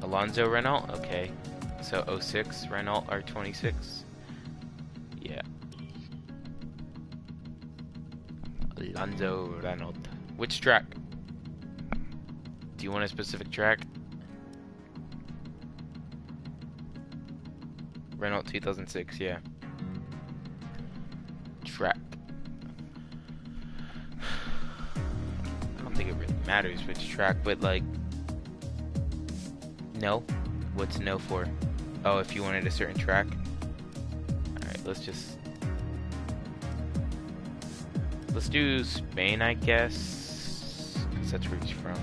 Alonso Renault? Okay. So 06 Renault R26. Yeah. Alonso Renault. Which track? Do you want a specific track? Renault 2006, yeah. Track. I don't think it really matters which track, but like... No? What's no for? Oh, if you wanted a certain track? Alright, let's do Spain, I guess. Because that's where he's from.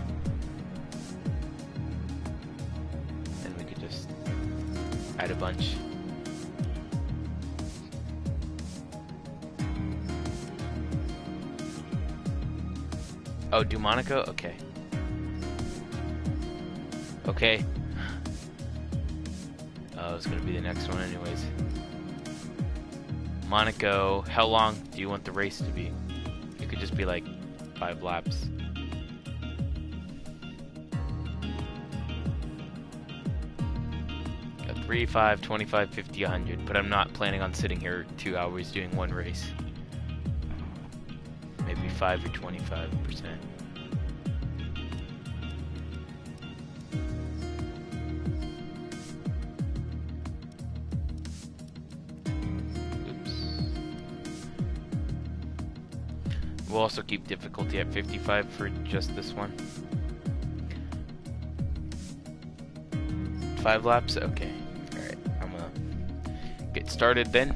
And we could just add a bunch. Oh, do Monaco? Okay. Okay. Oh, it's gonna be the next one anyways. Monaco, how long do you want the race to be? It could just be like 5 laps. Got 3, 5, 25, 50, 100, but I'm not planning on sitting here 2 hours doing one race. Maybe 5 or 25%. We'll also keep difficulty at 55 for just this one. 5 laps? Okay. Alright, I'm gonna get started then.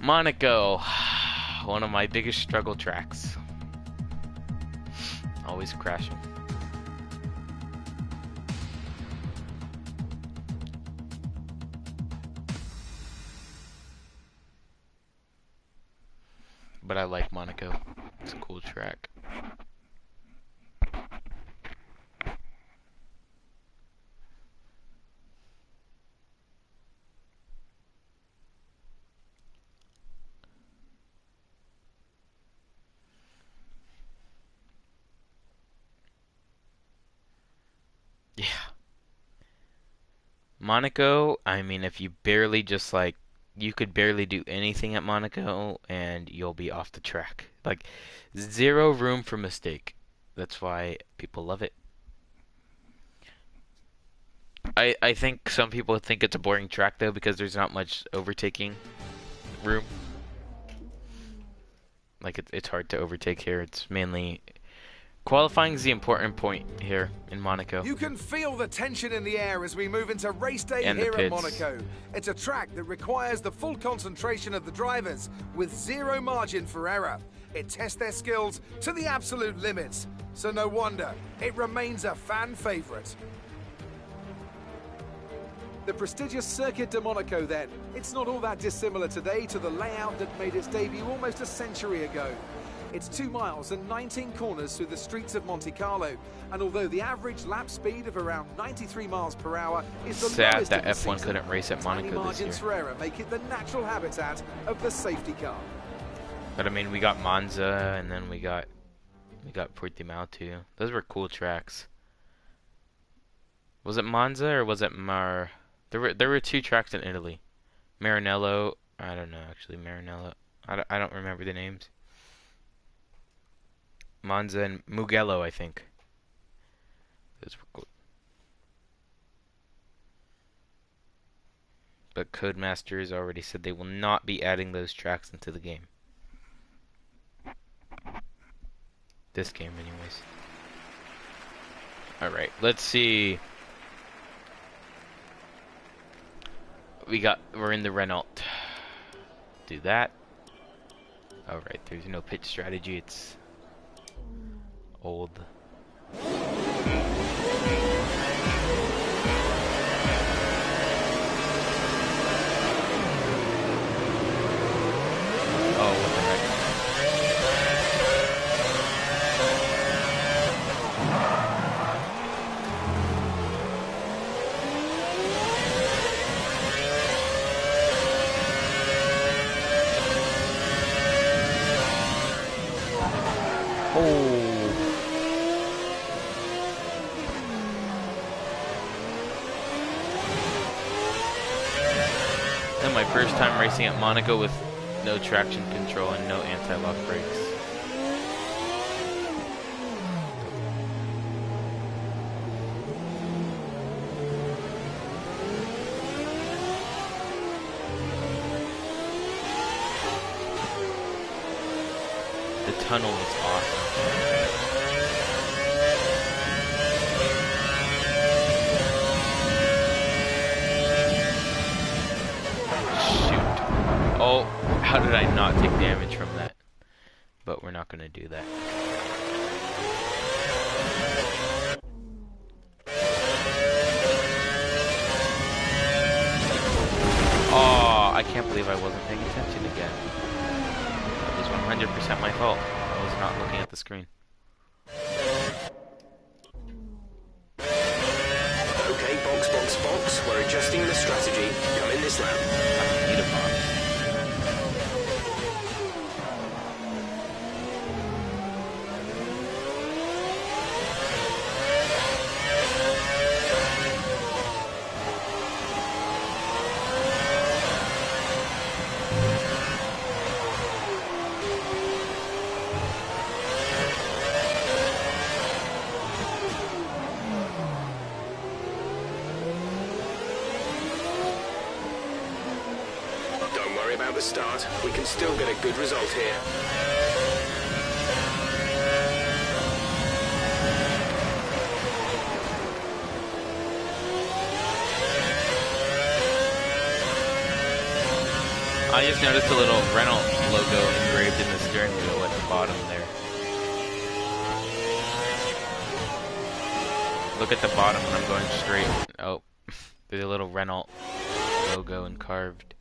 Monaco. One of my biggest struggle tracks. Always crashing. But I like Monaco. It's a cool track. Yeah. Monaco, I mean, if you barely just like, you could barely do anything at Monaco and you'll be off the track. Like, zero room for mistake. That's why people love it. I think some people think it's a boring track though because there's not much overtaking room. Like, it's hard to overtake here. It's mainly Qualifying is the important point here in Monaco. You can feel the tension in the air as we move into race day And the here at pits. Monaco. It's a track that requires the full concentration of the drivers with zero margin for error. It tests their skills to the absolute limits, so no wonder it remains a fan favourite. The prestigious Circuit de Monaco then. It's not all that dissimilar today to the layout that made its debut almost a century ago. It's 2 miles and 19 corners through the streets of Monte Carlo, and although the average lap speed of around 93 miles per hour is the Sad lowest that of the F1 season, couldn't race at tiny Monaco this margins year. for error make it the natural habitat of the safety car. But I mean, we got Monza, and then we got Portimao too. Those were cool tracks. Was it Monza or was it Mar? There were 2 tracks in Italy. Maranello. I don't know actually. Maranello. I don't remember the names. Monza and Mugello, I think. Those were cool. But Codemasters already said they will not be adding those tracks into the game. This game, anyways. Alright, let's see. We're in the Renault. Do that. Alright, there's no pit strategy, it's old. Oh, what the heck? And my first time racing at Monaco with no traction control and no anti-lock brakes. The tunnel was awesome. Oh, how did I not take damage from that? But we're not going to do that. Oh, I can't believe I wasn't paying attention again. That was 100% my fault. I was not looking at the screen. Okay, box. We're adjusting the strategy. Come in this lap. I don't need a box. Don't worry about the start. We can still get a good result here. I just noticed a little Renault logo engraved in the steering wheel at the bottom there. Look at the bottom when I'm going straight. Oh, there's a little Renault logo and carved.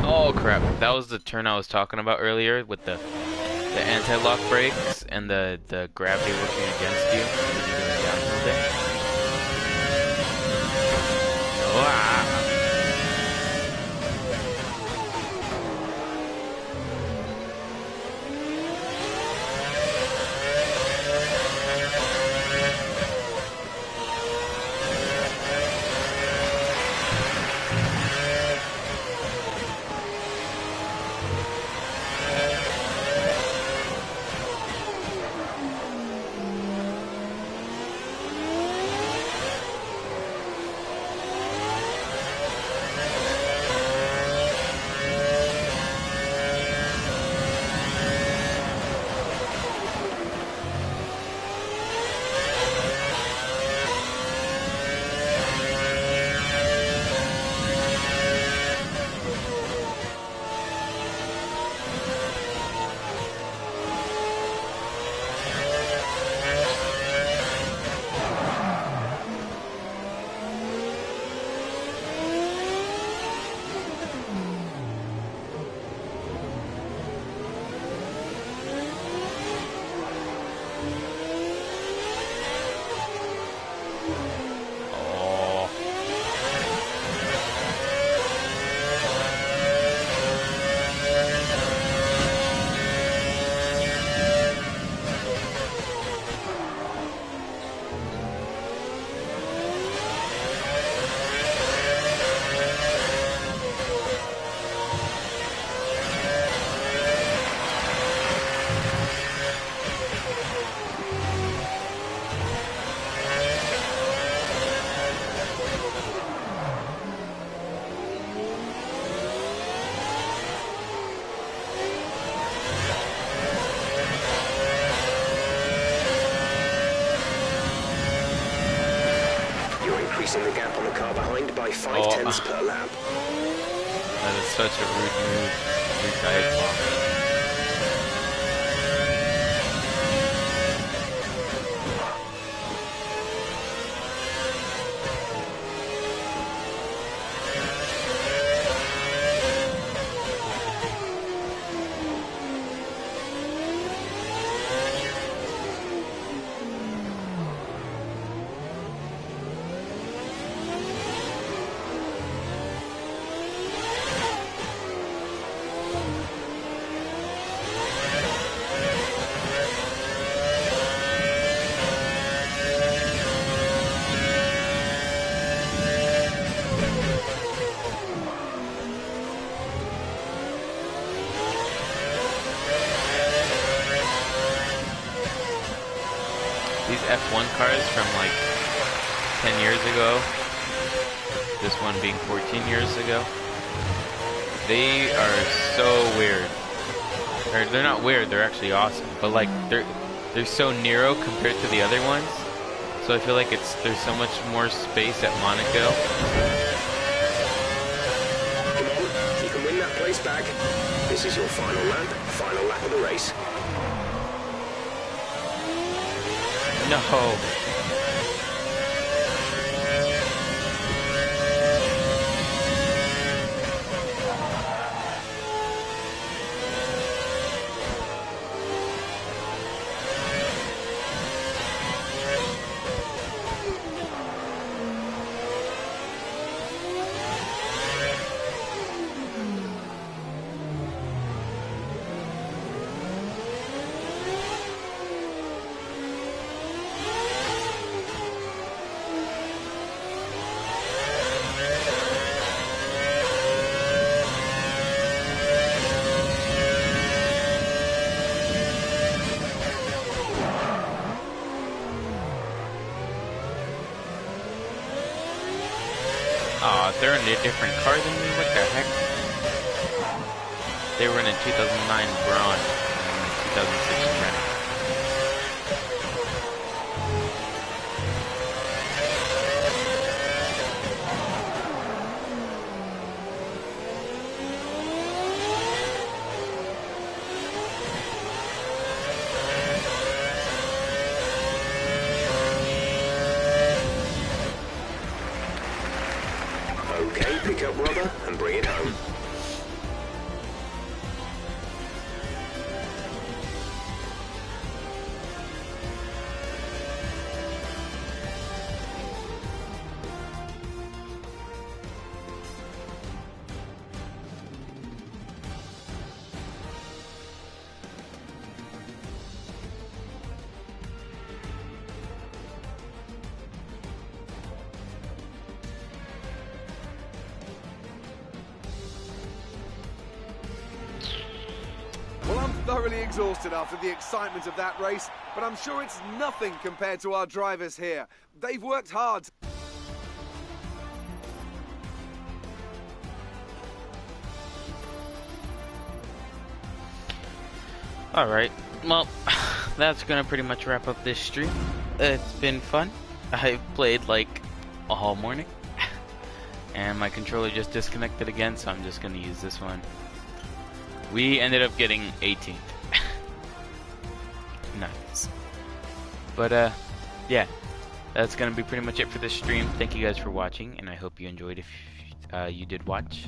Oh crap. That was the turn I was talking about earlier with the the anti-lock brakes and the gravity working against you when you're doing downhill there. Wow. Increasing the gap on the car behind by 0.5 per lap. That is such a rude move. Rude dive bomb. These F1 cars from like 10 years ago, this one being 14 years ago, they are so weird. Or they're not weird, they're actually awesome. But like they're so narrow compared to the other ones. So I feel like there's so much more space at Monaco. Come on, you can win that place back. This is your final lap of the race. No. Aw, they're in a different car than me? What the heck? They were in a 2009 Braun and a 2006 Renault. Okay, pick up rubber and bring it home. thoroughly exhausted after the excitement of that race, but I'm sure it's nothing compared to our drivers here. They've worked hard. Alright, well, that's gonna pretty much wrap up this stream. It's been fun. I've played like all morning. And my controller just disconnected again, so I'm just gonna use this one. We ended up getting 18th. Nice. But yeah, that's gonna be pretty much it for this stream. Thank you guys for watching, and I hope you enjoyed if you did watch.